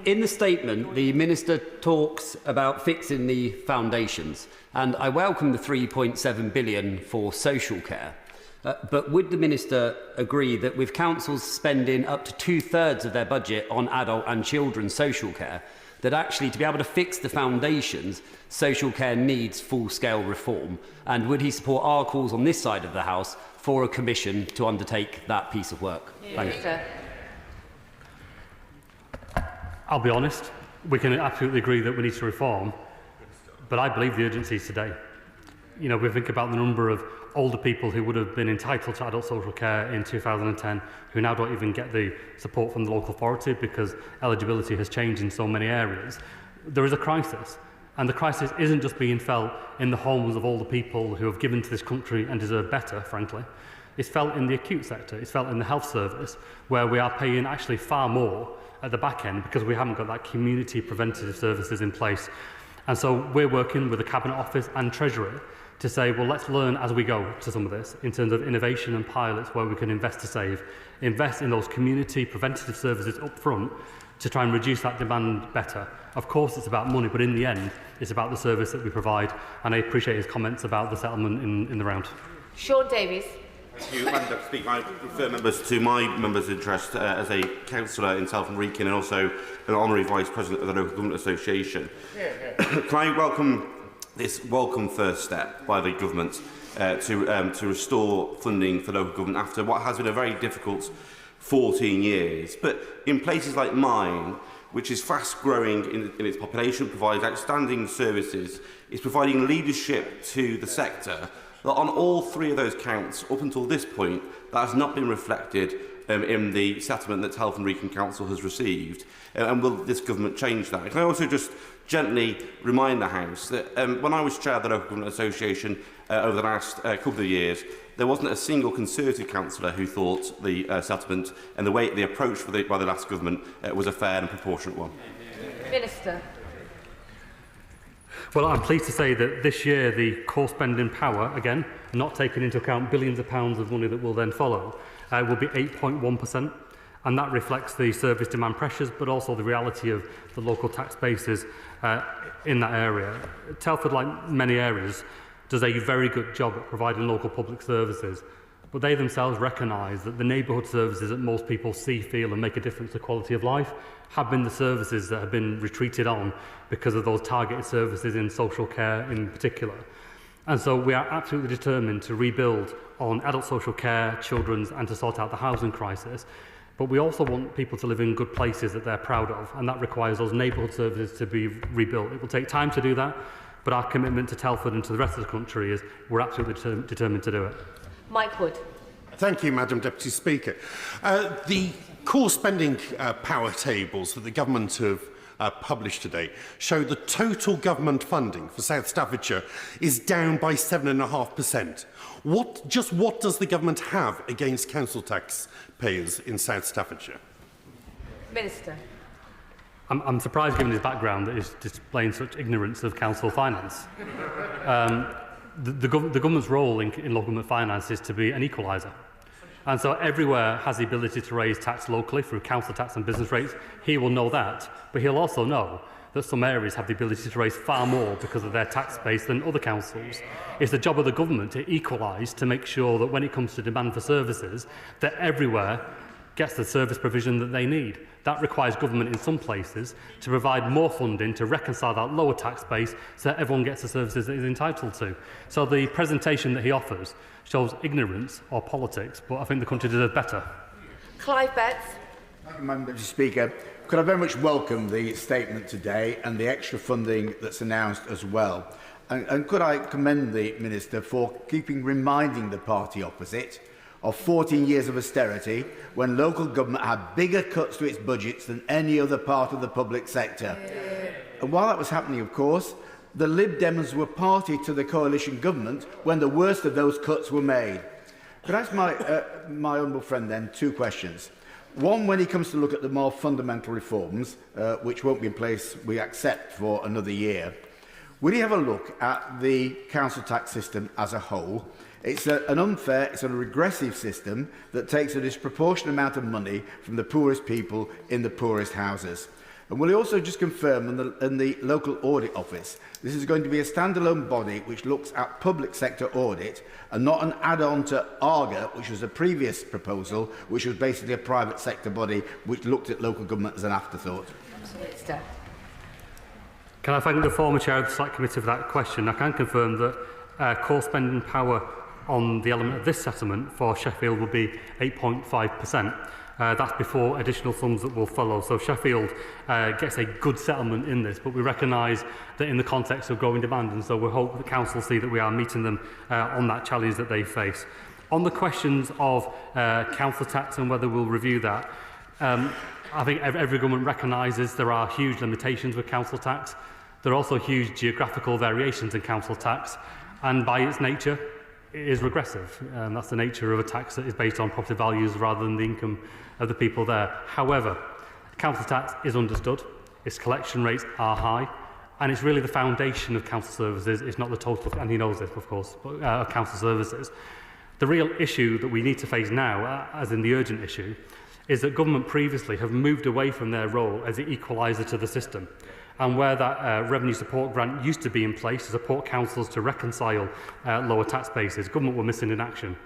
In the statement, the Minister talks about fixing the foundations, and I welcome the £3.7 billion for social care. But would the Minister agree that with councils spending up to 2/3 of their budget on adult and children's social care, that actually to be able to fix the foundations, social care needs full-scale reform? And would he support our calls on this side of the House for a commission to undertake that piece of work? Thank you. I'll be honest, we can absolutely agree that we need to reform, but I believe the urgency is today. You know, we think about the number of older people who would have been entitled to adult social care in 2010 who now don't even get the support from the local authority because eligibility has changed in so many areas. There is a crisis, and the crisis isn't just being felt in the homes of older people who have given to this country and deserve better, frankly. It's felt in the acute sector, it's felt in the health service, where we are paying actually far more at the back end because we haven't got that community preventative services in place. And so we're working with the Cabinet Office and Treasury to say, well, let's learn as we go to some of this in terms of innovation and pilots where we can invest to save, invest in those community preventative services up front to try and reduce that demand better. Of course, it's about money, but in the end, it's about the service that we provide. And I appreciate his comments about the settlement in the round. Sean Davies. Thank you, Madam Deputy Speaker. I refer members to my member's interest as a councillor in South and Wrekin and also an honorary Vice President of the Local Government Association. Can I welcome this welcome first step by the government to restore funding for local government after what has been a very difficult 14 years. But in places like mine, which is fast growing in its population, provides outstanding services, is providing leadership to the sector, that on all three of those counts, up until this point, that has not been reflected in the settlement that Health and Wrekin Council has received. And will this government change that? Can I also just gently remind the House that when I was chair of the Local Government Association over the last couple of years, there wasn't a single Conservative councillor who thought the settlement and the approach by the last government was a fair and proportionate one. Minister. Well, I'm pleased to say that this year the core spending power, again, not taking into account billions of pounds of money that will then follow, will be 8.1%. And that reflects the service demand pressures, but also the reality of the local tax bases in that area. Telford, like many areas, does a very good job at providing local public services, but they themselves recognise that the neighbourhood services that most people see, feel and make a difference to quality of life have been the services that have been retreated on because of those targeted services in social care in particular. And so we are absolutely determined to rebuild on adult social care, children's, and to sort out the housing crisis. But we also want people to live in good places that they're proud of, and that requires those neighbourhood services to be rebuilt. It will take time to do that, but our commitment to Telford and to the rest of the country is we're absolutely determined to do it. Mike Wood. Thank you, Madam Deputy Speaker. The core spending power tables that the government have published today show the total government funding for South Staffordshire is down by 7.5%. What does the government have against council tax payers in South Staffordshire? Minister. I'm surprised, given his background, that he's displaying such ignorance of council finance. The government's role in local government finance is to be an equaliser. And so everywhere has the ability to raise tax locally through council tax and business rates. He will know that, but he'll also know that some areas have the ability to raise far more because of their tax base than other councils. It's the job of the government to equalise, to make sure that when it comes to demand for services, that everywhere gets the service provision that they need. That requires government in some places to provide more funding to reconcile that lower tax base so that everyone gets the services that is entitled to. So the presentation that he offers shows ignorance or politics, but I think the country deserves better. Clive Betts. Thank you, Madam Deputy Speaker. Could I very much welcome the statement today and the extra funding that's announced as well. And could I commend the Minister for reminding the party opposite of 14 years of austerity when local government had bigger cuts to its budgets than any other part of the public sector. And while that was happening, of course, the Lib Dems were party to the coalition government when the worst of those cuts were made. Could I ask my honourable friend then two questions? One, when he comes to look at the more fundamental reforms, which won't be in place, we accept, for another year, will he have a look at the council tax system as a whole? It's an unfair, it's a regressive system that takes a disproportionate amount of money from the poorest people in the poorest houses. And will he also just confirm in the local audit office, this is going to be a standalone body which looks at public sector audit and not an add-on to ARGA, which was a previous proposal, which was basically a private sector body which looked at local government as an afterthought? Can I thank the former chair of the Select Committee for that question? I can confirm that core spending power on the element of this settlement for Sheffield will be 8.5%. That's before additional sums that will follow. So Sheffield gets a good settlement in this, but we recognise that in the context of growing demand, and so we hope the council see that we are meeting them on that challenge that they face. On the questions of council tax and whether we'll review that, I think every government recognises there are huge limitations with council tax. There are also huge geographical variations in council tax, and by its nature, it is regressive. That's the nature of a tax that is based on property values rather than the income of the people there. However, council tax is understood, its collection rates are high, and it's really the foundation of council services. It's not the total, and he knows this, of course, but of council services. The real issue that we need to face now, as in the urgent issue, is that government previously have moved away from their role as the equaliser to the system. And where that revenue support grant used to be in place to support councils to reconcile lower tax bases, government were missing in action.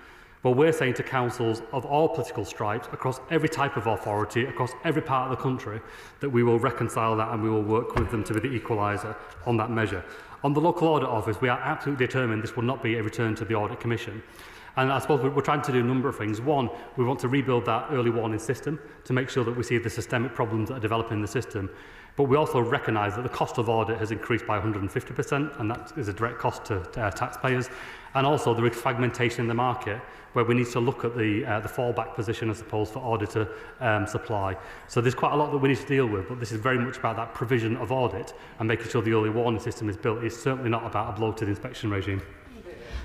Well, we're saying to councils of all political stripes, across every type of authority, across every part of the country, that we will reconcile that and we will work with them to be the equaliser on that measure. On the local audit office, we are absolutely determined this will not be a return to the audit commission. And I suppose we're trying to do a number of things. One, we want to rebuild that early warning system to make sure that we see the systemic problems that are developing in the system. But we also recognise that the cost of audit has increased by 150%, and that is a direct cost to taxpayers. And also there is fragmentation in the market, where we need to look at the fallback position, I suppose, for auditor supply. So there's quite a lot that we need to deal with, but this is very much about that provision of audit and making sure the early warning system is built. It's certainly not about a bloated inspection regime.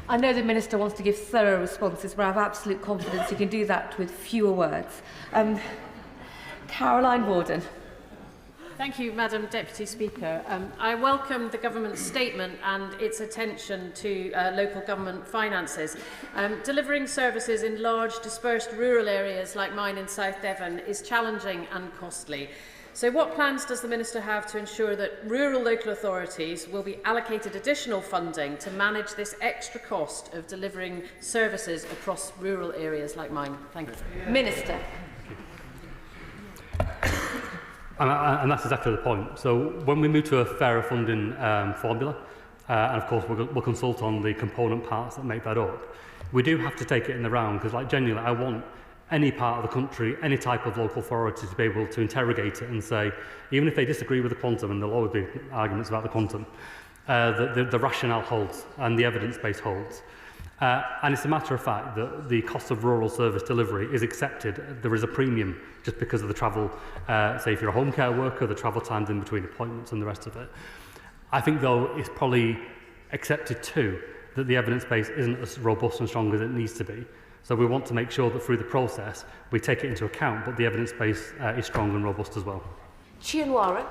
I know the Minister wants to give thorough responses, but I have absolute confidence he can do that with fewer words. Caroline Warden. Thank you, Madam Deputy Speaker. I welcome the Government's statement and its attention to local government finances. Delivering services in large, dispersed rural areas like mine in South Devon is challenging and costly. So what plans does the Minister have to ensure that rural local authorities will be allocated additional funding to manage this extra cost of delivering services across rural areas like mine? Thank you. Minister. And that's exactly the point. So when we move to a fairer funding formula, and of course we'll consult on the component parts that make that up, we do have to take it in the round, because like genuinely I want any part of the country, any type of local authority to be able to interrogate it and say, even if they disagree with the quantum, and there'll always be arguments about the quantum, the rationale holds and the evidence base holds. And it's a matter of fact that the cost of rural service delivery is accepted. There is a premium just because of the travel, say if you're a home care worker, the travel times in between appointments and the rest of it. I think, though, it's probably accepted too that the evidence base isn't as robust and strong as it needs to be. So we want to make sure that through the process we take it into account, but the evidence base is strong and robust as well. Warren.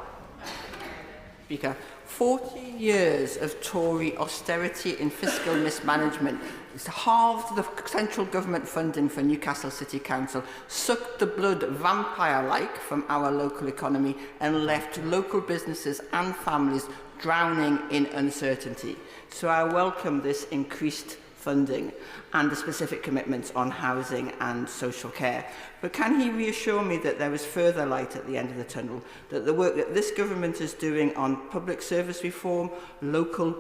Speaker, 40 years of Tory austerity and fiscal mismanagement has halved the central government funding for Newcastle City Council, sucked the blood vampire-like from our local economy and left local businesses and families drowning in uncertainty. So I welcome this increased funding and the specific commitments on housing and social care. But can he reassure me that there is further light at the end of the tunnel, that the work that this government is doing on public service reform, local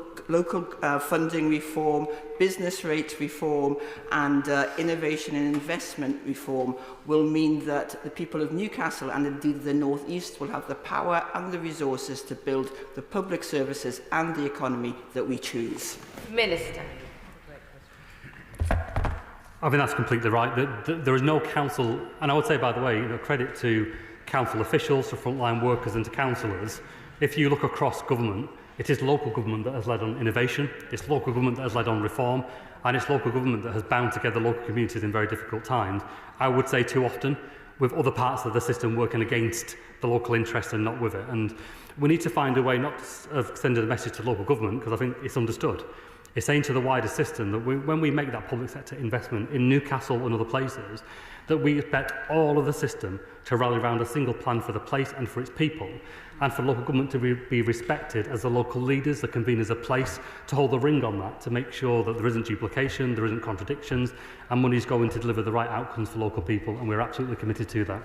funding reform, business rates reform and innovation and investment reform will mean that the people of Newcastle and indeed the North East will have the power and the resources to build the public services and the economy that we choose? Minister. I think that's completely right. There is no council, and I would say, by the way, credit to council officials, to frontline workers and to councillors. If you look across government, it is local government that has led on innovation, it's local government that has led on reform, and it's local government that has bound together local communities in very difficult times. I would say too often, with other parts of the system working against the local interest and not with it. And we need to find a way not of sending a message to local government, because I think it's understood. It's saying to the wider system that when we make that public sector investment in Newcastle and other places, that we expect all of the system to rally around a single plan for the place and for its people, and for local government to be respected as the local leaders, the conveners of place, to hold the ring on that, to make sure that there isn't duplication, there isn't contradictions, and money is going to deliver the right outcomes for local people, and we're absolutely committed to that.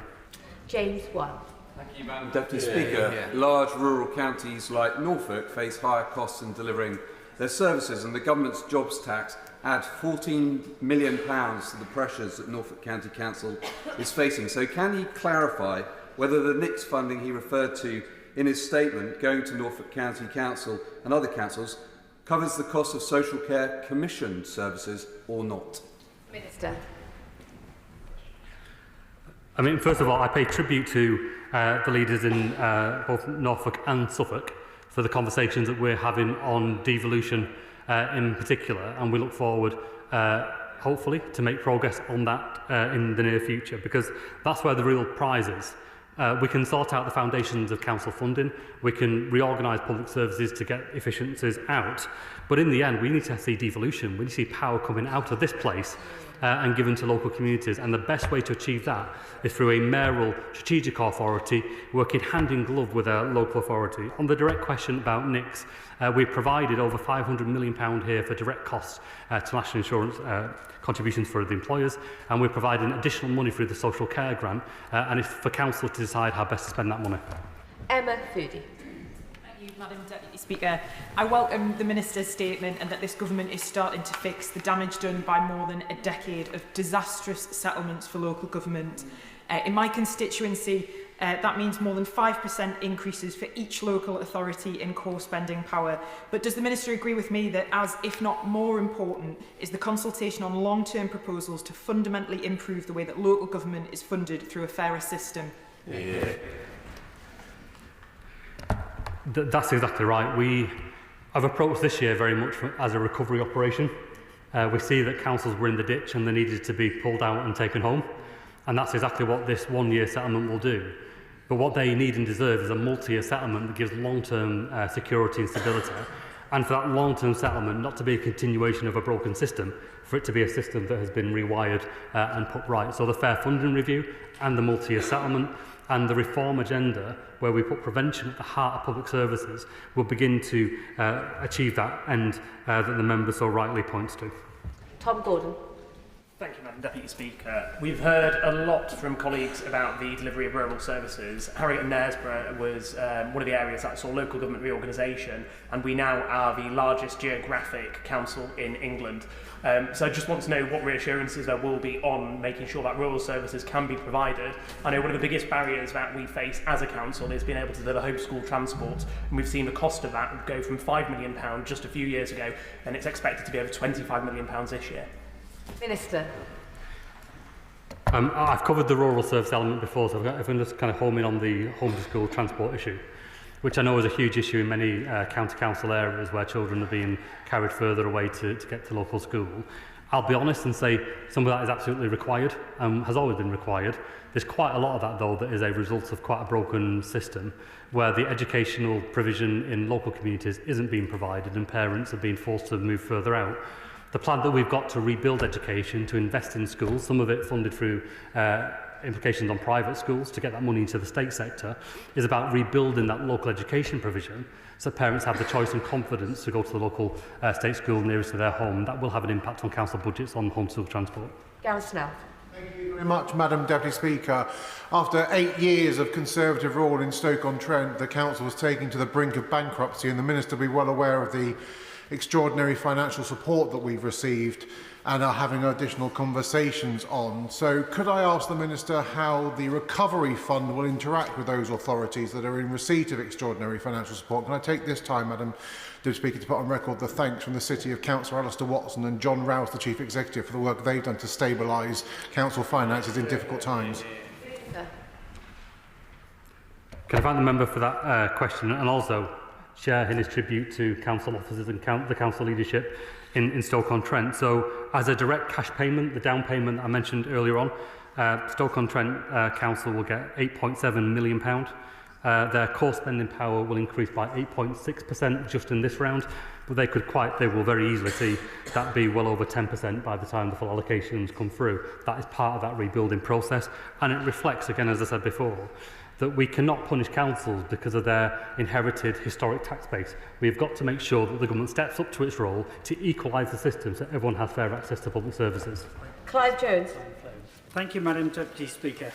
James Wan. Thank you, Madam Deputy Speaker. Large rural counties like Norfolk face higher costs in delivering their services, and the government's jobs tax add £14 million to the pressures that Norfolk County Council is facing. So can he clarify whether the NICS funding he referred to in his statement going to Norfolk County Council and other councils covers the cost of social care commissioned services or not? Minister. I mean, first of all, I pay tribute to the leaders in both Norfolk and Suffolk for the conversations that we're having on devolution in particular, and we look forward, hopefully, to make progress on that in the near future, because that's where the real prize is. We can sort out the foundations of council funding, we can reorganise public services to get efficiencies out, but in the end we need to see devolution, we need to see power coming out of this place and given to local communities, and the best way to achieve that is through a mayoral strategic authority working hand in glove with a local authority. On the direct question about NICS, we've provided over £500 million here for direct costs to national insurance contributions for the employers, and we're providing additional money through the social care grant, and it's for council to decide how best to spend that money. Emma Foodie. Thank you, Madam Deputy Speaker. I welcome the Minister's statement and that this government is starting to fix the damage done by more than a decade of disastrous settlements for local government. In my constituency, that means more than 5% increases for each local authority in core spending power. But does the Minister agree with me that, as if not more important, is the consultation on long-term proposals to fundamentally improve the way that local government is funded through a fairer system? Yeah. That's exactly right. We have approached this year very much as a recovery operation. We see that councils were in the ditch and they needed to be pulled out and taken home. And that's exactly what this one-year settlement will do. But what they need and deserve is a multi-year settlement that gives long-term security and stability. And for that long-term settlement not to be a continuation of a broken system, for it to be a system that has been rewired and put right. So the fair funding review and the multi-year settlement and the reform agenda, where we put prevention at the heart of public services, will begin to achieve that end that the member so rightly points to. Tom Gordon. Thank you, Madam Deputy Speaker, we've heard a lot from colleagues about the delivery of rural services. Harrogate and Knaresborough was one of the areas that saw local government reorganisation, and we now are the largest geographic council in England. So I just want to know what reassurances there will be on making sure that rural services can be provided. I know one of the biggest barriers that we face as a council is being able to deliver homeschool transport, and we've seen the cost of that go from £5 million just a few years ago, and it's expected to be over £25 million this year. Minister. I've covered the rural service element before, so if I can just kind of home in on the homeschool transport issue, which I know is a huge issue in many county council areas where children are being carried further away to get to local school. I'll be honest and say some of that is absolutely required, has always been required. There's quite a lot of that, though, that is a result of quite a broken system where the educational provision in local communities isn't being provided and parents are being forced to move further out. The plan that we've got to rebuild education, to invest in schools, some of it funded through implications on private schools to get that money into the state sector, is about rebuilding that local education provision so parents have the choice and confidence to go to the local state school nearest to their home. That will have an impact on council budgets on homeschool transport. Gareth Snell. Thank you very much, Madam Deputy Speaker. After 8 years of Conservative rule in Stoke-on-Trent, the council was taken to the brink of bankruptcy, and the Minister will be well aware of the extraordinary financial support that we've received and are having additional conversations on. So could I ask the Minister how the Recovery Fund will interact with those authorities that are in receipt of extraordinary financial support? Can I take this time, Madam Deputy Speaker, to put on record the thanks from the City of Councillor Alistair Watson and John Rouse, the Chief Executive, for the work they've done to stabilise council finances in difficult times. Can I thank the member for that question, and also share in his tribute to council officers and the council leadership in Stoke-on-Trent. So as a direct cash payment, the down payment I mentioned earlier on, Stoke-on-Trent Council will get £8.7 million. Their core spending power will increase by 8.6% just in this round, but they will very easily see that be well over 10% by the time the full allocations come through. That is part of that rebuilding process, and it reflects, again, as I said before, that we cannot punish councils because of their inherited historic tax base. We've got to make sure that the government steps up to its role to equalise the system so everyone has fair access to public services. Clive Jones. Thank you, Madam Deputy Speaker.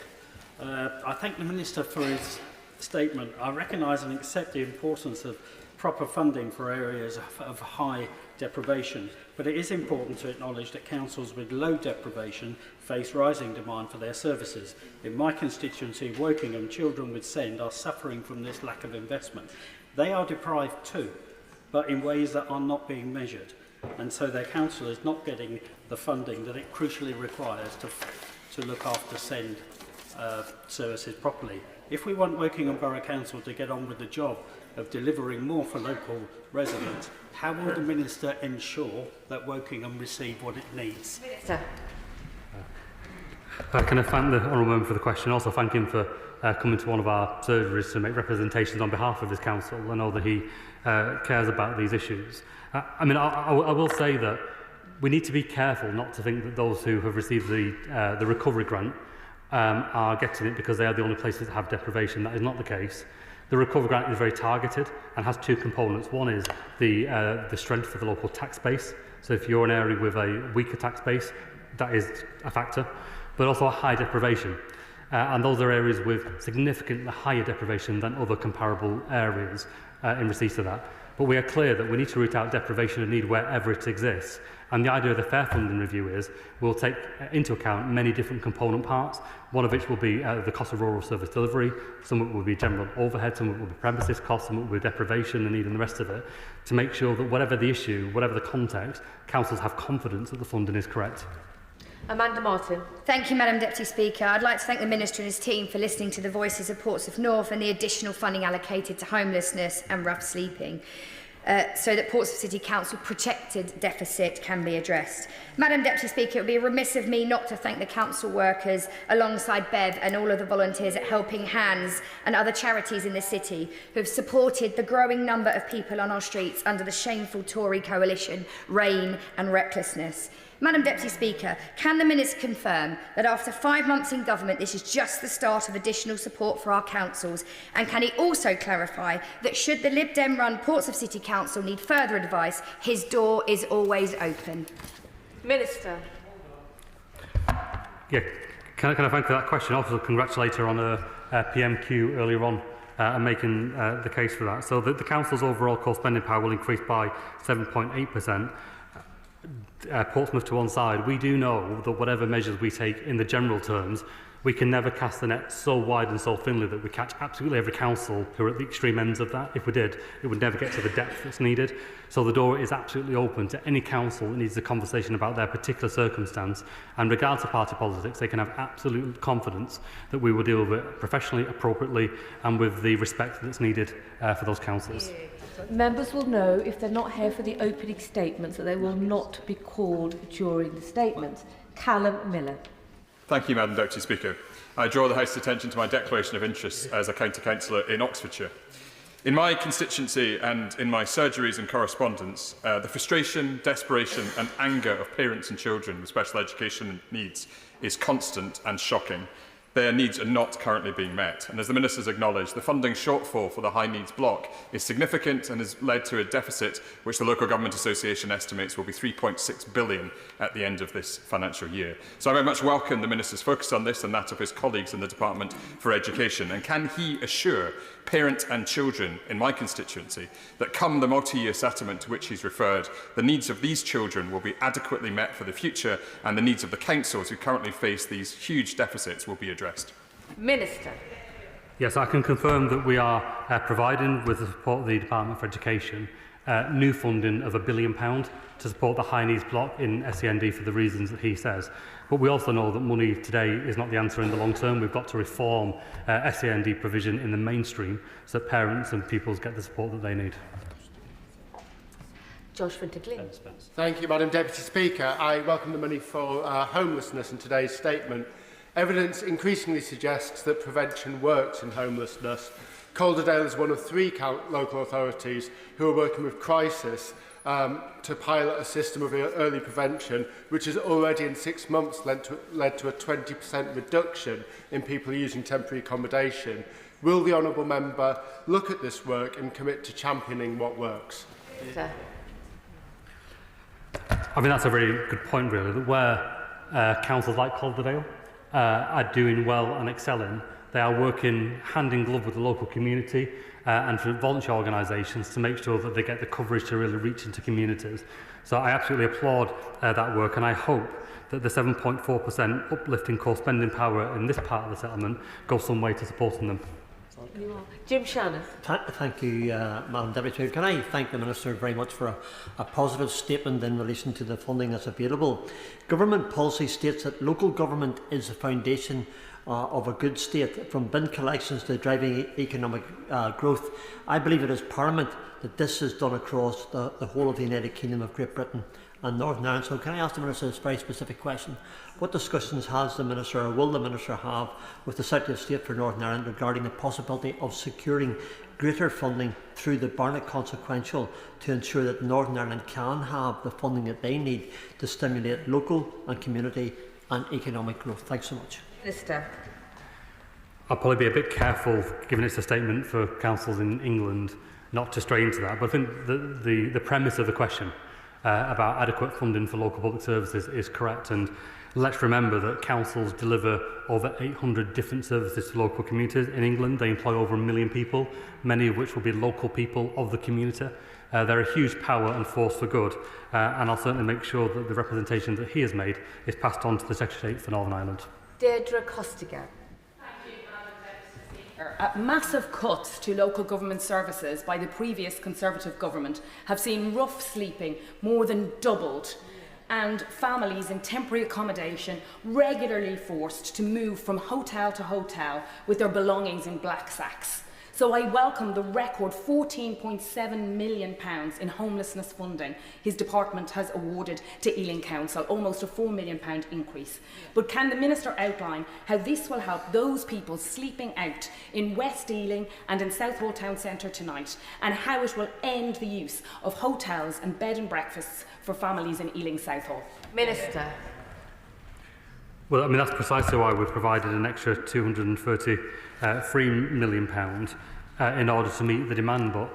I thank the Minister for his statement. I recognise and accept the importance of proper funding for areas of high deprivation, but it is important to acknowledge that councils with low deprivation face rising demand for their services. In my constituency, Wokingham, children with SEND are suffering from this lack of investment. They are deprived too, but in ways that are not being measured, and so their council is not getting the funding that it crucially requires to look after SEND services properly. If we want Wokingham Borough Council to get on with the job of delivering more for local residents, how will the Minister ensure that Wokingham receive what it needs? Minister. Can I thank the honourable member for the question, also thank him for coming to one of our surgeries to make representations on behalf of this council. I know that he cares about these issues. I will say that we need to be careful not to think that those who have received the recovery grant are getting it because they are the only places that have deprivation. That is not the case. The recovery grant is very targeted and has two components. One is the strength of the local tax base. So if you're an area with a weaker tax base, that is a factor, but also a high deprivation. And those are areas with significantly higher deprivation than other comparable areas in receipt of that. But we are clear that we need to root out deprivation of need wherever it exists. And the idea of the fair funding review is we'll take into account many different component parts, one of which will be the cost of rural service delivery, some of it will be general overhead, some of it will be premises costs, some of it will be deprivation and need and the rest of it, to make sure that whatever the issue, whatever the context, councils have confidence that the funding is correct. Amanda Martin. Thank you, Madam Deputy Speaker. I'd like to thank the Minister and his team for listening to the voices of Ports of North and the additional funding allocated to homelessness and rough sleeping, so that Portsmouth City Council projected deficit can be addressed. Madam Deputy Speaker, it would be remiss of me not to thank the council workers alongside Bev and all of the volunteers at Helping Hands and other charities in the city who have supported the growing number of people on our streets under the shameful Tory coalition, Rain and Recklessness. Madam Deputy Speaker, can the Minister confirm that after 5 months in government this is just the start of additional support for our councils, and can he also clarify that should the Lib Dem run Portsmouth City Council need further advice, his door is always open? Minister. Yeah, can I thank you for that question? Also, congratulate her on her PMQ earlier on and making the case for that. So the Council's overall core spending power will increase by 7.8%. Portsmouth to one side, we do know that whatever measures we take in the general terms, we can never cast the net so wide and so thinly that we catch absolutely every council who are at the extreme ends of that. If we did, it would never get to the depth that's needed. So the door is absolutely open to any council that needs a conversation about their particular circumstance. And regardless of party politics, they can have absolute confidence that we will deal with it professionally, appropriately, and with the respect that's needed for those councils. Members will know if they're not here for the opening statements that they will not be called during the statements. Callum Miller. Thank you, Madam Deputy Speaker. I draw the House's attention to my declaration of interest as a county councillor in Oxfordshire. In my constituency and in my surgeries and correspondence, the frustration, desperation and anger of parents and children with special education needs is constant and shocking. Their needs are not currently being met. And as the Minister has acknowledged, the funding shortfall for the high needs block is significant and has led to a deficit which the Local Government Association estimates will be £3.6 billion at the end of this financial year. So I very much welcome the Minister's focus on this and that of his colleagues in the Department for Education. And can he assure parents and children in my constituency that come the multi-year settlement to which he's referred, the needs of these children will be adequately met for the future and the needs of the councils who currently face these huge deficits will be addressed? Minister. Yes, I can confirm that we are providing, with the support of the Department for Education, new funding of £1 billion to support the high needs block in SEND for the reasons that he says. But we also know that money today is not the answer in the long term. We've got to reform SEND provision in the mainstream so that parents and pupils get the support that they need. Josh Winter-Glynn. Thank you, Madam Deputy Speaker. I welcome the money for homelessness in today's statement. Evidence increasingly suggests that prevention works in homelessness. Calderdale is one of 3 local authorities who are working with Crisis to pilot a system of early prevention, which has already in 6 months led to a 20% reduction in people using temporary accommodation. Will the Honourable Member look at this work and commit to championing what works? I mean, that's a very good point, really, that where councils like Calderdale are doing well and excelling, they are working hand in glove with the local community and for volunteer organisations to make sure that they get the coverage to really reach into communities. So I absolutely applaud that work, and I hope that the 7.4% uplift in core spending power in this part of the settlement goes some way to supporting them. Jim Shannon. Thank you, Madam Deputy. Can I thank the Minister very much for a positive statement in relation to the funding that's available. Government policy states that local government is the foundation of a good state, from bin collections to driving economic growth. I believe it is paramount that this is done across the whole of the United Kingdom of Great Britain and Northern Ireland. So can I ask the Minister this very specific question? What discussions has the Minister or will the Minister have with the Secretary of State for Northern Ireland regarding the possibility of securing greater funding through the Barnett Consequential to ensure that Northern Ireland can have the funding that they need to stimulate local and community and economic growth? Thanks so much. Minister. I'll probably be a bit careful, given it's a statement for councils in England, not to stray into that. But I think the premise of the question about adequate funding for local public services is correct. And let's remember that councils deliver over 800 different services to local communities in England. They employ over 1 million people, many of which will be local people of the community. They're a huge power and force for good, and I'll certainly make sure that the representation that he has made is passed on to the Secretary of State for Northern Ireland. Deirdre Costigan. Massive cuts to local government services by the previous Conservative government have seen rough sleeping more than doubled, and families in temporary accommodation regularly forced to move from hotel to hotel with their belongings in black sacks. So I welcome the record £14.7 million in homelessness funding his department has awarded to Ealing Council, almost a £4 million increase. But can the Minister outline how this will help those people sleeping out in West Ealing and in Southall Town Centre tonight, and how it will end the use of hotels and bed and breakfasts for families in Ealing Southall? Minister. Well, I mean, that's precisely why we've provided an extra £233 million in order to meet the demand. But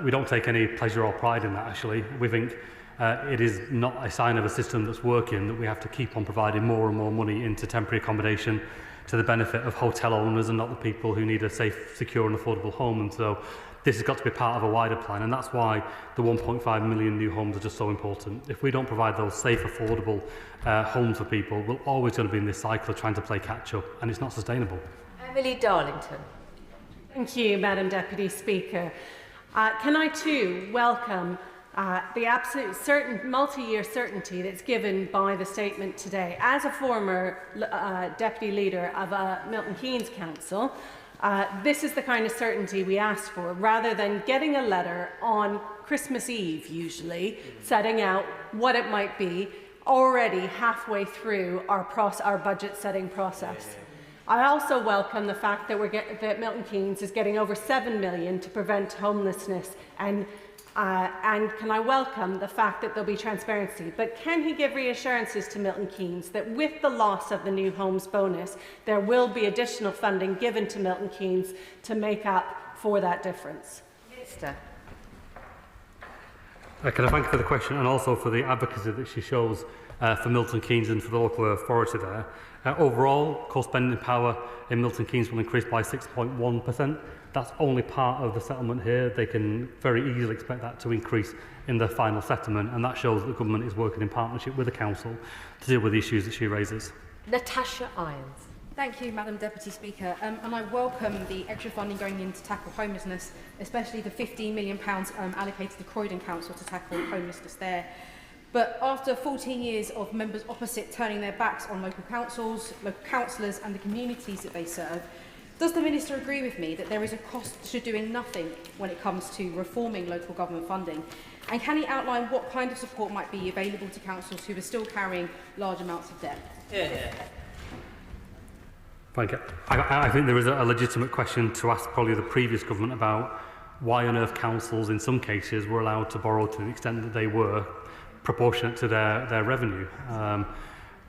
we don't take any pleasure or pride in that, actually. We think it is not a sign of a system that's working that we have to keep on providing more and more money into temporary accommodation to the benefit of hotel owners and not the people who need a safe, secure and affordable home. And so this has got to be part of a wider plan, and that's why the 1.5 million new homes are just so important. If we don't provide those safe, affordable homes for people, we're always going to be in this cycle of trying to play catch-up, and it's not sustainable. Emily Darlington. Thank you, Madam Deputy Speaker. Can I too welcome the absolute multi-year certainty that's given by the statement today. As a former deputy leader of Milton Keynes Council, this is the kind of certainty we asked for, rather than getting a letter on Christmas Eve, usually, setting out what it might be, already halfway through our budget setting process. I also welcome the fact that that Milton Keynes is getting over 7 million to prevent homelessness, and can I welcome the fact that there'll be transparency. But can he give reassurances to Milton Keynes that with the loss of the new homes bonus, there will be additional funding given to Milton Keynes to make up for that difference? Minister. Can I thank you for the question and also for the advocacy that she shows for Milton Keynes and for the local authority there. Overall, core spending power in Milton Keynes will increase by 6.1%. That's only part of the settlement here. They can very easily expect that to increase in the final settlement, and that shows that the government is working in partnership with the council to deal with the issues that she raises. Natasha Irons. Thank you, Madam Deputy Speaker. And I welcome the extra funding going in to tackle homelessness, especially the £15 million allocated to Croydon Council to tackle homelessness there. But after 14 years of members opposite turning their backs on local councils, local councillors and the communities that they serve, does the Minister agree with me that there is a cost to doing nothing when it comes to reforming local government funding? And can he outline what kind of support might be available to councils who are still carrying large amounts of debt? Thank you. I think there is a legitimate question to ask probably the previous government about why on earth councils in some cases were allowed to borrow to the extent that they were, proportionate to their revenue.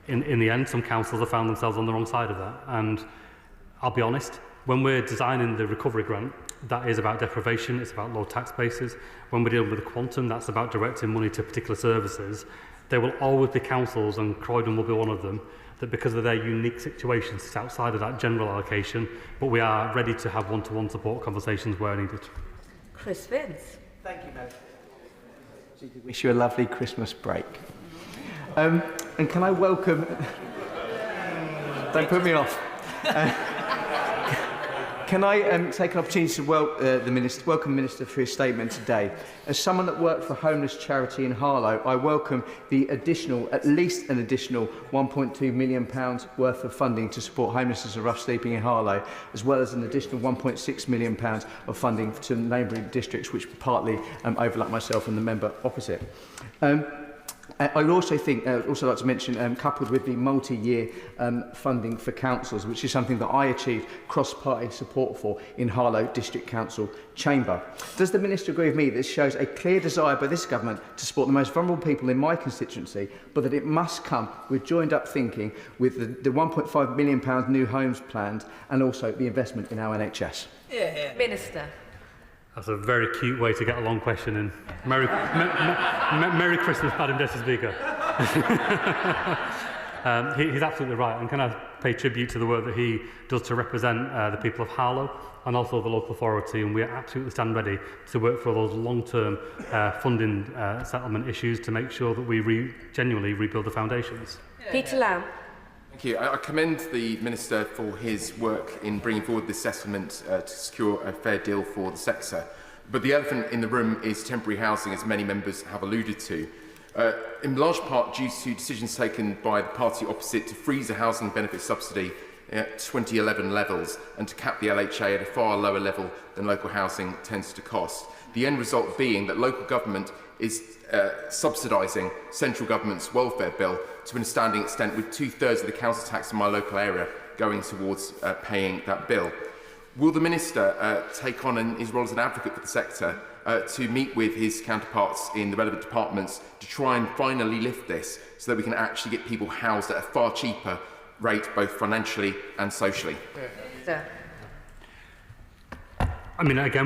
In the end, some councils have found themselves on the wrong side of that. And I'll be honest, when we're designing the recovery grant, that is about deprivation, it's about low tax bases. When we're dealing with the quantum, that's about directing money to particular services. There will always be councils, and Croydon will be one of them, that because of their unique situations, it's outside of that general allocation, but we are ready to have one-to-one support conversations where needed. Chris Vince. Thank you, Madam. Wish you a lovely Christmas break. And can I welcome... Don't put me off. Can I take an opportunity to welcome the Minister for his statement today? As someone that worked for a homeless charity in Harlow, I welcome the at least an additional £1.2 million worth of funding to support homelessness and rough sleeping in Harlow, as well as an additional £1.6 million of funding to neighbouring districts, which partly overlap myself and the member opposite. I would also like to mention, coupled with the multi-year funding for councils, which is something that I achieved cross-party support for in Harlow District Council Chamber. Does the Minister agree with me that this shows a clear desire by this government to support the most vulnerable people in my constituency, but that it must come with joined-up thinking with the £1.5 million new homes planned and also the investment in our NHS? Minister. That's a very cute way to get a long question in. Merry Christmas, Madam Deputy Speaker. He's absolutely right, and can I pay tribute to the work that he does to represent the people of Harlow and also the local authority, and we absolutely stand ready to work for those long-term funding settlement issues to make sure that we genuinely rebuild the foundations. Peter Lamb. Thank you. I commend the Minister for his work in bringing forward this settlement to secure a fair deal for the sector. But the elephant in the room is temporary housing, as many members have alluded to. In large part due to decisions taken by the party opposite to freeze a housing benefit subsidy at 2011 levels and to cap the LHA at a far lower level than local housing tends to cost. The end result being that local government is subsidising central government's welfare bill to an astounding extent, with 2/3 of the council tax in my local area going towards paying that bill. Will the Minister take on his role as an advocate for the sector to meet with his counterparts in the relevant departments to try and finally lift this so that we can actually get people housed at a far cheaper rate, both financially and socially? I mean, again,